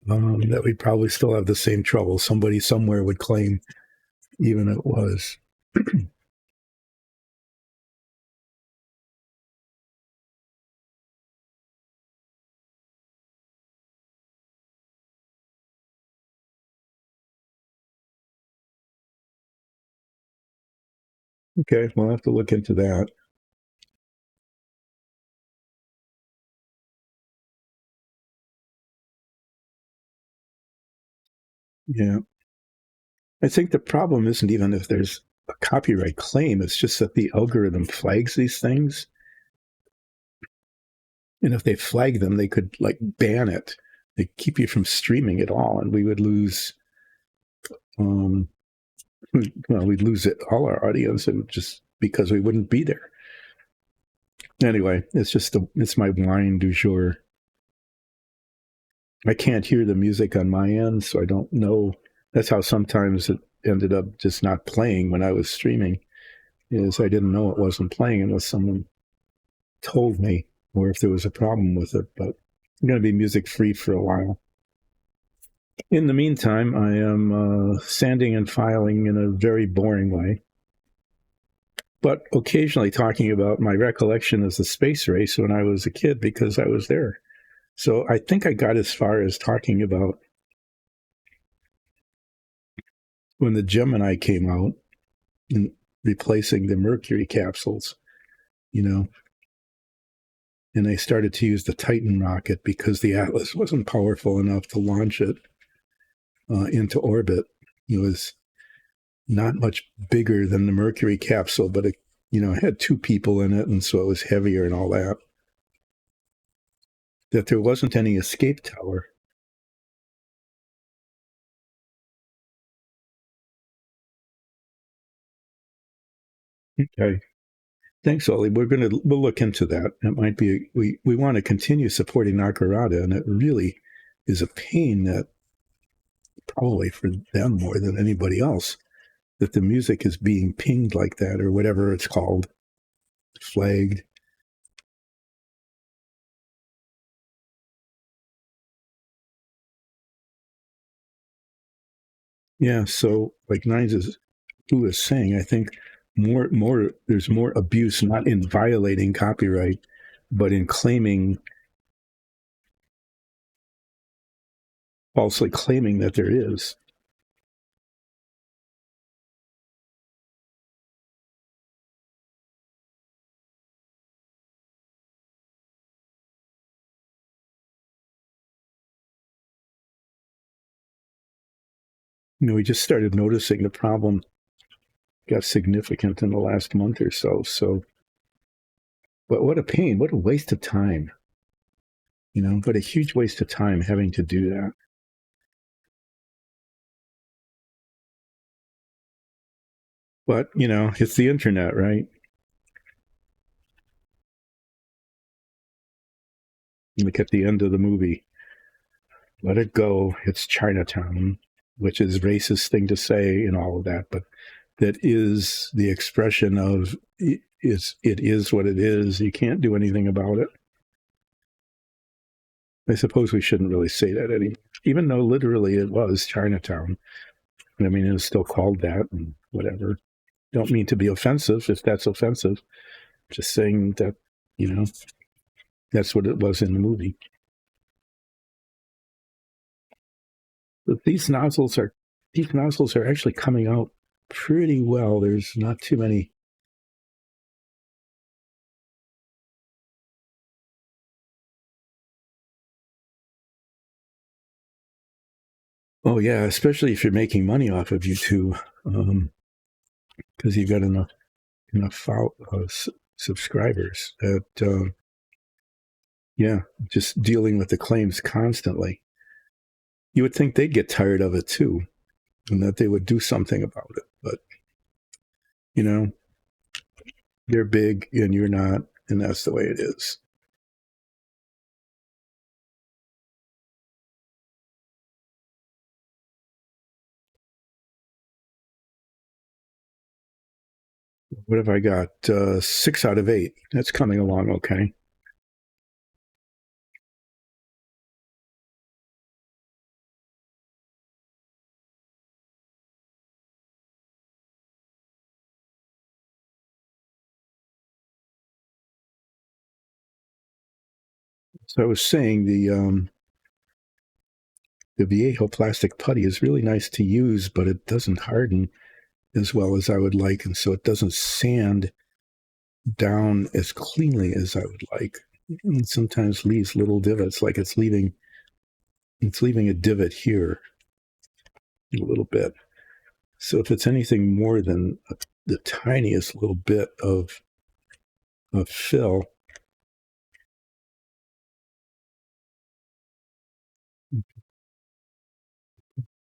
that we'd probably still have the same trouble. Somebody somewhere would claim even it was. Okay, we'll have to look into that. Yeah. I think the problem isn't even if there's a copyright claim, it's just that the algorithm flags these things. And if they flag them, they could like ban it. They keep you from streaming at all, and we would lose um well, we'd lose it all our audience and just because we wouldn't be there. Anyway, it's my wine du jour. I can't hear the music on my end, so I don't know. That's how sometimes it ended up just not playing when I was streaming. Is I didn't know it wasn't playing unless someone told me or if there was a problem with it. But I'm going to be music free for a while. In the meantime, I am sanding and filing in a very boring way, but occasionally talking about my recollection of the space race when I was a kid because I was there. So I think I got as far as talking about when the Gemini came out and replacing the Mercury capsules, you know, and they started to use the Titan rocket because the Atlas wasn't powerful enough to launch it into orbit. It was not much bigger than the Mercury capsule, but it, it had two people in it, and so it was heavier and all that. That there wasn't any escape tower. Okay. Thanks, Ollie. We'll look into that. It might be we want to continue supporting Nakarada, and it really is a pain that probably for them more than anybody else that the music is being pinged like that or whatever it's called, flagged. Yeah, so like Nines is who is saying, I think more there's more abuse not in violating copyright, but in claiming falsely claiming that there is. We just started noticing the problem got significant in the last month or so. So, but what a pain! What a waste of time! What a huge waste of time having to do that. But it's the internet, right? Like at the end of the movie, let it go. It's Chinatown, which is racist thing to say and all of that, but that is the expression of it is what it is. You can't do anything about it. I suppose we shouldn't really say that anymore, even though literally it was Chinatown. I mean, it was still called that and whatever. Don't mean to be offensive if that's offensive. Just saying that, you know, that's what it was in the movie. But these nozzles are actually coming out pretty well. There's not too many. Oh yeah, especially if you're making money off of YouTube, because you've got enough subscribers that yeah, just dealing with the claims constantly. You would think they'd get tired of it too, and that they would do something about it. But you know, they're big and you're not, and that's the way it is. What have I got? 6 out of 8. That's coming along okay. So I was saying the Viejo plastic putty is really nice to use, but it doesn't harden as well as I would like, and so it doesn't sand down as cleanly as I would like. And sometimes leaves little divots, like it's leaving a divot here a little bit. So if it's anything more than the tiniest little bit of fill,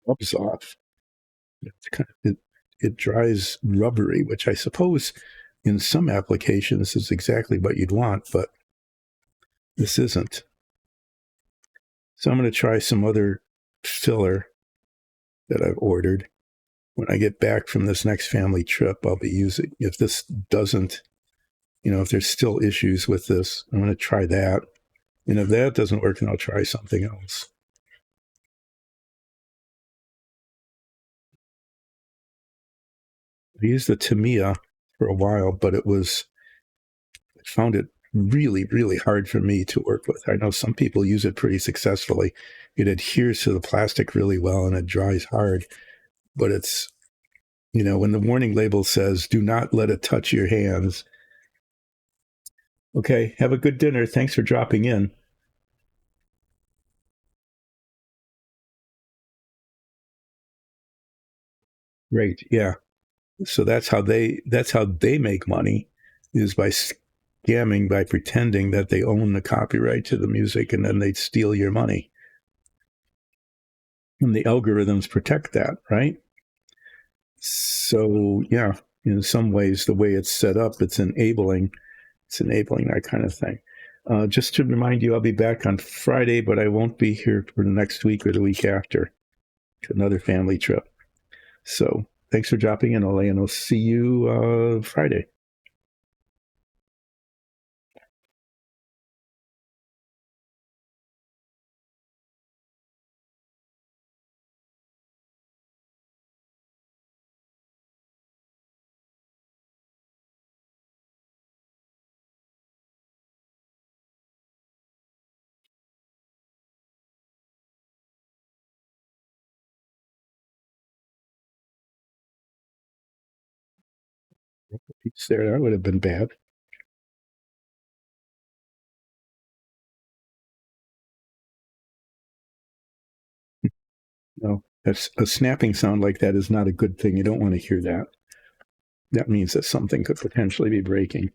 rubs off. It's kind of, it dries rubbery, which I suppose in some applications is exactly what you'd want, but this isn't. So I'm going to try some other filler that I've ordered. When I get back from this next family trip, I'll be using, if this doesn't, if there's still issues with this, I'm going to try that. And if that doesn't work, then I'll try something else. I used the Tamiya for a while, but I found it really, really hard for me to work with. I know some people use it pretty successfully. It adheres to the plastic really well and it dries hard, but it's, when the warning label says, do not let it touch your hands. Okay, have a good dinner. Thanks for dropping in. Great, yeah. So that's how they make money, is by scamming, by pretending that they own the copyright to the music, and then they steal your money. And the algorithms protect that, right? So yeah, in some ways, the way it's set up, it's enabling that kind of thing. Just to remind you, I'll be back on Friday, but I won't be here for the next week or the week after. Another family trip. So thanks for dropping in, Ole, and I'll see you Friday. Peace there. That would have been bad. No, that's a snapping sound like that is not a good thing. You don't want to hear that. That means that something could potentially be breaking.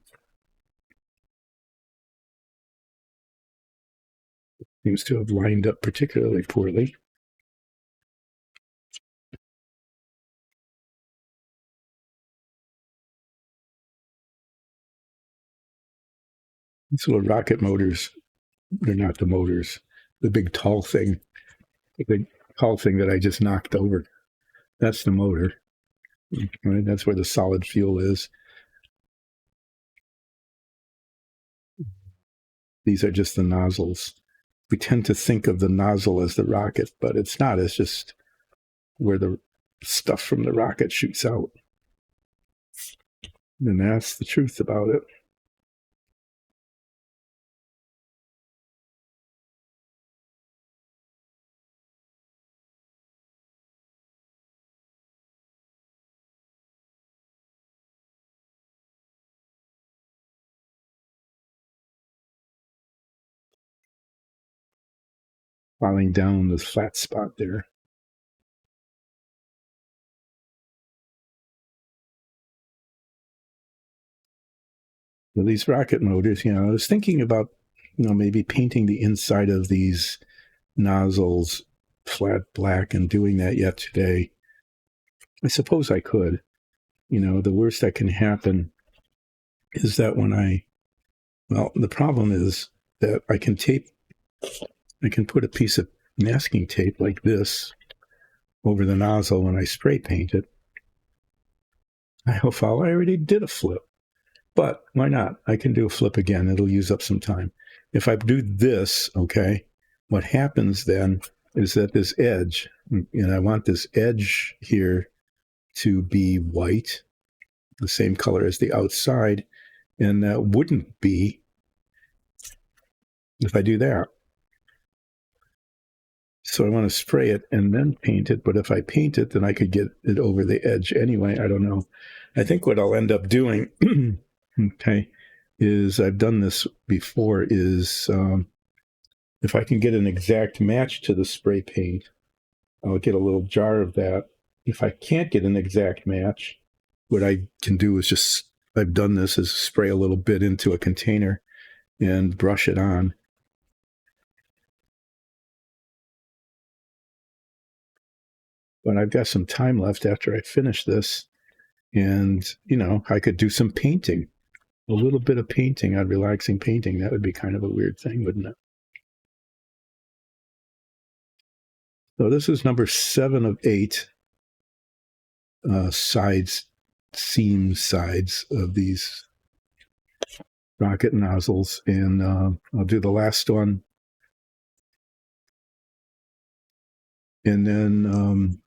Seems to have lined up particularly poorly. These little rocket motors, they're not the motors. The big tall thing, the big tall thing that I just knocked over, that's the motor. Right? That's where the solid fuel is. These are just the nozzles. We tend to think of the nozzle as the rocket, but it's not. It's just where the stuff from the rocket shoots out. And that's the truth about it. Falling down this flat spot there. Well, these rocket motors, I was thinking about, maybe painting the inside of these nozzles flat black and doing that yet today. I suppose I could. The worst that can happen is that the problem is that I can put a piece of masking tape like this over the nozzle when I spray paint it. I already did a flip, but why not? I can do a flip again. It'll use up some time. If I do this, okay, what happens then is that this edge, and I want this edge here to be white, the same color as the outside, and that wouldn't be if I do that. So I want to spray it and then paint it. But if I paint it, then I could get it over the edge anyway. I don't know. I think what I'll end up doing, okay, is I've done this before, is if I can get an exact match to the spray paint, I'll get a little jar of that. If I can't get an exact match, what I can do is just, I've done this, is spray a little bit into a container and brush it on. But I've got some time left after I finish this. And, you know, I could do some painting, a little bit of painting on relaxing painting. That would be kind of a weird thing, wouldn't it? So this is number 7 of 8 seam sides of these rocket nozzles. And I'll do the last one. And then,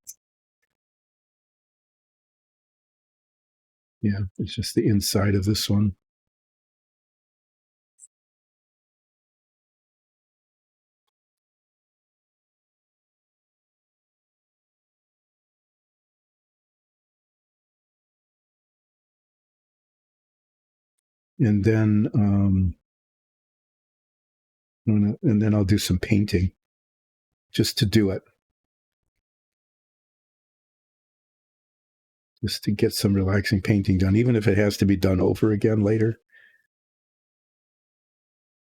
yeah, it's just the inside of this one. And then, and then I'll do some painting just to do it. Just to get some relaxing painting done, even if it has to be done over again later.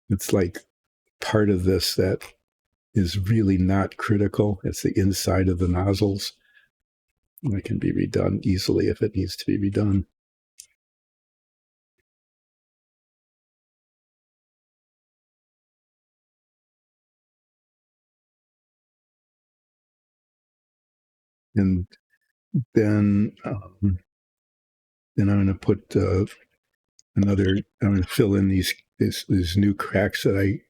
It's like part of this that is really not critical. It's the inside of the nozzles. That can be redone easily if it needs to be redone. And then I'm going to put I'm going to fill in these new cracks that I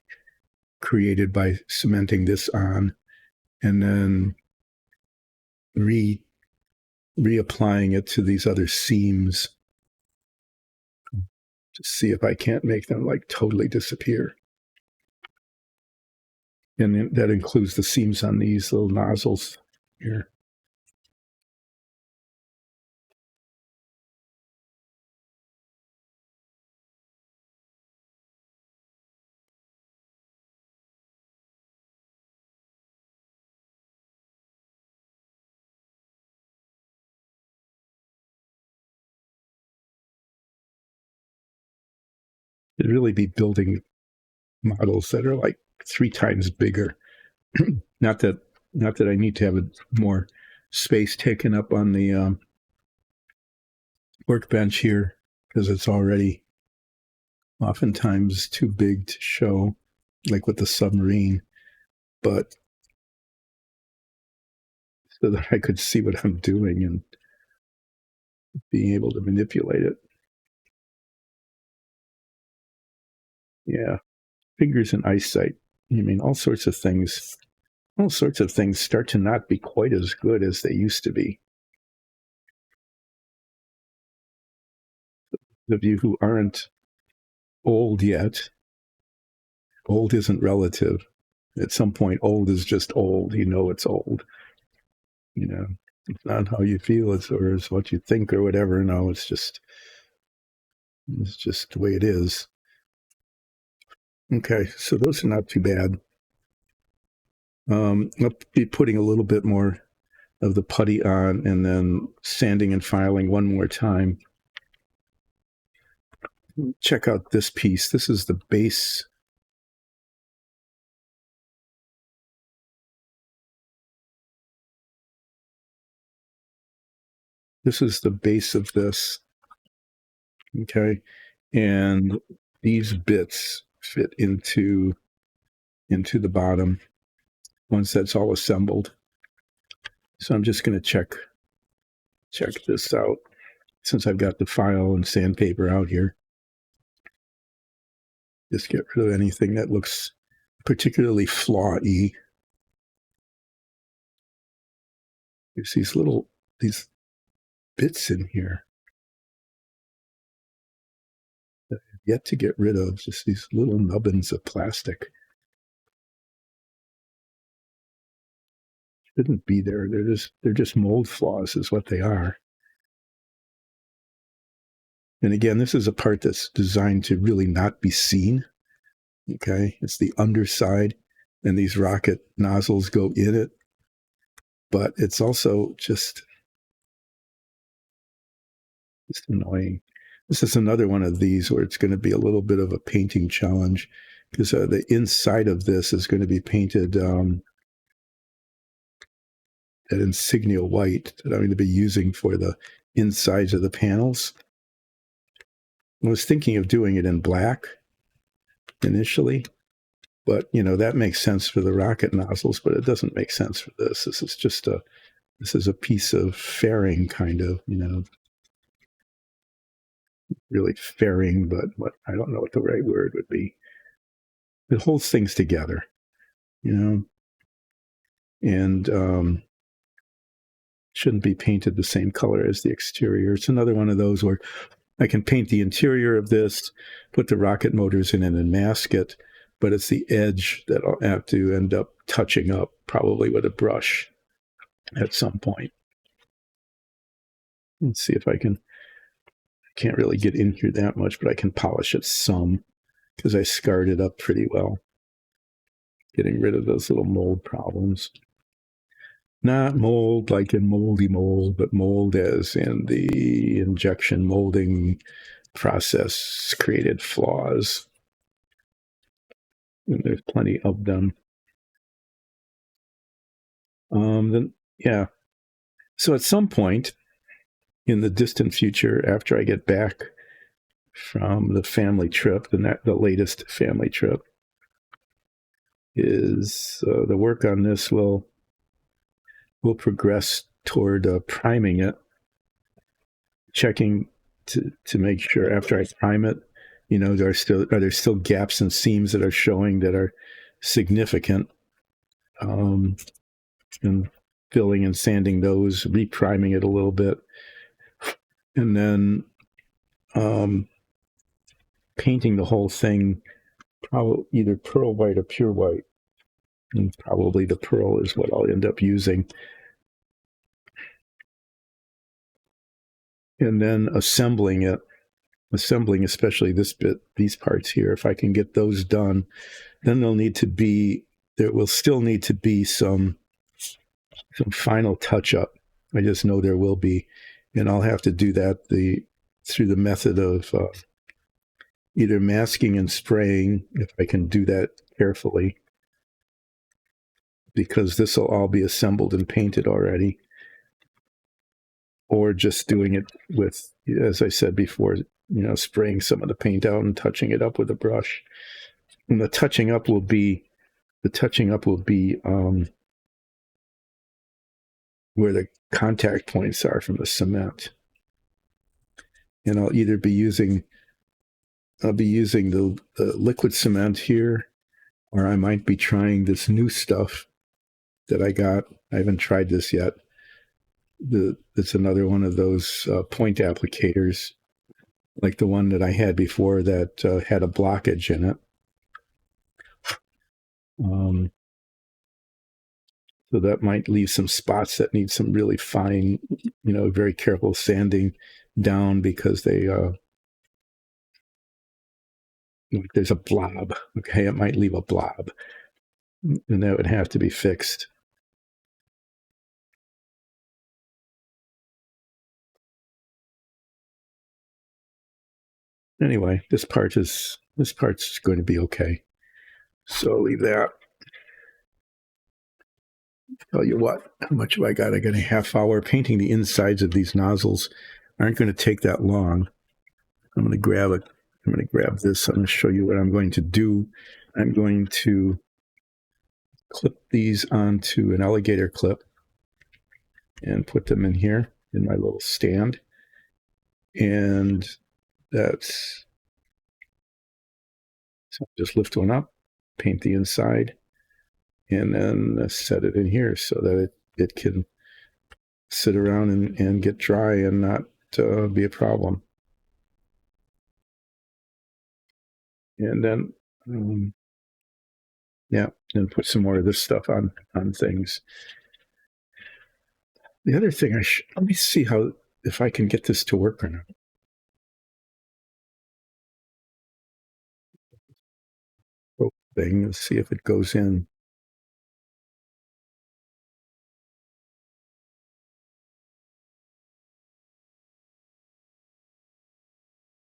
created by cementing this on, and then reapplying it to these other seams to see if I can't make them like totally disappear. And that includes the seams on these little nozzles here. It'd really be building models that are like 3 times bigger. not that I need to have more space taken up on the workbench here, because it's already oftentimes too big to show, like with the submarine. But so that I could see what I'm doing and being able to manipulate it. Yeah, fingers and eyesight. I mean, all sorts of things start to not be quite as good as they used to be. Those of you who aren't old yet, old isn't relative. At some point, old is just old. You know it's old. You know, it's not how you feel, it's what you think or whatever. No, it's just the way it is. Okay, so those are not too bad. I'll be putting a little bit more of the putty on and then sanding and filing one more time. Check out this piece. This is the base. This is the base of this. Okay. And these bits fit into the bottom once that's all assembled. So I'm just going to check this out since I've got the file and sandpaper out here. Just get rid of anything that looks particularly flaw-y. There's these bits in here that I've yet to get rid of, just these little nubbins of plastic. shouldn't be there. They're just mold flaws is what they are. And again, this is a part that's designed to really not be seen. Okay, it's the underside, and these rocket nozzles go in it. But it's also just annoying. This is another one of these where it's going to be a little bit of a painting challenge, because the inside of this is going to be painted that insignia white that I'm going to be using for the insides of the panels. I was thinking of doing it in black initially, but that makes sense for the rocket nozzles, but it doesn't make sense for this. This is a piece of fairing, kind of, really fairing, but what I don't know what the right word would be. It holds things together, and shouldn't be painted the same color as the exterior. It's another one of those where I can paint the interior of this, put the rocket motors in it and mask it, but it's the edge that I'll have to end up touching up, probably with a brush at some point. Let's see if I can't really get in here that much, but I can polish it some, because I scarred it up pretty well, getting rid of those little mold problems. Not mold like in moldy mold, but mold as in the injection molding process created flaws. And there's plenty of them. Yeah. So at some point in the distant future, after I get back from the family trip, the latest family trip, is the work on this will progress toward priming it, checking to make sure after I prime it, are there still gaps and seams that are showing that are significant, and filling and sanding those, repriming it a little bit, and then painting the whole thing, probably either pearl white or pure white, and probably the pearl is what I'll end up using. And then assembling especially this bit, these parts here. If I can get those done, then there will still need to be some final touch up. I just know there will be, and I'll have to do that through the method of either masking and spraying, if I can do that carefully, because this will all be assembled and painted already, or just doing it with, as I said before, spraying some of the paint out and touching it up with a brush. And the touching up will be where the contact points are from the cement. And I'll either be using the liquid cement here, or I might be trying this new stuff that I got. I haven't tried this yet. It's another one of those point applicators, like the one that I had before that had a blockage in it. So that might leave some spots that need some really fine, very careful sanding down, because there's a blob. Okay, it might leave a blob, and that would have to be fixed. Anyway, this part's going to be okay. So I'll leave that. Tell you what, how much have I got? I got a half hour. Painting the insides of these nozzles aren't going to take that long. I'm going to grab this. I'm going to show you what I'm going to do. I'm going to clip these onto an alligator clip and put them in here in my little stand. And so just lift one up, paint the inside, and then set it in here so that it can sit around and get dry and not be a problem. And then, and put some more of this stuff on things. The other thing let me see if I can get this to work or not. Thing. Let's see if it goes in.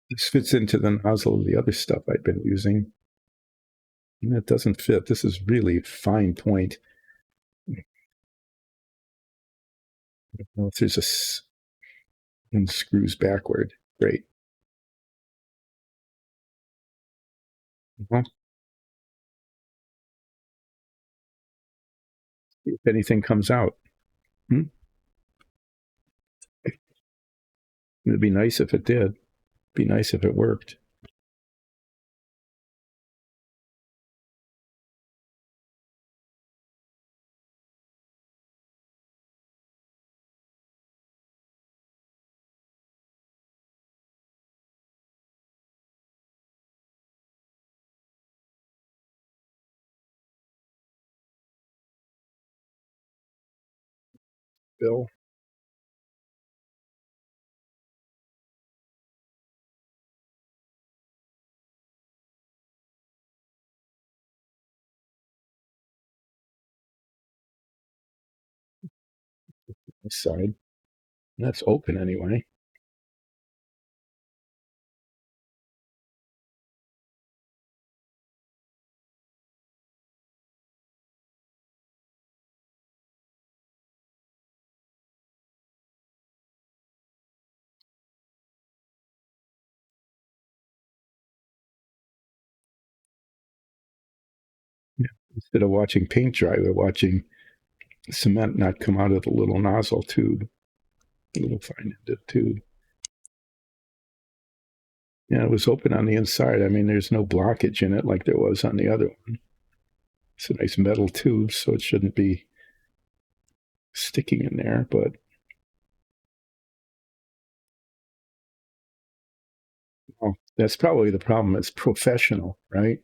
This fits into the nozzle of the other stuff I've been using. And that doesn't fit. This is really fine point. I don't know if there's and screws backward. Great. See if anything comes out. It'd be nice if it did. Be nice if it worked. Bill. This side. That's open anyway. Yeah. Instead of watching paint dry, we're watching cement not come out of the little nozzle tube, little fine-ended tube. Yeah, it was open on the inside. I mean, there's no blockage in it like there was on the other one. It's a nice metal tube, so it shouldn't be sticking in there, but that's probably the problem. It's professional, right?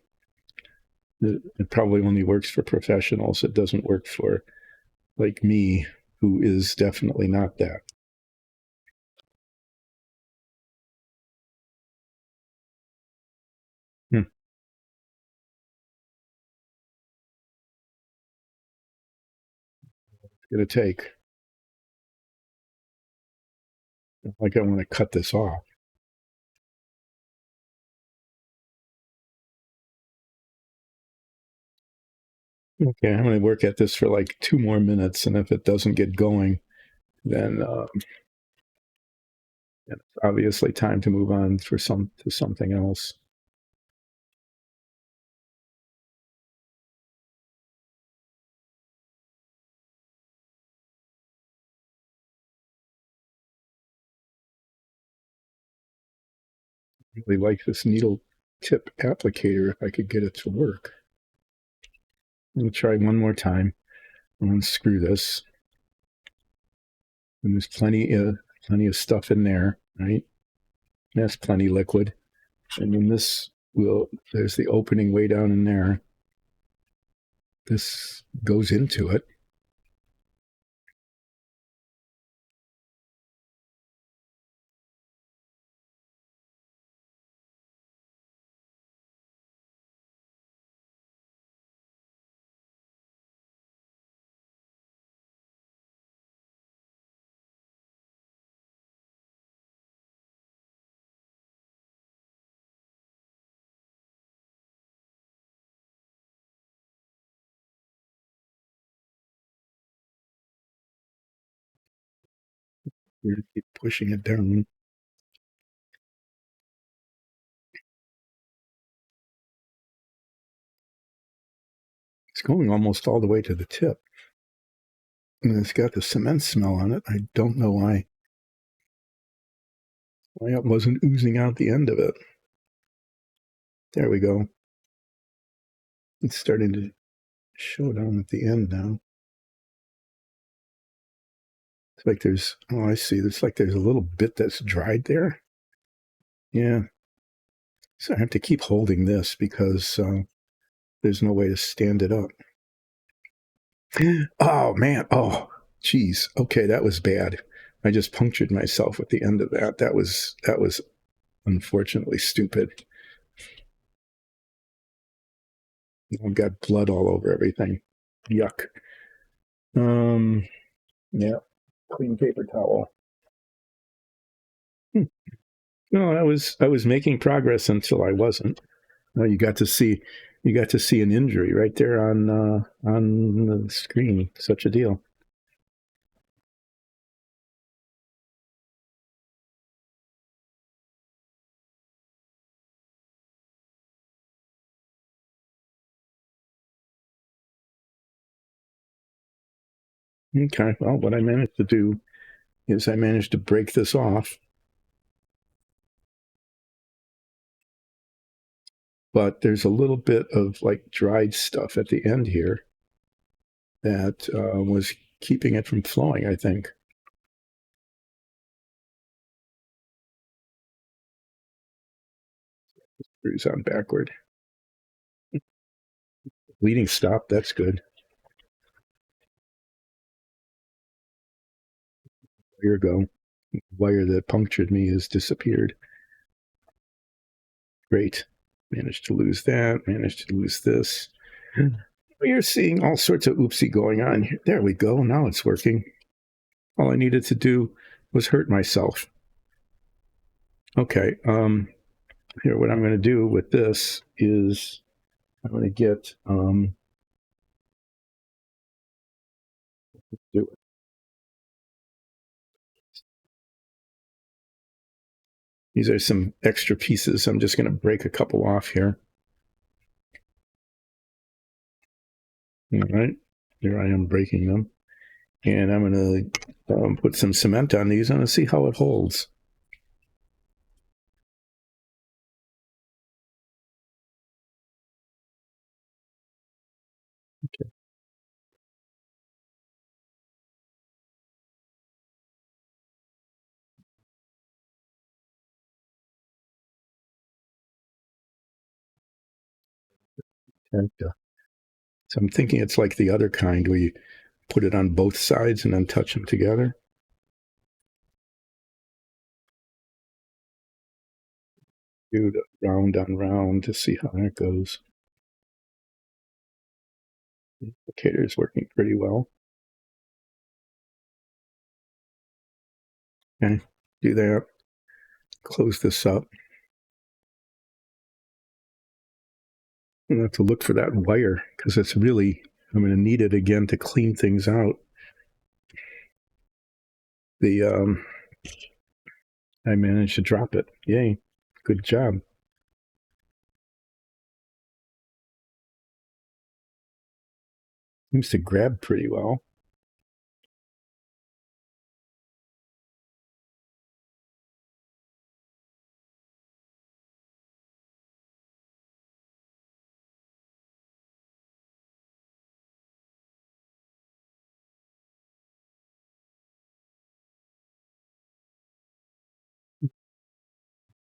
It probably only works for professionals. It doesn't work for like me, who is definitely not that. It's going to take. Like I want to cut this off. Okay, I'm going to work at this for like 2 more minutes, and if it doesn't get going, then it's obviously time to move on to something else. I really like this needle tip applicator if I could get it to work. Let me try one more time. I'm going to unscrew this. And there's plenty of stuff in there, right? That's plenty liquid. And then there's the opening way down in there. This goes into it. You're going to keep pushing it down. It's going almost all the way to the tip. And it's got the cement smell on it. I don't know why it wasn't oozing out the end of it. There we go. It's starting to show down at the end now. It's like I see. It's like there's a little bit that's dried there. Yeah. So I have to keep holding this because there's no way to stand it up. Oh, man. Oh, Geez, okay, that was bad. I just punctured myself at the end of that. That was unfortunately stupid. I've got blood all over everything. Yuck. Yeah, clean paper towel. No, I was making progress until I wasn't. No, you got to see an injury right there on the screen. Such a deal. Okay. Well, what I managed to do is I managed to break this off, but there's a little bit of like dried stuff at the end here that was keeping it from flowing, I think. Screws on backward. Bleeding stopped. That's good. Here you go. The wire that punctured me has disappeared. Great. Managed to lose that. Managed to lose this. You're seeing all sorts of oopsie going on here. There we go. Now it's working. All I needed to do was hurt myself. Okay. Here, what I'm going to do with this is I'm going to get do it. These are some extra pieces. I'm just going to break a couple off here. All right. Here I am breaking them. And I'm going to put some cement on these. I'm going to see how it holds. Okay. So I'm thinking it's like the other kind where you put it on both sides and then touch them together. Do the round on round to see how that goes. The applicator is working pretty well. Okay, do that. Close this up. I'm going to have to look for that wire because it's really, I'm going to need it again to clean things out. I managed to drop it. Yay. Good job. Seems to grab pretty well.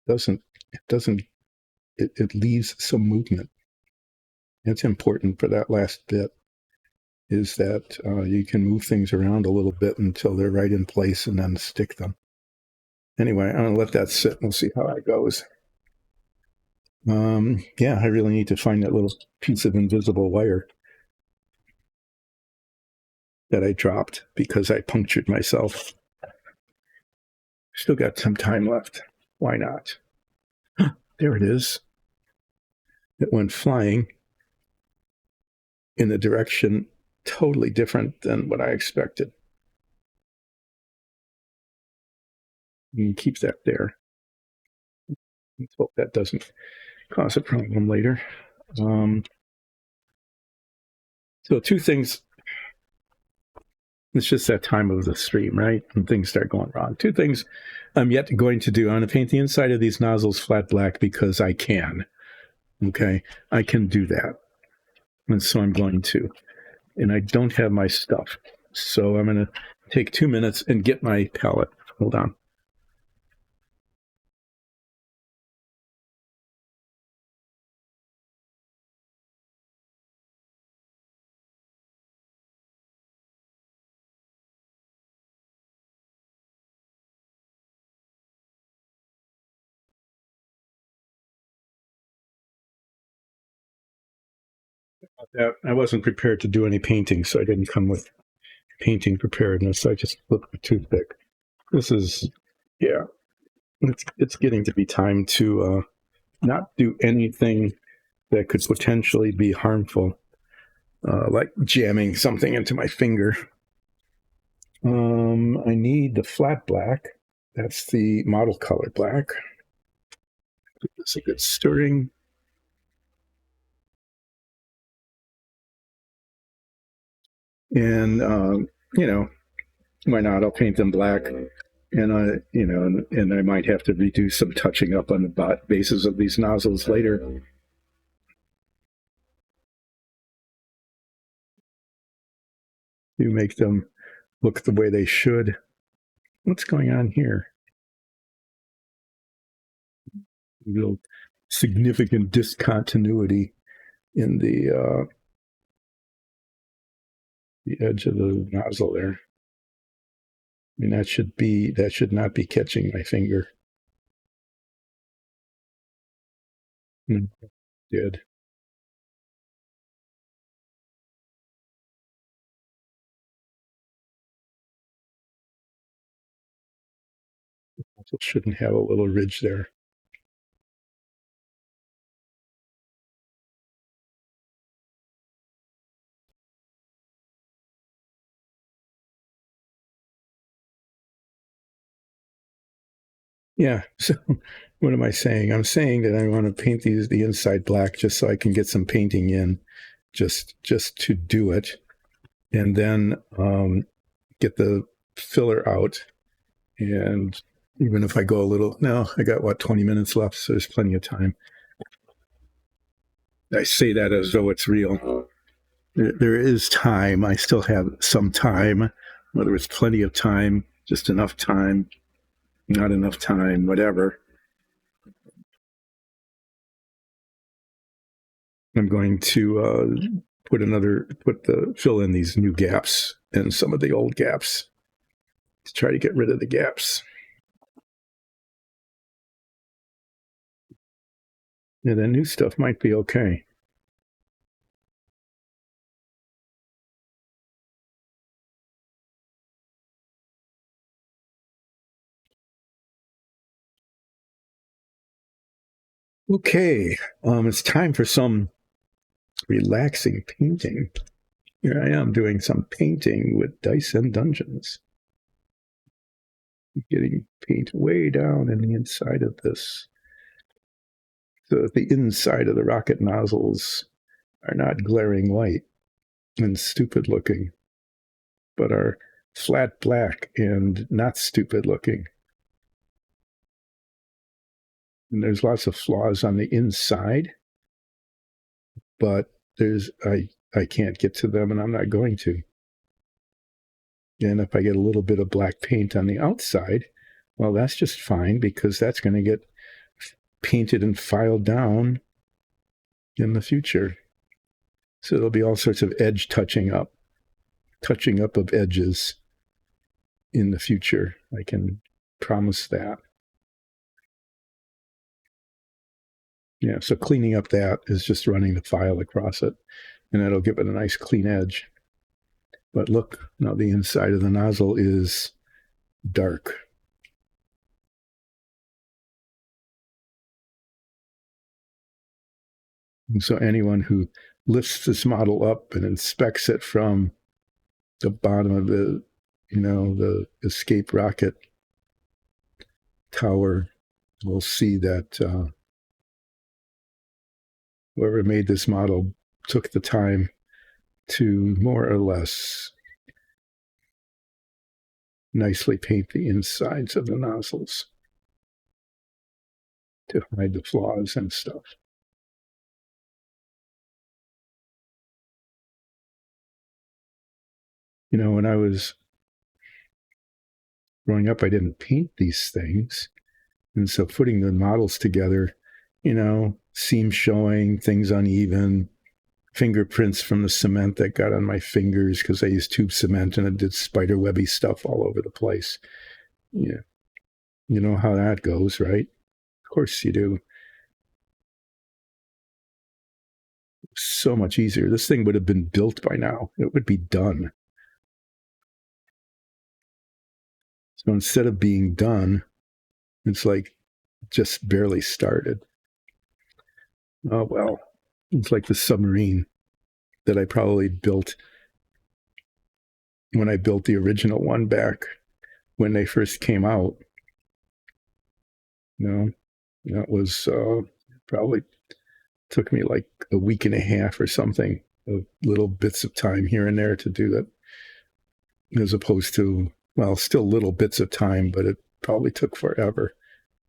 Doesn't, it doesn't, it leaves some movement. It's important for that last bit is that you can move things around a little bit until they're right in place and then stick them. Anyway, I'm going to let that sit and we'll see how that goes. Yeah, I really need to find that little piece of invisible wire that I dropped because I punctured myself. Still got some time left. Why not? There it is. It went flying in the direction totally different than what I expected. You can keep that there. Let's hope that doesn't cause a problem later. So two things. It's just that time of the stream, right? And things start going wrong. Two things I'm yet going to do. I'm going to paint the inside of these nozzles flat black because I can. Okay, I can do that. And so I'm going to. And I don't have my stuff. So I'm going to take 2 minutes and get my palette. Hold on. I wasn't prepared to do any painting, so I didn't come with painting preparedness. I just flipped the toothpick. This is, yeah, it's getting to be time to not do anything that could potentially be harmful, like jamming something into my finger. I need the flat black. That's the model color black. Give this a good stirring. And, why not? I'll paint them black. And and I might have to redo some touching up on the bases of these nozzles later. To make them look the way they should. What's going on here? Real significant discontinuity in the edge of the nozzle there. I mean, that should not be catching my finger. Did. So it shouldn't have a little ridge there. Yeah. So what am I saying? I'm saying that I want to paint the inside black just so I can get some painting in, just to do it, and then get the filler out. And even if I go a little, no, I got 20 minutes left, so there's plenty of time. I say that as though it's real. There is time. I still have some time, whether it's plenty of time, just enough time, not enough time, whatever. I'm going to fill in these new gaps and some of the old gaps to try to get rid of the gaps. Yeah, the new stuff might be okay. Okay, it's time for some relaxing painting. Here I am doing some painting with Dice and Dungeons. Getting paint way down in the inside of this, so that the inside of the rocket nozzles are not glaring white and stupid looking, but are flat black and not stupid looking. And there's lots of flaws on the inside, but I can't get to them, and I'm not going to. And if I get a little bit of black paint on the outside, well, that's just fine, because that's going to get painted and filed down in the future. So there'll be all sorts of edge touching up of edges in the future. I can promise that. Yeah, so cleaning up that is just running the file across it, and that'll give it a nice clean edge. But look, now the inside of the nozzle is dark. And so anyone who lifts this model up and inspects it from the bottom of the escape rocket tower will see that whoever made this model took the time to more or less nicely paint the insides of the nozzles to hide the flaws and stuff. When I was growing up, I didn't paint these things. And so putting the models together, seam showing, things uneven, fingerprints from the cement that got on my fingers because I used tube cement and it did spider webby stuff all over the place. Yeah. You know how that goes, right? Of course you do. So much easier. This thing would have been built by now. It would be done. So instead of being done, it's like just barely started. Oh, well, it's like the submarine that I probably built when I built the original one back when they first came out. You know, that was probably took me like a week and a half or something of little bits of time here and there to do that, as opposed to, well, still little bits of time, but it probably took forever.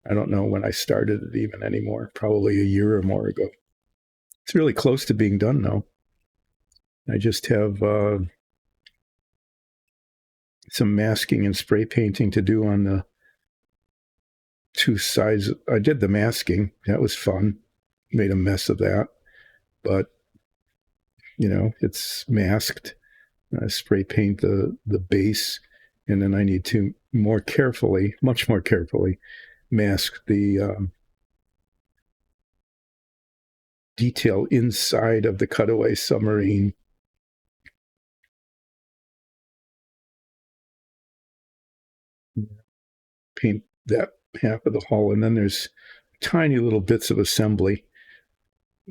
I don't know when I started it even anymore, probably a year or more ago. It's really close to being done now. I just have some masking and spray painting to do on the two sides. I did the masking. That was fun. Made a mess of that. But, you know, it's masked. I spray paint the base, and then I need to more carefully, much more carefully, mask the detail inside of the cutaway submarine. Paint that half of the hull, and then there's tiny little bits of assembly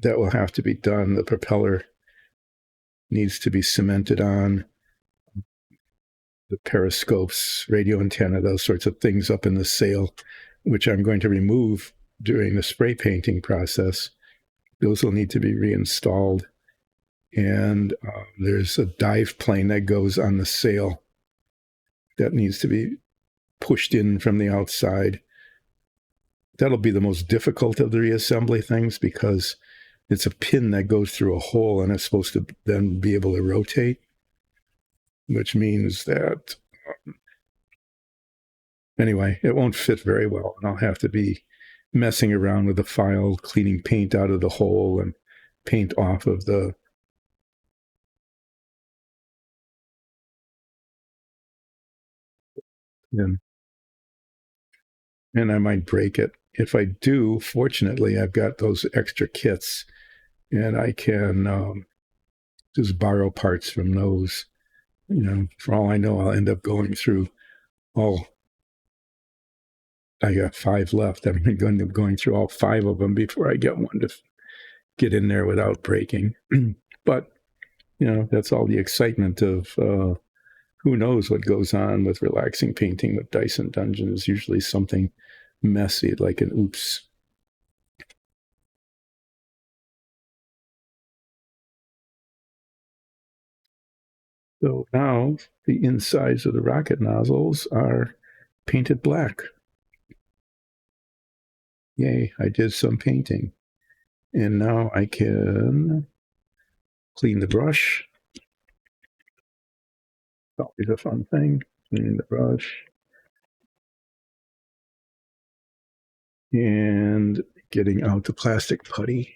that will have to be done. The propeller needs to be cemented on, the periscopes, radio antenna, those sorts of things up in the sail, which I'm going to remove during the spray painting process. Those will need to be reinstalled. And there's a dive plane that goes on the sail that needs to be pushed in from the outside. That'll be the most difficult of the reassembly things because it's a pin that goes through a hole and it's supposed to then be able to rotate, which means that, anyway, it won't fit very well. And I'll have to be messing around with the file, cleaning paint out of the hole and paint off of the and I might break it. If I do, fortunately, I've got those extra kits, and I can just borrow parts from those. You know, for all I know, I'll end up going through all. I got 5 left. I'm going to be going through all 5 of them before I get one to get in there without breaking. But, you know, that's all the excitement of who knows what goes on with relaxing painting with Dyson Dungeons. Usually something messy, like an oops. So now the insides of the rocket nozzles are painted black. Yay, I did some painting. And now I can clean the brush. Always a fun thing, cleaning the brush. And getting out the plastic putty.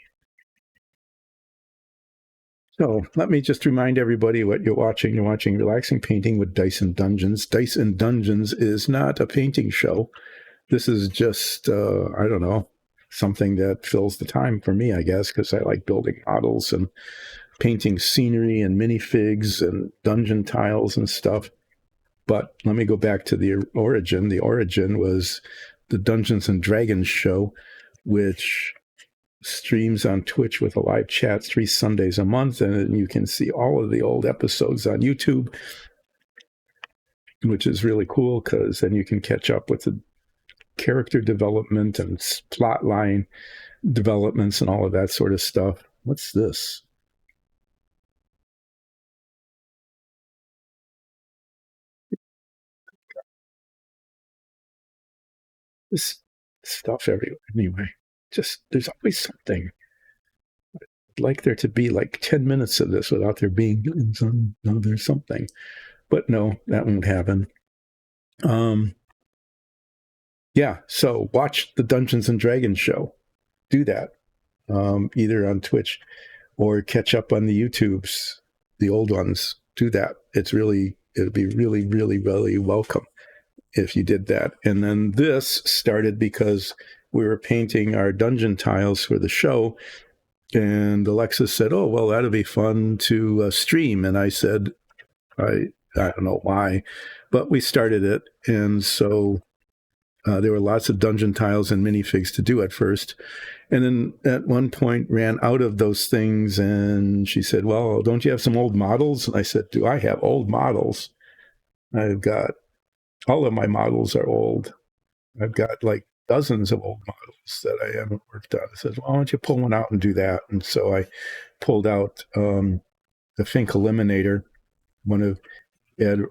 So let me just remind everybody what you're watching. You're watching Relaxing Painting with Dyson Dungeons. Dyson Dungeons is not a painting show. This is just, I don't know, something that fills the time for me, I guess, because I like building models and painting scenery and minifigs and dungeon tiles and stuff. But let me go back to the origin. The origin was the Dungeons and Dragons show, which streams on Twitch with a live chat 3 Sundays a month, and you can see all of the old episodes on YouTube, which is really cool because then you can catch up with the character development and plot line developments and all of that sort of stuff. What's this? This stuff everywhere. Anyway, just there's always something. I'd like there to be like 10 minutes of this without there being no, there's something. But no, that won't happen. Yeah, so watch the Dungeons and Dragons show. Do that, either on Twitch or catch up on the YouTubes, the old ones. Do that. It'd be really, really, really welcome if you did that. And then this started because we were painting our dungeon tiles for the show, And Alexis said, "Oh, well, that'd be fun to stream." And I said, I don't know why, but we started it. And so there were lots of dungeon tiles and minifigs to do at first. And then at one point ran out of those things. And she said, "Well, don't you have some old models?" And I said, "Do I have old models? I've got, all of my models are old. I've got like dozens of old models that I haven't worked on." I said, "Well, why don't you pull one out and do that?" And so I pulled out the Fink Eliminator, one of Ed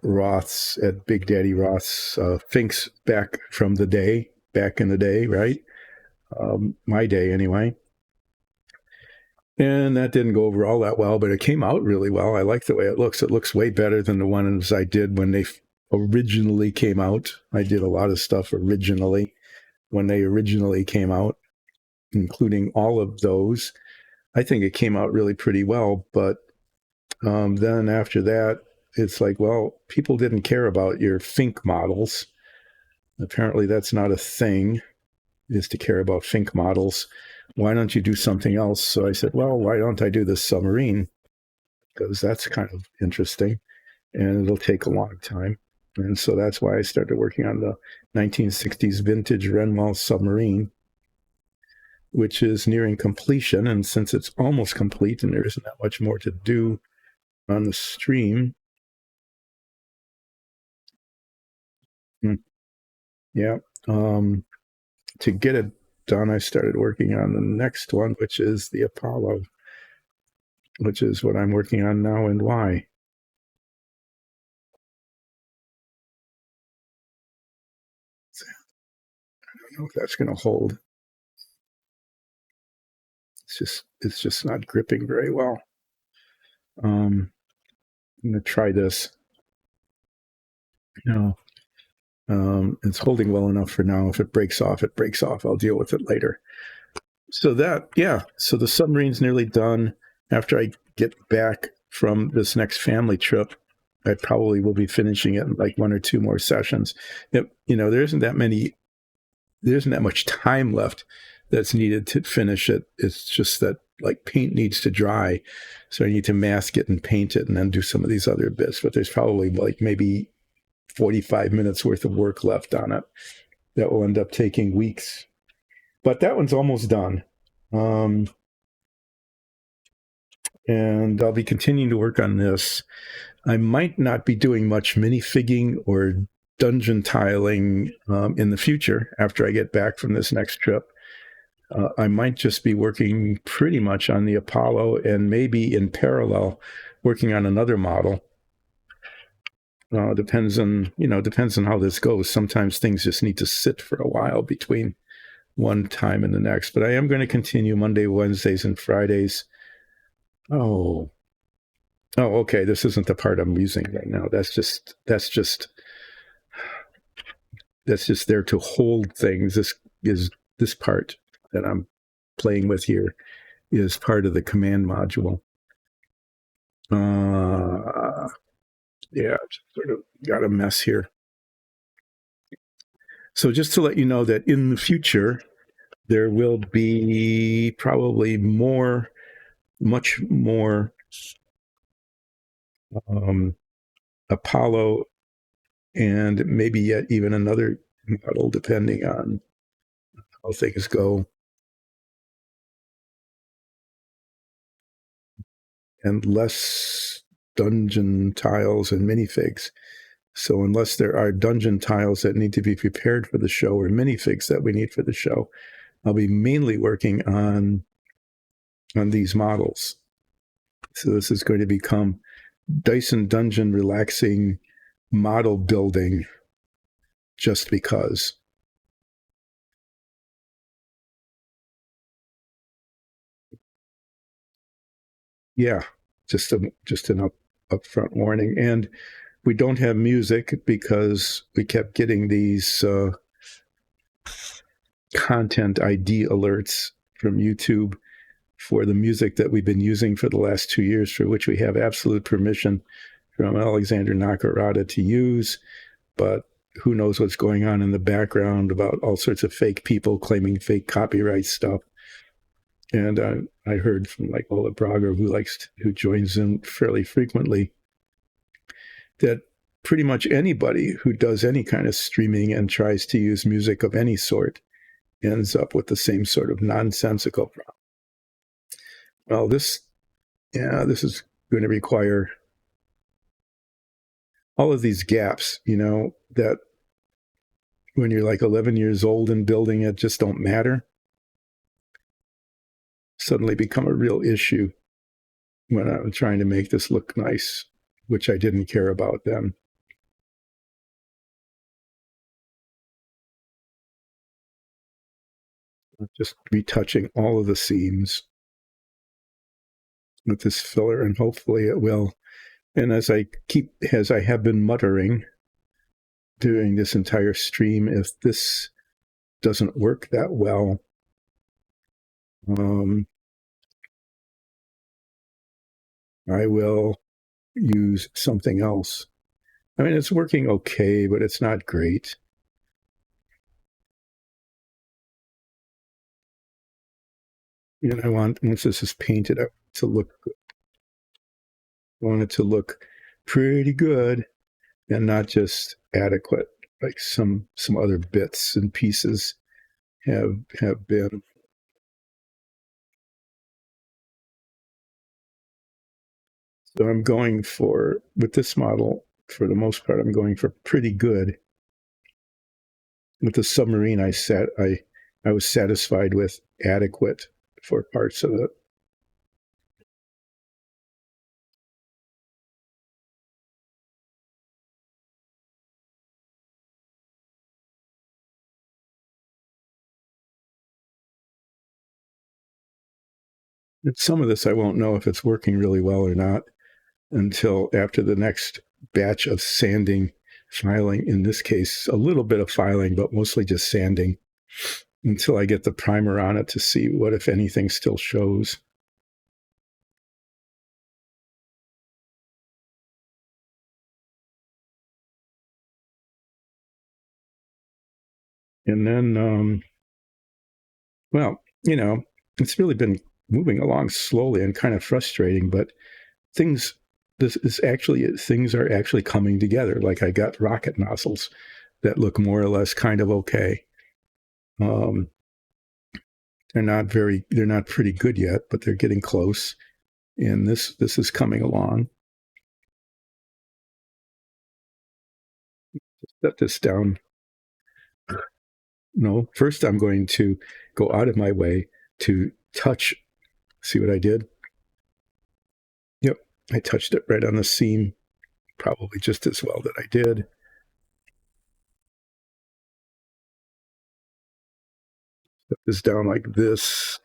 Big Daddy Roth's Finks back in the day, right? My day anyway. And that didn't go over all that well, but it came out really well. I like the way it looks. It looks way better than the ones I did when they originally came out. I did a lot of stuff originally when they originally came out, including all of those. I think it came out really pretty well, but then after that, it's like, well, people didn't care about your Fink models. Apparently that's not a thing, is to care about Fink models. Why don't you do something else? So I said, well, why don't I do this submarine? Because that's kind of interesting and it'll take a long time. And so that's why I started working on the 1960s vintage Renwell submarine, which is nearing completion. And since it's almost complete and there isn't that much more to do on the stream, yeah, to get it done, I started working on the next one, which is the Apollo, which is what I'm working on now and why. I don't know if that's going to hold. It's just not gripping very well. I'm going to try this. No, it's holding well enough for now. If it breaks off, it breaks off. I'll deal with it later. So so the submarine's nearly done. After I get back from this next family trip, I probably will be finishing it in like one or two more sessions. There isn't that much time left that's needed to finish it. It's just that like paint needs to dry. So I need to mask it and paint it and then do some of these other bits. But there's probably like maybe 45 minutes worth of work left on it that will end up taking weeks. But that one's almost done. And I'll be continuing to work on this. I might not be doing much minifigging or dungeon tiling in the future after I get back from this next trip. I might just be working pretty much on the Apollo and maybe in parallel working on another model. Depends on how this goes. Sometimes things just need to sit for a while between one time and the next. But I am going to continue Monday, Wednesdays, and Fridays. Oh, okay. This isn't the part I'm using right now. That's just there to hold things. This part that I'm playing with here is part of the command module. Just sort of got a mess here. So just to let you know that in the future, there will be probably much more Apollo and maybe yet even another model, depending on how things go. And less dungeon tiles and minifigs. So unless there are dungeon tiles that need to be prepared for the show or minifigs that we need for the show, I'll be mainly working on these models. So this is going to become Dyson Dungeon relaxing model building just because. Yeah, just an upfront warning. And we don't have music because we kept getting these content ID alerts from YouTube for the music that we've been using for the last 2 years, for which we have absolute permission from Alexander Nakarada to use. But who knows what's going on in the background about all sorts of fake people claiming fake copyright stuff. And I heard from like Ola Braga, who joins in fairly frequently, that pretty much anybody who does any kind of streaming and tries to use music of any sort ends up with the same sort of nonsensical problem. Well, this is going to require all of these gaps, that when you're like 11 years old and building it just don't matter, suddenly become a real issue when I'm trying to make this look nice, which I didn't care about then. Just retouching all of the seams with this filler, and hopefully it will. And as I have been muttering during this entire stream, if this doesn't work that well, I will use something else. I mean, it's working okay, but it's not great. And I want, once this is painted, to look good. I want it to look pretty good and not just adequate, like some other bits and pieces have been. So I'm going for, with this model, for the most part, I'm going for pretty good. With the submarine, I was satisfied with adequate for parts of it. And some of this I won't know if it's working really well or not until after the next batch of sanding, filing, in this case, a little bit of filing, but mostly just sanding, until I get the primer on it to see what, if anything, still shows. And then, well, it's really been moving along slowly and kind of frustrating, but things are actually coming together. Like I got rocket nozzles that look more or less kind of okay. They're not pretty good yet, but they're getting close. And this is coming along. Set this down. No, first I'm going to go out of my way to touch. See what I did? Yep, I touched it right on the seam, probably just as well that I did. Set this down like this.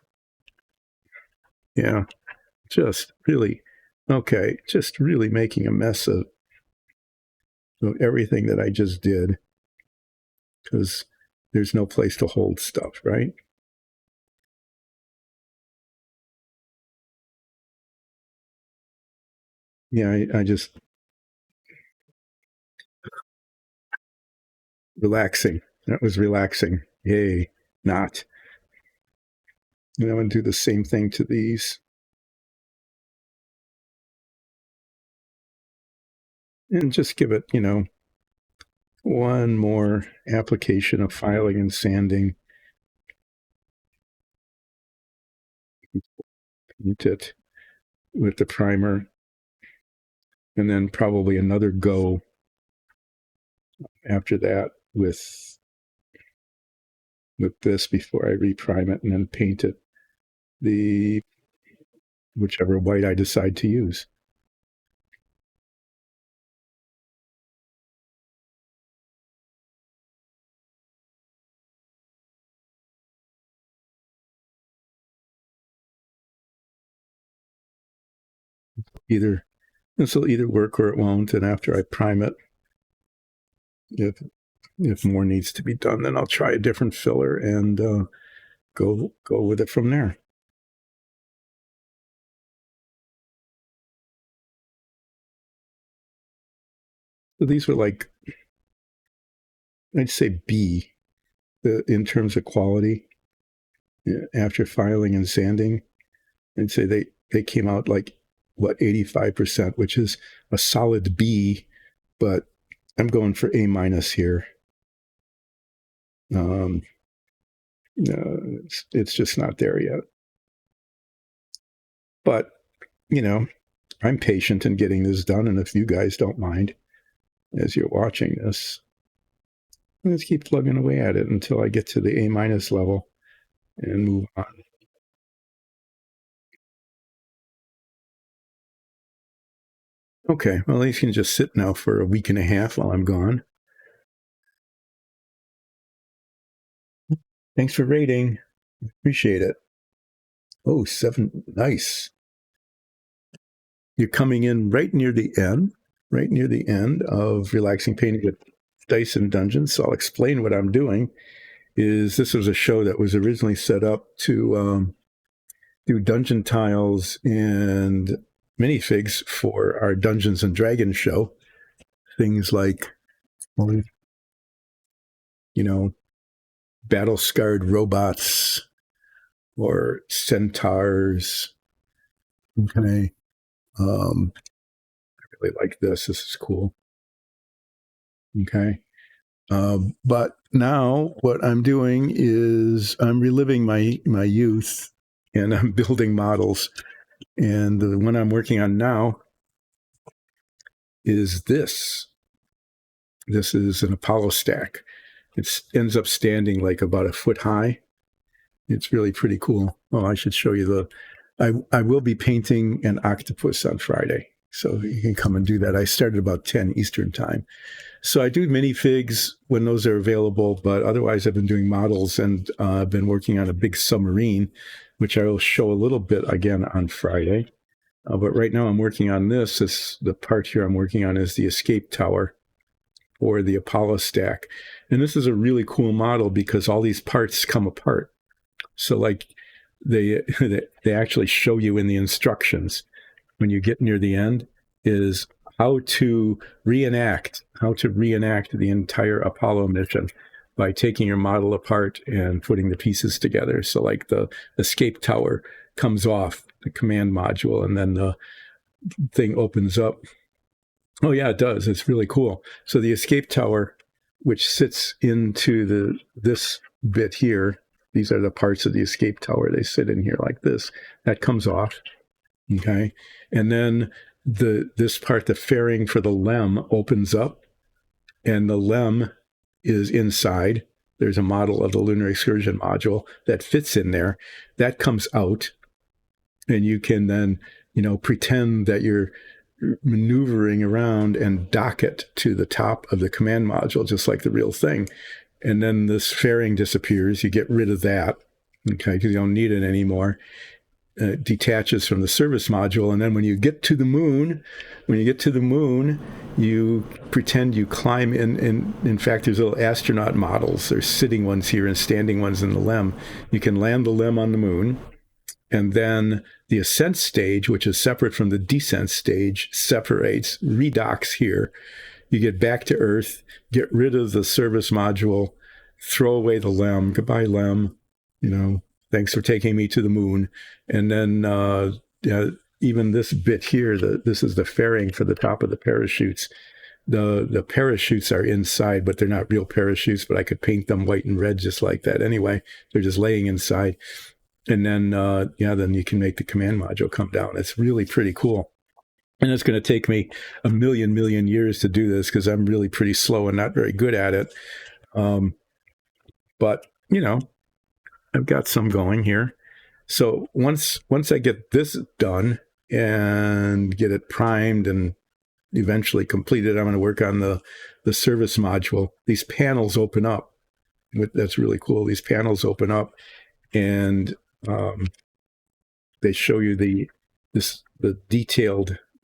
Yeah, just really making a mess of everything that I just did, because there's no place to hold stuff, right? Yeah, I just relaxing. That was relaxing. Yay, not. And I'm going to do the same thing to these. And just give it, one more application of filing and sanding. Paint it with the primer. And then probably another go after that with this before I reprime it, and then paint it whichever white I decide to use. This will either work or it won't. And after I prime it, if more needs to be done, then I'll try a different filler and go with it from there. So these were like, I'd say B in terms of quality. after filing and sanding. And say they came out like, what, 85%, which is a solid B, but I'm going for A minus here. It's just not there yet. But, I'm patient in getting this done, and if you guys don't mind, as you're watching this, let's keep plugging away at it until I get to the A minus level and move on. Okay, well, these can just sit now for a week and a half while I'm gone. Thanks for rating. Appreciate it. Oh, 7, nice. You're coming in right near the end of Relaxing Painting with Dice and Dungeons. So I'll explain what I'm doing. This was a show that was originally set up to do dungeon tiles and minifigs for our Dungeons and Dragons show. Things like, battle-scarred robots or centaurs. Okay. I really like this. This is cool. Okay. But now what I'm doing is I'm reliving my youth, and I'm building models. And the one I'm working on now is this. This is an Apollo stack. It ends up standing like about a foot high. It's really pretty cool. Oh, I should show you I will be painting an octopus on Friday, so you can come and do that. I started about 10 Eastern time. So I do minifigs when those are available, but otherwise I've been doing models, and I've been working on a big submarine, which I will show a little bit again on Friday. But right now I'm working on this. The part here I'm working on is the escape tower or the Apollo stack. And this is a really cool model because all these parts come apart. So like they actually show you in the instructions when you get near the end is how to reenact the entire Apollo mission by taking your model apart and putting the pieces together. So like the escape tower comes off the command module, and then the thing opens up. Oh yeah, it does. It's really cool. So the escape tower, which sits into this bit here, these are the parts of the escape tower. They sit in here like this. That comes off. Okay. And then this part, the fairing for the LEM, opens up, and the LEM is inside. There's a model of the Lunar Excursion module that fits in there. That comes out, and you can then, pretend that you're maneuvering around and dock it to the top of the command module, just like the real thing. And then this fairing disappears. You get rid of that, okay, because you don't need it anymore. It detaches from the service module, and then when you get to the moon, you pretend you climb in. In fact, there's little astronaut models. There's sitting ones here and standing ones in the LEM. You can land the LEM on the moon, and then the ascent stage, which is separate from the descent stage, separates, redocks here. You get back to Earth, get rid of the service module, throw away the LEM. Goodbye, LEM. Thanks for taking me to the moon. And then even this bit here, this is the fairing for the top of the parachutes. The parachutes are inside, but they're not real parachutes, but I could paint them white and red just like that. Anyway, they're just laying inside. And then, then you can make the command module come down. It's really pretty cool. And it's going to take me a million years to do this because I'm really pretty slow and not very good at it. But, I've got some going here. So once I get this done and get it primed and eventually completed, I'm going to work on the service module. These panels open up. That's really cool. These panels open up, and they show you this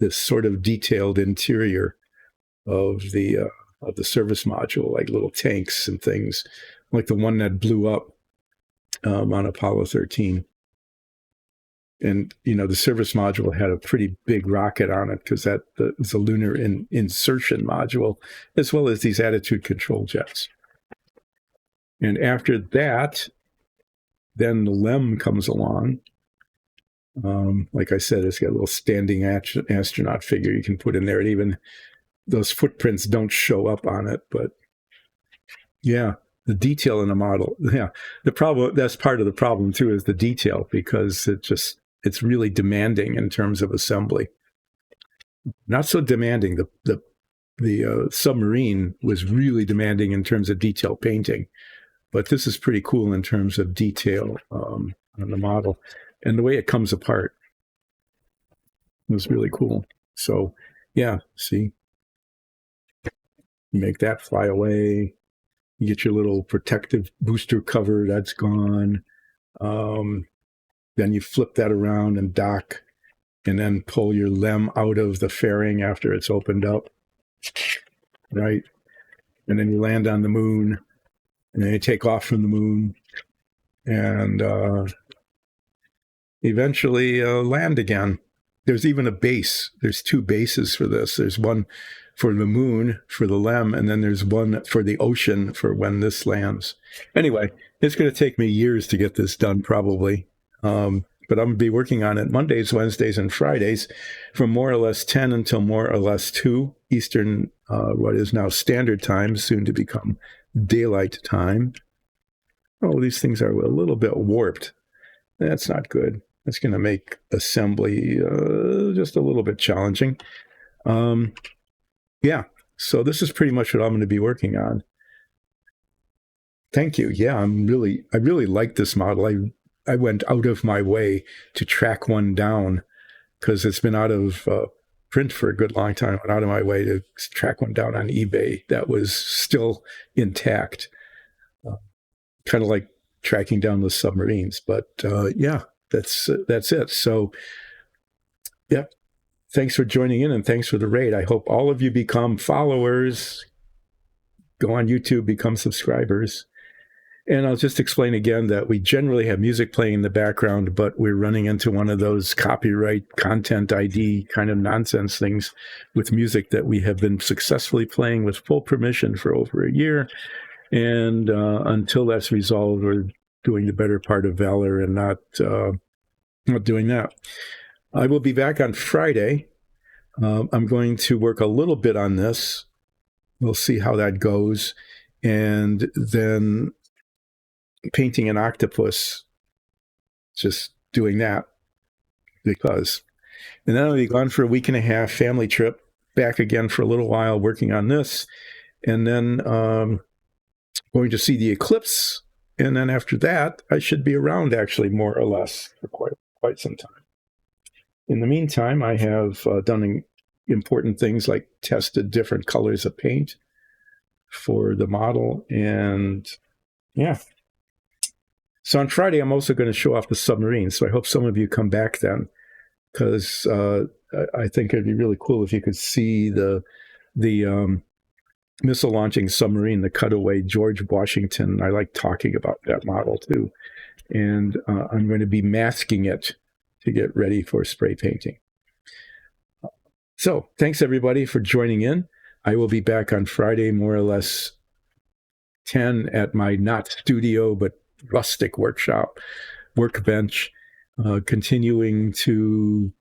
sort of detailed interior of the service module, like little tanks and things, like the one that blew up on Apollo 13. And, the service module had a pretty big rocket on it because that was a lunar insertion module, as well as these attitude control jets. And after that, Then the LEM comes along. Like I said, it's got a little standing astronaut figure you can put in there, and even those footprints don't show up on it. But yeah, the detail in the model. Yeah, the problem, that's part of the problem too, is the detail, because it's really demanding in terms of assembly. Not so demanding. The submarine was really demanding in terms of detail painting, but this is pretty cool in terms of detail on the model, and the way it comes apart was really cool. So yeah, see, you make that fly away. You get your little protective booster cover, that's gone. Then you flip that around and dock, and then pull your LEM out of the fairing after it's opened up, right? And then you land on the moon, and then you take off from the moon, and eventually land again. There's even a base. There's 2 bases for this. There's one for the moon, for the LEM, and then there's one for the ocean for when this lands. Anyway, it's going to take me years to get this done, probably. But I'm going to be working on it Mondays, Wednesdays, and Fridays from more or less 10 until more or less 2 Eastern, what is now Standard Time, soon to become Daylight Time. Oh, these things are a little bit warped. That's not good. That's going to make assembly just a little bit challenging. Yeah, so this is pretty much what I'm going to be working on. Thank you. Yeah, I really like this model. I went out of my way to track one down because it's been out of print for a good long time. I went out of my way to track one down on eBay that was still intact. Kind of like tracking down the submarines, but yeah, that's it. So, yeah, thanks for joining in, and thanks for the raid. I hope all of you become followers, go on YouTube, become subscribers. And I'll just explain again that we generally have music playing in the background, but we're running into one of those copyright content ID kind of nonsense things with music that we have been successfully playing with full permission for over a year. And until that's resolved, we're doing the better part of valor and not doing that. I will be back on Friday. I'm going to work a little bit on this. We'll see how that goes. And then painting an octopus, just doing that because. And then I'll be gone for a week and a half, family trip, back again for a little while working on this. And then going to see the eclipse. And then after that, I should be around actually more or less for quite some time. In the meantime, I have done important things like tested different colors of paint for the model. And yeah. So on Friday, I'm also going to show off the submarine. So I hope some of you come back then, because I think it'd be really cool if you could see the missile launching submarine, the Cutaway George Washington. I like talking about that model too. And I'm going to be masking it to get ready for spray painting. So thanks everybody for joining in. I will be back on Friday, more or less 10 at my not studio, but rustic workbench, continuing to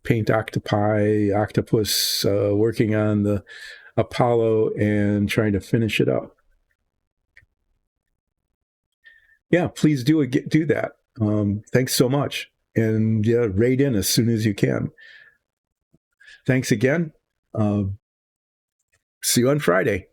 paint octopi, octopus, working on the Apollo and trying to finish it up. Yeah, please do that. Thanks so much. And yeah, raid in as soon as you can. Thanks again. See you on Friday.